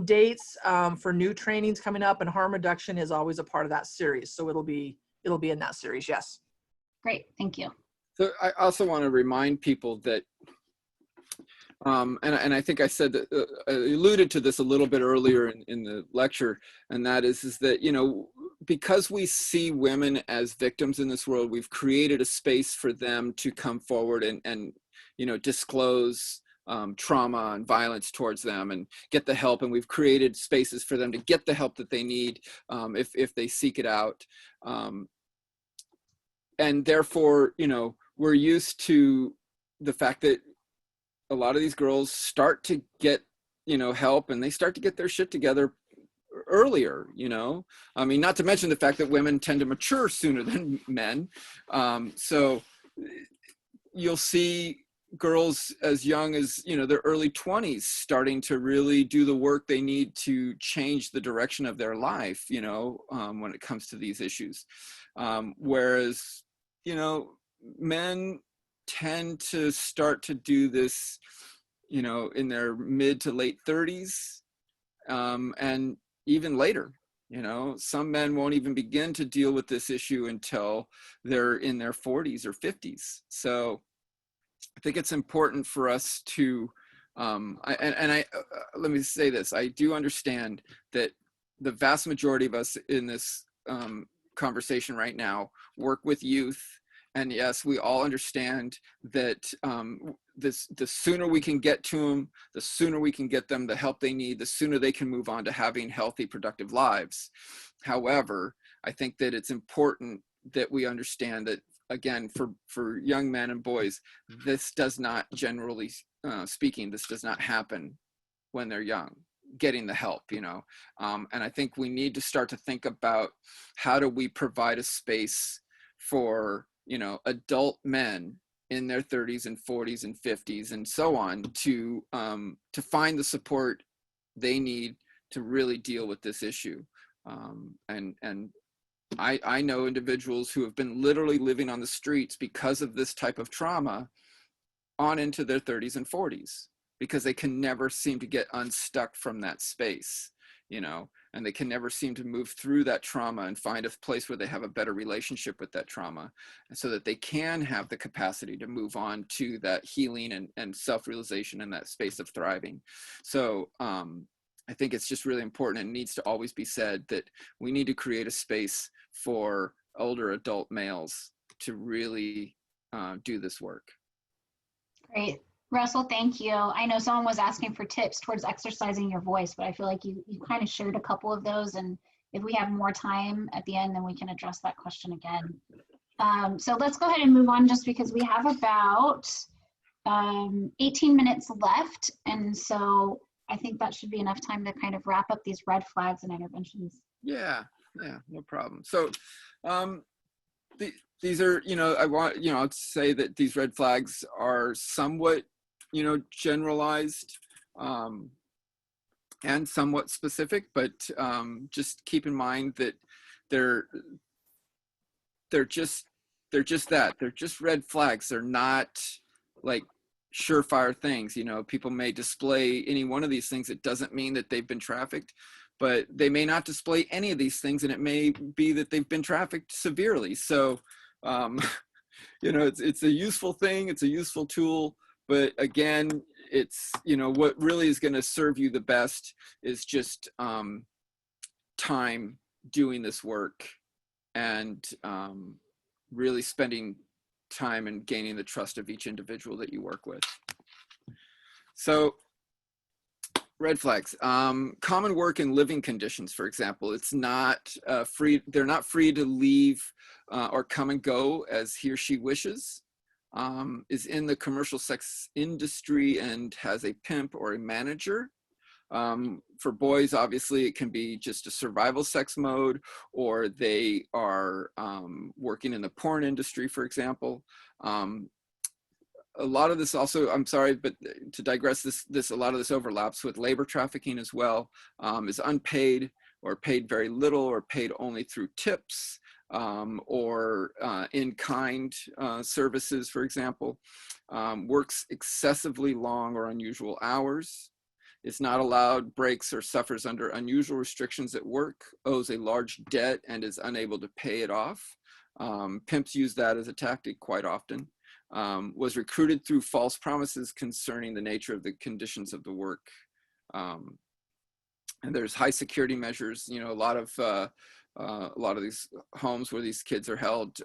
dates for new trainings coming up, and harm reduction is always a part of that series. So it'll be in that series. Yes. Great. Thank you. So I also want to remind people that, and I think I said that, I alluded to this a little bit earlier in the lecture, and that is that, you know, because we see women as victims in this world, we've created a space for them to come forward and you know, disclose trauma and violence towards them and get the help. And we've created spaces for them to get the help that they need if they seek it out. And therefore, you know, we're used to the fact that a lot of these girls start to get, you know, help, and they start to get their shit together earlier, you know. I mean, not to mention the fact that women tend to mature sooner than men. So you'll see girls as young as, you know, their early 20s starting to really do the work they need to change the direction of their life, you know, when it comes to these issues. Whereas, you know, men tend to start to do this, you know, in their mid to late 30s, and even later. You know, some men won't even begin to deal with this issue until they're in their 40s or 50s. So I think it's important for us to, let me say this, I do understand that the vast majority of us in this conversation right now work with youth. And yes, we all understand that the sooner we can get to them, the sooner we can get them the help they need, the sooner they can move on to having healthy, productive lives. However, I think that it's important that we understand that, again, for young men and boys, this does not, generally speaking, this does not happen when they're young, getting the help, you know. And I think we need to start to think about how do we provide a space for, you know, adult men in their 30s and 40s and 50s and so on to find the support they need to really deal with this issue. And I know individuals who have been literally living on the streets because of this type of trauma on into their 30s and 40s, because they can never seem to get unstuck from that space, you know, and they can never seem to move through that trauma and find a place where they have a better relationship with that trauma, and so that they can have the capacity to move on to that healing and self-realization in that space of thriving. So I think it's just really important, and needs to always be said, that we need to create a space for older adult males to really do this work. Great. Russell, thank you. I know someone was asking for tips towards exercising your voice, but I feel like you kind of shared a couple of those. And if we have more time at the end, then we can address that question again. So let's go ahead and move on, just because we have about 18 minutes left. And so I think that should be enough time to kind of wrap up these red flags and interventions. Yeah, no problem. So these are, you know, I want, you know, to say that these red flags are somewhat, you know, generalized and somewhat specific, but just keep in mind that they're just that. They're just red flags. They're not like surefire things. You know, people may display any one of these things. It doesn't mean that they've been trafficked, but they may not display any of these things, and it may be that they've been trafficked severely. So, you know, it's a useful thing. It's a useful tool. But again, it's, you know, what really is going to serve you the best is just time doing this work, and really spending time and gaining the trust of each individual that you work with. So red flags, common work and living conditions, for example, it's not free. They're not free to leave or come and go as he or she wishes, is in the commercial sex industry and has a pimp or a manager. For boys, obviously, it can be just a survival sex mode, or they are working in the porn industry, for example. a lot of this also, I'm sorry, but to digress, a lot of this overlaps with labor trafficking as well, is unpaid or paid very little or paid only through tips, or in-kind services, for example, works excessively long or unusual hours, is not allowed breaks or suffers under unusual restrictions at work, owes a large debt and is unable to pay it off. Pimps use that as a tactic quite often. Was recruited through false promises concerning the nature of the conditions of the work. And there's high security measures. You know, a lot of these homes where these kids are held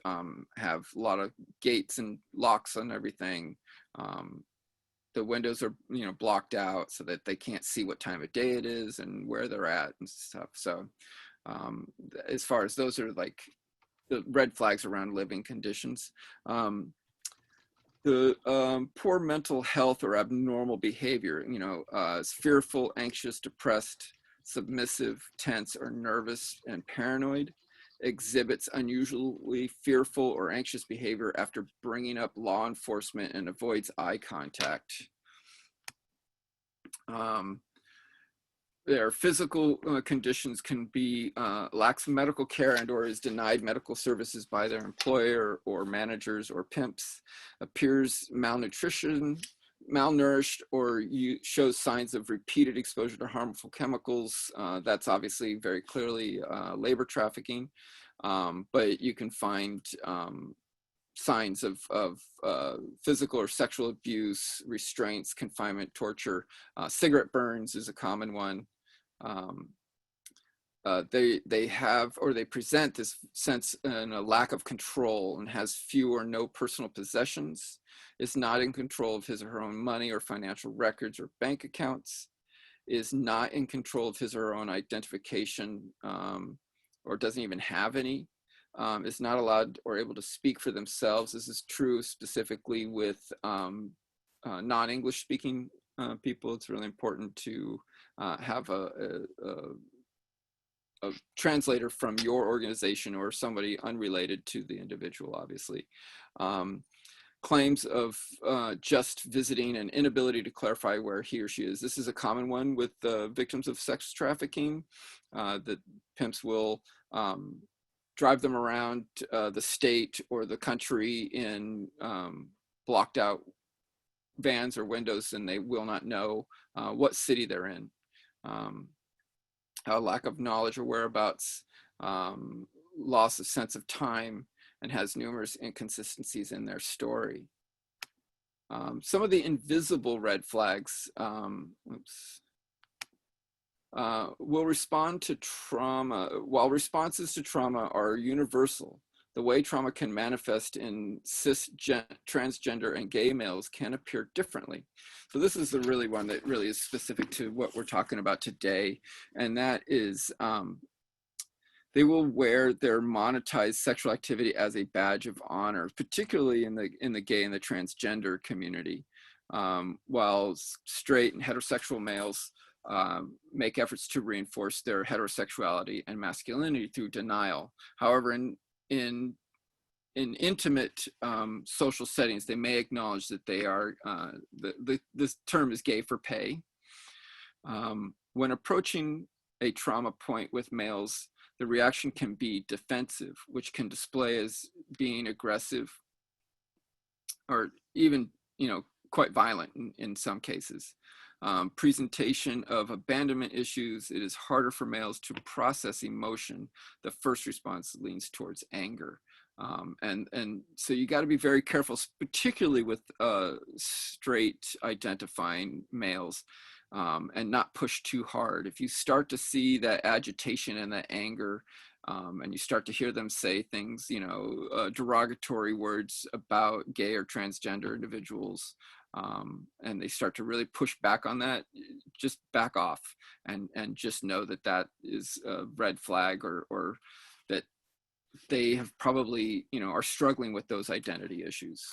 have a lot of gates and locks on everything. The windows are, you know, blocked out so that they can't see what time of day it is and where they're at and stuff. So as far as those are like the red flags around living conditions. The poor mental health or abnormal behavior, you know, is fearful, anxious, depressed, submissive, tense, or nervous and paranoid, exhibits unusually fearful or anxious behavior after bringing up law enforcement and avoids eye contact. Their physical conditions can be lacks medical care and or is denied medical services by their employer or managers or pimps, appears malnutrition, malnourished, or shows signs of repeated exposure to harmful chemicals. That's obviously very clearly labor trafficking, but you can find signs of physical or sexual abuse, restraints, confinement, torture. Cigarette burns is a common one. They have, or they present this sense and a lack of control and has few or no personal possessions, is not in control of his or her own money or financial records or bank accounts, is not in control of his or her own identification, or doesn't even have any, is not allowed or able to speak for themselves. This is true specifically with non-English speaking people. It's really important to have a translator from your organization or somebody unrelated to the individual, obviously. Claims of just visiting and inability to clarify where he or she is. This is a common one with victims of sex trafficking, that pimps will drive them around the state or the country in blocked out vans or windows, and they will not know what city they're in. A lack of knowledge or whereabouts, loss of sense of time, and has numerous inconsistencies in their story. Some of the invisible red flags will respond to trauma. While responses to trauma are universal, the way trauma can manifest in transgender and gay males can appear differently. So this is the really one that really is specific to what we're talking about today. And that is, they will wear their monetized sexual activity as a badge of honor, particularly in the gay and the transgender community, while straight and heterosexual males make efforts to reinforce their heterosexuality and masculinity through denial. However, in intimate social settings, they may acknowledge that they are, this term is gay for pay. When approaching a trauma point with males, the reaction can be defensive, which can display as being aggressive or even, you know, quite violent in some cases. Presentation of abandonment issues, it is harder for males to process emotion. The first response leans towards anger. And so you got to be very careful, particularly with straight identifying males, and not push too hard. If you start to see that agitation and that anger, and you start to hear them say things, you know, derogatory words about gay or transgender individuals, and they start to really push back on that, just back off and just know that that is a red flag, or that they have probably, you know, are struggling with those identity issues.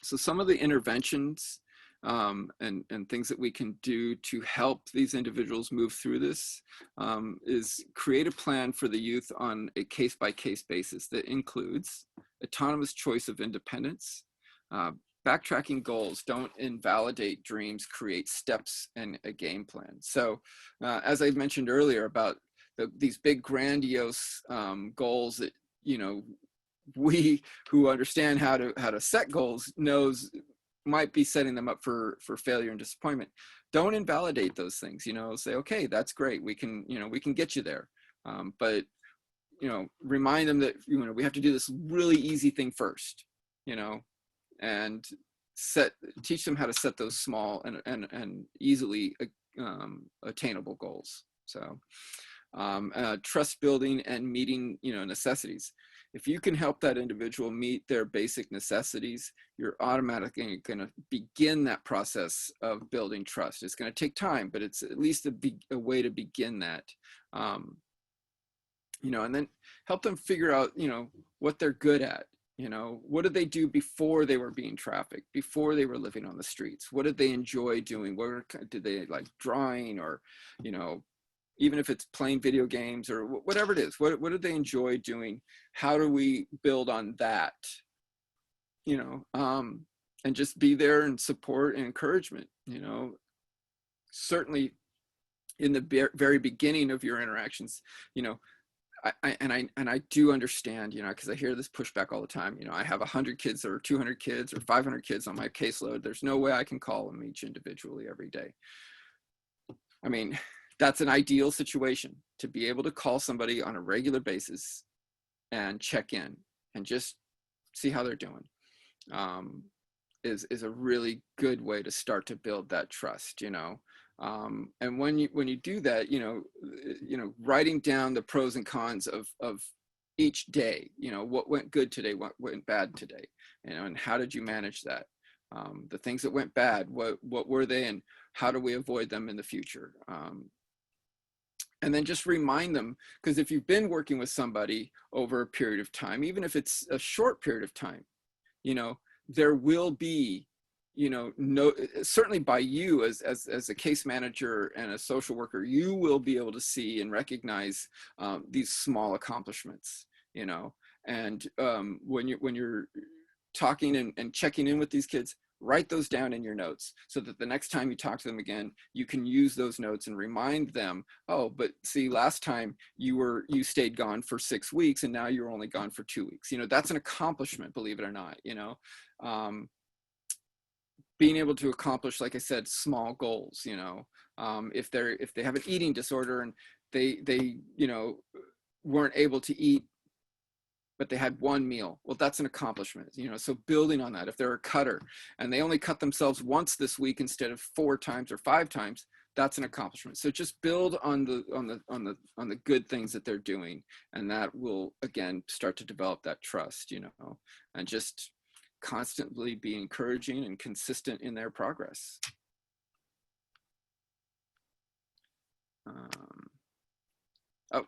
So some of the interventions and things that we can do to help these individuals move through this is create a plan for the youth on a case-by-case basis that includes autonomous choice of independence. Backtracking goals don't invalidate dreams, create steps and a game plan. So as I mentioned earlier about these big grandiose goals that, you know, we who understand how to set goals knows might be setting them up for failure and disappointment. Don't invalidate those things, you know, say, okay, that's great. We can, you know, we can get you there. But, you know, remind them that, you know, we have to do this really easy thing first, you know, and teach them how to set those small and easily attainable goals. So trust building and meeting, you know, necessities. If you can help that individual meet their basic necessities, you're automatically going to begin that process of building trust. It's going to take time, but it's at least a way to begin that. You know, and then help them figure out, you know, what they're good at. You know, what did they do before they were being trafficked, before they were living on the streets? What did they enjoy doing? What did they like drawing, or, you know, even if it's playing video games or whatever it is, what did they enjoy doing? How do we build on that? You know, and just be there and support and encouragement, you know. Certainly in the very beginning of your interactions, you know, I do understand, you know, because I hear this pushback all the time. You know, I have 100 kids or 200 kids or 500 kids on my caseload. There's no way I can call them each individually every day. I mean, that's an ideal situation, to be able to call somebody on a regular basis and check in and just see how they're doing. Is a really good way to start to build that trust, you know. And when you do that, you know, writing down the pros and cons of each day, you know, what went good today, what went bad today, you know, and how did you manage that? The things that went bad, what were they, and how do we avoid them in the future? And then just remind them, because if you've been working with somebody over a period of time, even if it's a short period of time, you know, there will be, you know, certainly by you as a case manager and a social worker, you will be able to see and recognize these small accomplishments, you know. And when you're talking and checking in with these kids, write those down in your notes so that the next time you talk to them again, you can use those notes and remind them, oh, but see, last time you stayed gone for 6 weeks and now you're only gone for 2 weeks. You know, that's an accomplishment, believe it or not, you know. Being able to accomplish, like I said, small goals, you know, if they have an eating disorder and they you know, weren't able to eat, but they had one meal, well, that's an accomplishment, you know. So building on that, if they're a cutter and they only cut themselves once this week instead of 4 times or 5 times, that's an accomplishment. So just build on the good things that they're doing, and that will again start to develop that trust, you know, and just constantly be encouraging and consistent in their progress. Oh,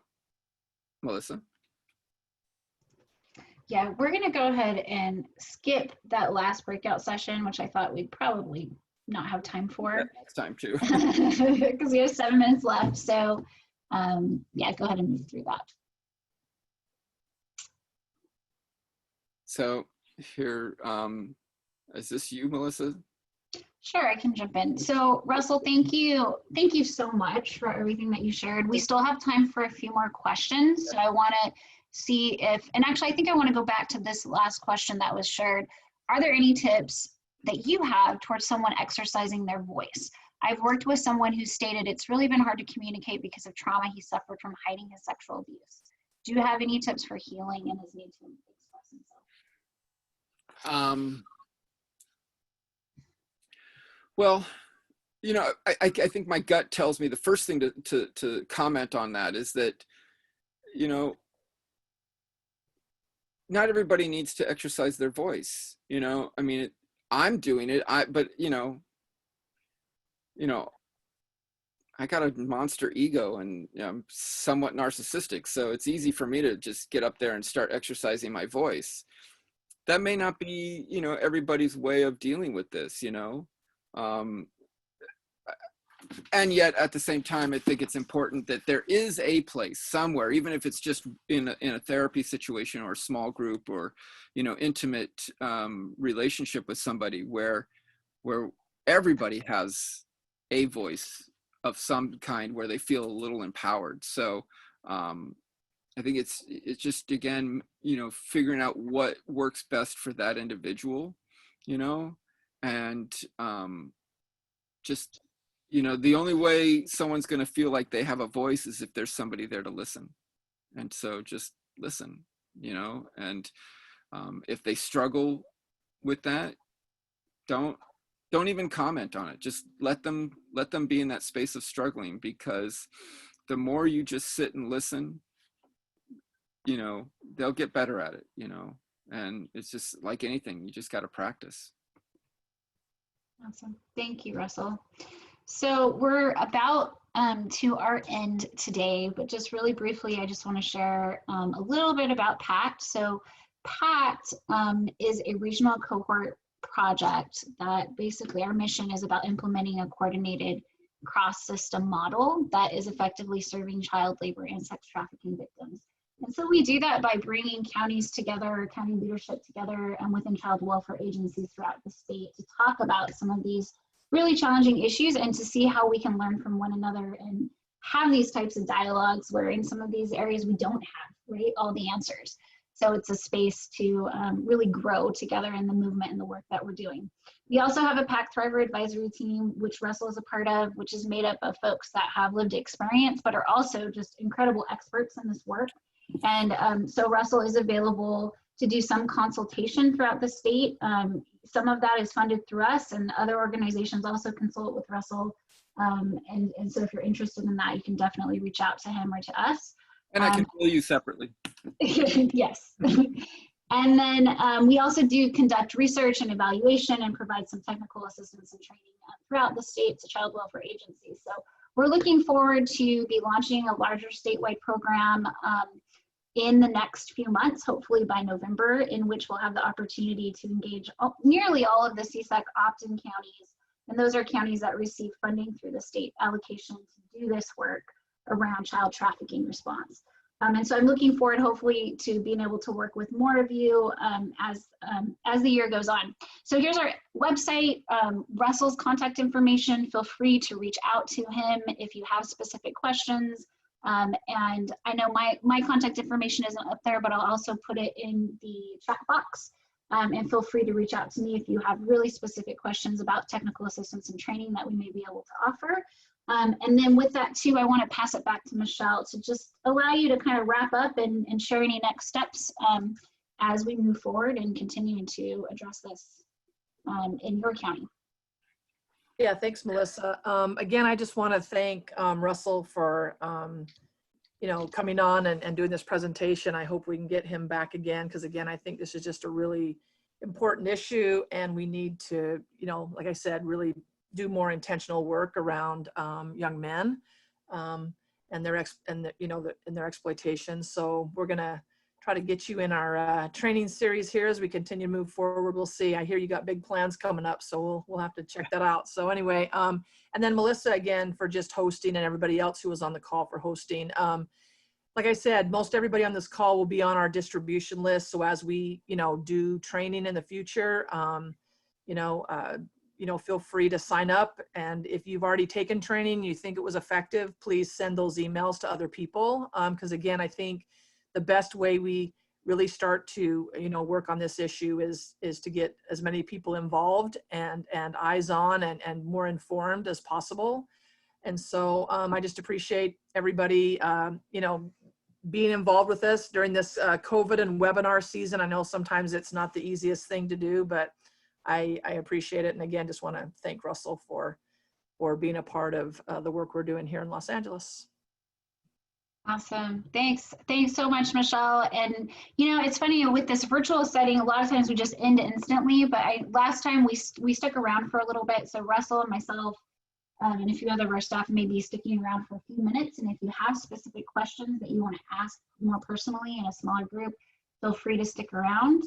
Melissa. Yeah, we're going to go ahead and skip that last breakout session, which I thought we'd probably not have time for. Next time too. Because we have 7 minutes left. So yeah, go ahead and move through that. So here, is this you, Melissa? Sure, I can jump in. So Russell, thank you. Thank you so much for everything that you shared. We still have time for a few more questions. So I want to see if, and actually I think I want to go back to this last question that was shared. Are there any tips that you have towards someone exercising their voice? I've worked with someone who stated it's really been hard to communicate because of trauma he suffered from hiding his sexual abuse. Do you have any tips for healing and his need to express himself? Well, you know, I think my gut tells me the first thing to comment on that is that, you know, not everybody needs to exercise their voice. You know, I mean, I'm doing it, but you know, I got a monster ego and, you know, I'm somewhat narcissistic. So it's easy for me to just get up there and start exercising my voice. That may not be, you know, everybody's way of dealing with this, you know. and yet at the same time, I think it's important that there is a place somewhere, even if it's just in a therapy situation or a small group or, you know, intimate relationship with somebody where everybody has a voice of some kind where they feel a little empowered. So I think it's just, again, you know, figuring out what works best for that individual, you know, and just, you know, the only way someone's going to feel like they have a voice is if there's somebody there to listen. And so just listen, you know, and if they struggle with that, don't even comment on it. Just let them be in that space of struggling, because the more you just sit and listen, you know, they'll get better at it, you know, and it's just like anything, you just got to practice. Awesome. Thank you, Russell. So we're about to our end today, but just really briefly, I just want to share a little bit about PACT. So PACT is a regional cohort project that basically our mission is about implementing a coordinated cross-system model that is effectively serving child labor and sex trafficking victims. And so we do that by bringing counties together, county leadership together, and within child welfare agencies throughout the state to talk about some of these really challenging issues and to see how we can learn from one another and have these types of dialogues where in some of these areas we don't have, right, all the answers. So it's a space to really grow together in the movement and the work that we're doing. We also have a PACT Thriver advisory team, which Russell is a part of, which is made up of folks that have lived experience, but are also just incredible experts in this work. And so Russell is available to do some consultation throughout the state. Some of that is funded through us, and other organizations also consult with Russell. And so if you're interested in that, you can definitely reach out to him or to us. And I can bill you separately. Yes. And then we also do conduct research and evaluation and provide some technical assistance and training throughout the state to child welfare agencies. So we're looking forward to be launching a larger statewide program in the next few months, hopefully by November, in which we'll have the opportunity to engage nearly all of the CSEC opt-in counties. And those are counties that receive funding through the state allocation to do this work around child trafficking response. And so I'm looking forward, hopefully, to being able to work with more of you as the year goes on. So here's our website, Russell's contact information. Feel free to reach out to him if you have specific questions. And I know my contact information isn't up there, but I'll also put it in the chat box. And feel free to reach out to me if you have really specific questions about technical assistance and training that we may be able to offer. And then with that too, I want to pass it back to Michelle to just allow you to kind of wrap up and share any next steps as we move forward and continuing to address this in your county. Yeah, thanks, Melissa. Again, I just want to thank Russell for you know, coming on and doing this presentation. I hope we can get him back again, because again, I think this is just a really important issue, and we need to, you know, like I said, really do more intentional work around young men and their their exploitation. So we're gonna try to get you in our training series here as we continue to move forward. We'll see. I hear you got big plans coming up, so we'll have to check that out. So anyway, and then Melissa again for just hosting, and everybody else who was on the call for hosting. Like I said, most everybody on this call will be on our distribution list. So as we, you know, do training in the future, feel free to sign up. And if you've already taken training, you think it was effective, please send those emails to other people. Because again, I think the best way we really start to, you know, work on this issue is to get as many people involved and eyes on and more informed as possible. And so I just appreciate everybody, you know, being involved with us during this COVID and webinar season. I know sometimes it's not the easiest thing to do, but I appreciate it. And again, just want to thank Russell for being a part of the work we're doing here in Los Angeles. Awesome. Thanks so much, Michelle. And you know, it's funny with this virtual setting, a lot of times we just end instantly, but last time we stuck around for a little bit. So Russell and myself and a few other of our staff may be sticking around for a few minutes. And if you have specific questions that you want to ask more personally in a smaller group, feel free to stick around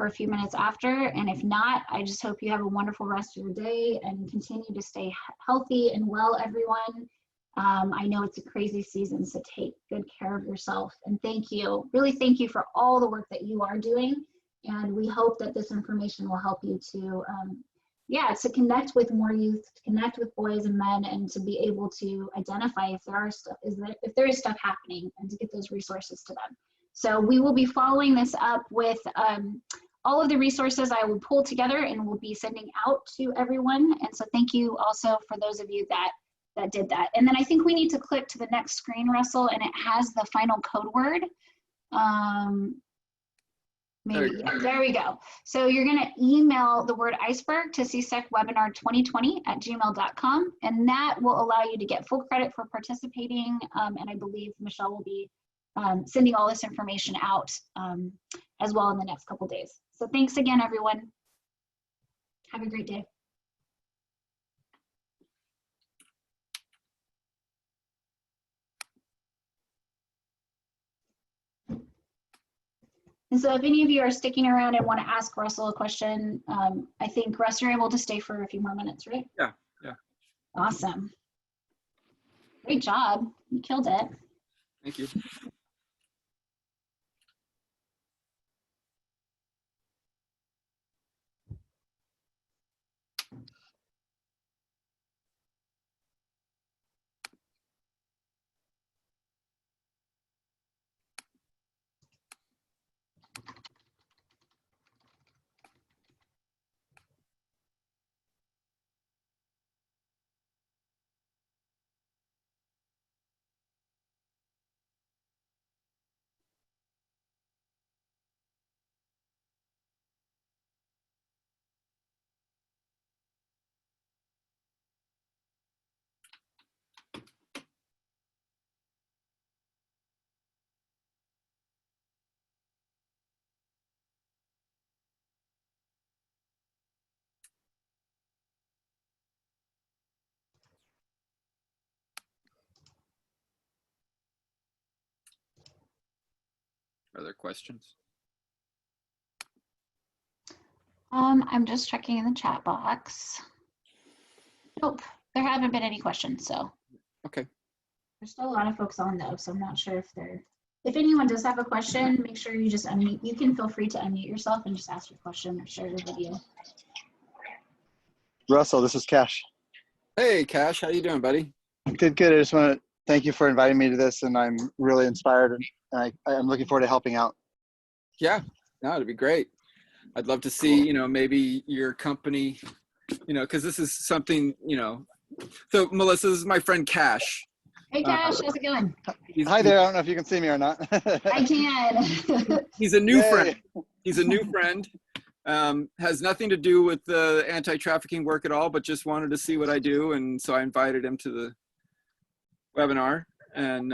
for a few minutes after. And if not, I just hope you have a wonderful rest of your day and continue to stay healthy and well, everyone. I know it's a crazy season, so take good care of yourself. And thank you, really thank you for all the work that you are doing. And we hope that this information will help you to, to connect with more youth, to connect with boys and men, and to be able to identify if there are stuff, if there is stuff happening, and to get those resources to them. So we will be following this up with all of the resources I will pull together and will be sending out to everyone. And so thank you also for those of you that did that. And then I think we need to click to the next screen, Russell, and it has the final code word. Maybe, there we go. So you're gonna email the word iceberg to csecwebinar2020@gmail.com, and that will allow you to get full credit for participating. And I believe Michelle will be sending all this information out as well in the next couple days. So thanks again, everyone. Have a great day. And so if any of you are sticking around and want to ask Russell a question, I think, Russ, you're able to stay for a few more minutes, right? Yeah. Awesome. Great job. You killed it. Thank you. Are there questions? I'm just checking in the chat box. Nope, there haven't been any questions, so. Okay. There's still a lot of folks on though, so I'm not sure if anyone does have a question, make sure you just unmute. You can feel free to unmute yourself and just ask your question or share your video. Russell, this is Cash. Hey, Cash, how you doing, buddy? Good. I just want to thank you for inviting me to this, and I'm really inspired, and I'm looking forward to helping out. Yeah, no, it'd be great. I'd love to see, maybe your company, because this is something, So Melissa, this is my friend Cash. Hey Cash, how's it going? Hi there. I don't know if you can see me or not. I can. He's a new friend. He's a new friend. Has nothing to do with the anti-trafficking work at all, but just wanted to see what I do, and so I invited him to the webinar. And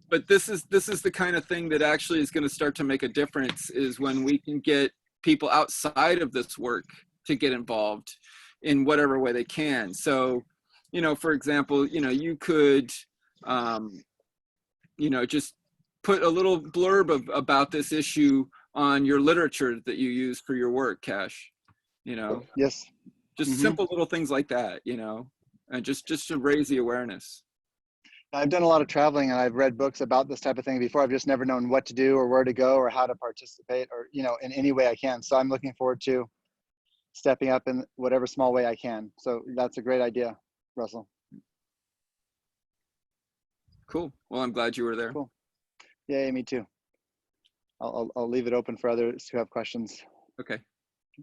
but this is the kind of thing that actually is going to start to make a difference, is when we can get people outside of this work to get involved in whatever way they can. So, for example, you could, just put a little blurb about this issue on your literature that you use for your work, Cash. Yes. Just simple little things like that, and just to raise the awareness. I've done a lot of traveling, and I've read books about this type of thing before. I've just never known what to do or where to go or how to participate, or in any way I can. So I'm looking forward to stepping up in whatever small way I can. So that's a great idea, Russell. Cool. Well, I'm glad you were there. Cool. Yeah, me too. I'll leave it open for others who have questions. Okay.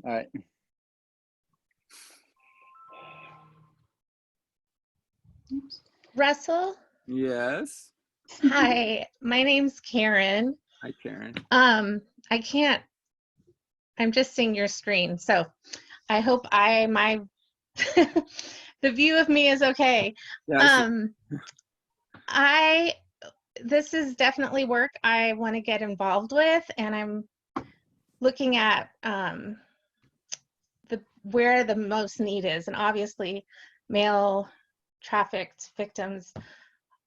All right. Russell? Yes. Hi, my name's Karen. Hi, Karen. I can't, I'm just seeing your screen. So I hope the view of me is okay. Yeah, This is definitely work I want to get involved with, and I'm looking at where the most need is, and obviously male trafficked victims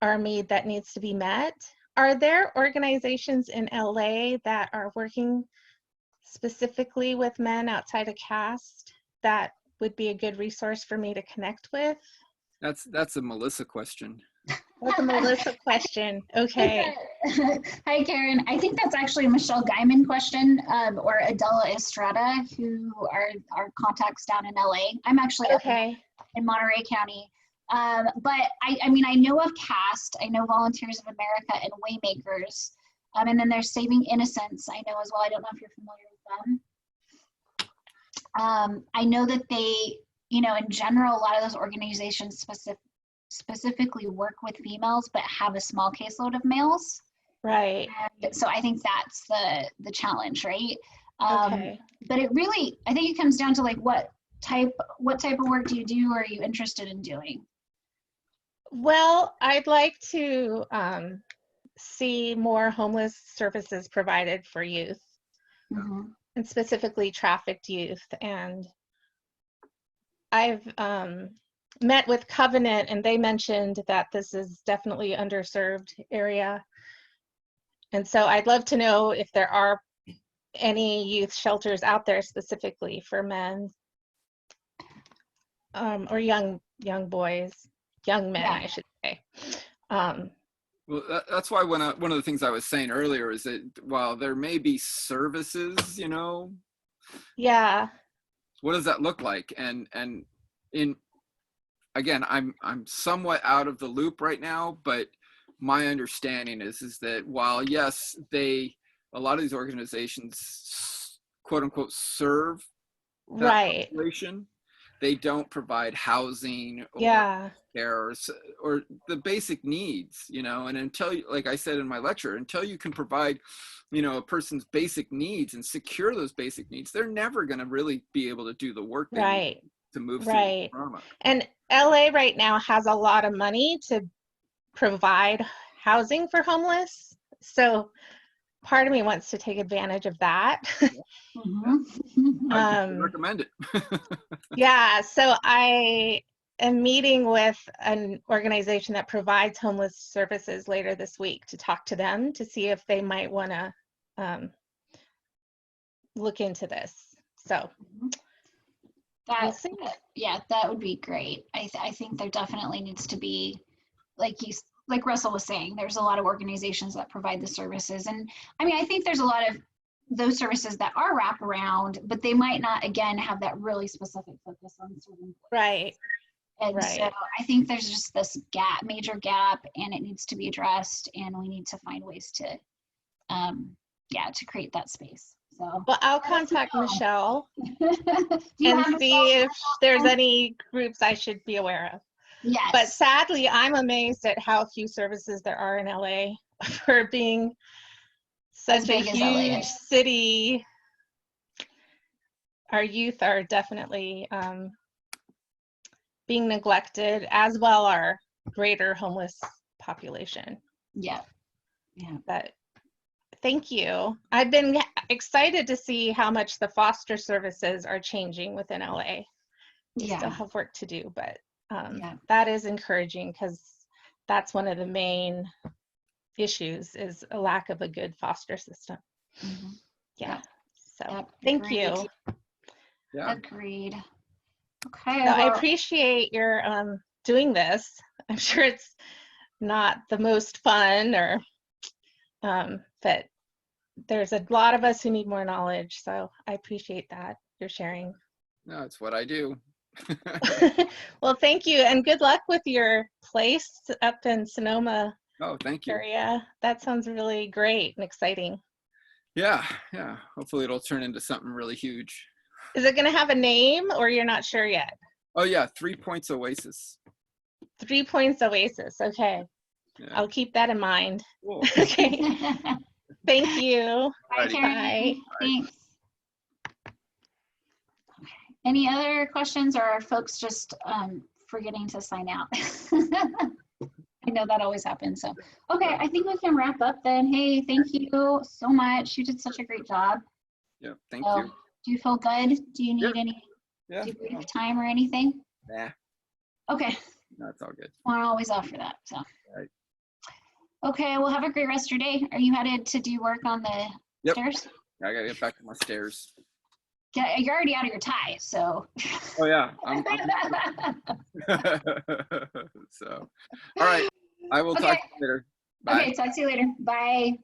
are a need that needs to be met. Are there organizations in LA that are working specifically with men outside of caste that would be a good resource for me to connect with? That's a Melissa question. That's a Melissa question. Okay. Hi, Karen. I think that's actually a Michelle Guyman question, or Adela Estrada, who are our contacts down in LA. I'm actually up in Monterey County. But I mean, I know of CAST, I know Volunteers of America and Waymakers. And then there's Saving Innocence, I know as well. I don't know if you're familiar with them. I know that they, you know, in general, a lot of those organizations specifically work with females, but have a small caseload of males. Right. And so I think that's the challenge, right? Okay. But it really, I think it comes down to like what type of work do you do, or are you interested in doing? Well, I'd like to see more homeless services provided for youth, and specifically trafficked youth. And I've met with Covenant, and they mentioned that this is definitely an underserved area. And so I'd love to know if there are any youth shelters out there specifically for men, or young boys, young men, I should say. Well, that's why one of the things I was saying earlier is that while there may be services, you know, what does that look like? And in, again, I'm somewhat out of the loop right now, but my understanding is that while yes, a lot of these organizations, quote unquote, serve that population, they don't provide housing or care or the basic needs, you know. And until, like I said in my lecture, until you can provide, you know, a person's basic needs and secure those basic needs, they're never going to really be able to do the work they need to move through the trauma. And LA right now has a lot of money to provide housing for homeless, so part of me wants to take advantage of that. I recommend it. Yeah, so I am meeting with an organization that provides homeless services later this week to talk to them to see if they might want to look into this. So that would be great. I think there definitely needs to be, like Russell was saying, there's a lot of organizations that provide the services. And I mean, I think there's a lot of those services that are wraparound, but they might not, again, have that really specific focus on certain voices. And so I think there's just this major gap, and it needs to be addressed, and we need to find ways to, to create that space. So, well, I'll contact Michelle and see if there's any groups I should be aware of. Yes. But sadly, I'm amazed at how few services there are in LA for being such a huge city. Our youth are definitely being neglected, as well our greater homeless population. But thank you. I've been excited to see how much the foster services are changing within LA. We still have work to do, but that is encouraging, because that's one of the main issues, is a lack of a good foster system. So thank you. Agreed. Okay. So I appreciate your doing this. I'm sure it's not the most fun, or but there's a lot of us who need more knowledge, so I appreciate that you're sharing. No, it's what I do. Well, thank you, and good luck with your place up in Sonoma. Oh, thank you. Area. That sounds really great and exciting. Yeah. Hopefully it'll turn into something really huge. Is it going to have a name, or you're not sure yet? Oh yeah, 3 Points Oasis. 3 Points Oasis. Okay. I'll keep that in mind. Cool. Okay. Thank you. Bye. Thanks. Any other questions, or are folks just forgetting to sign out? I know that always happens. So, okay, I think we can wrap up then. Hey, thank you so much. You did such a great job. Yeah, thank you. Do you feel good? Do you need any debrief time or anything? Nah. Okay. No, it's all good. We're always offer that. So. Okay, well, have a great rest of your day. Are you headed to do work on the stairs? I gotta get back to my stairs. Yeah, you're already out of your tie, so. Oh yeah. So, all right. I will talk to you later. Bye. Okay, talk to you later. Bye.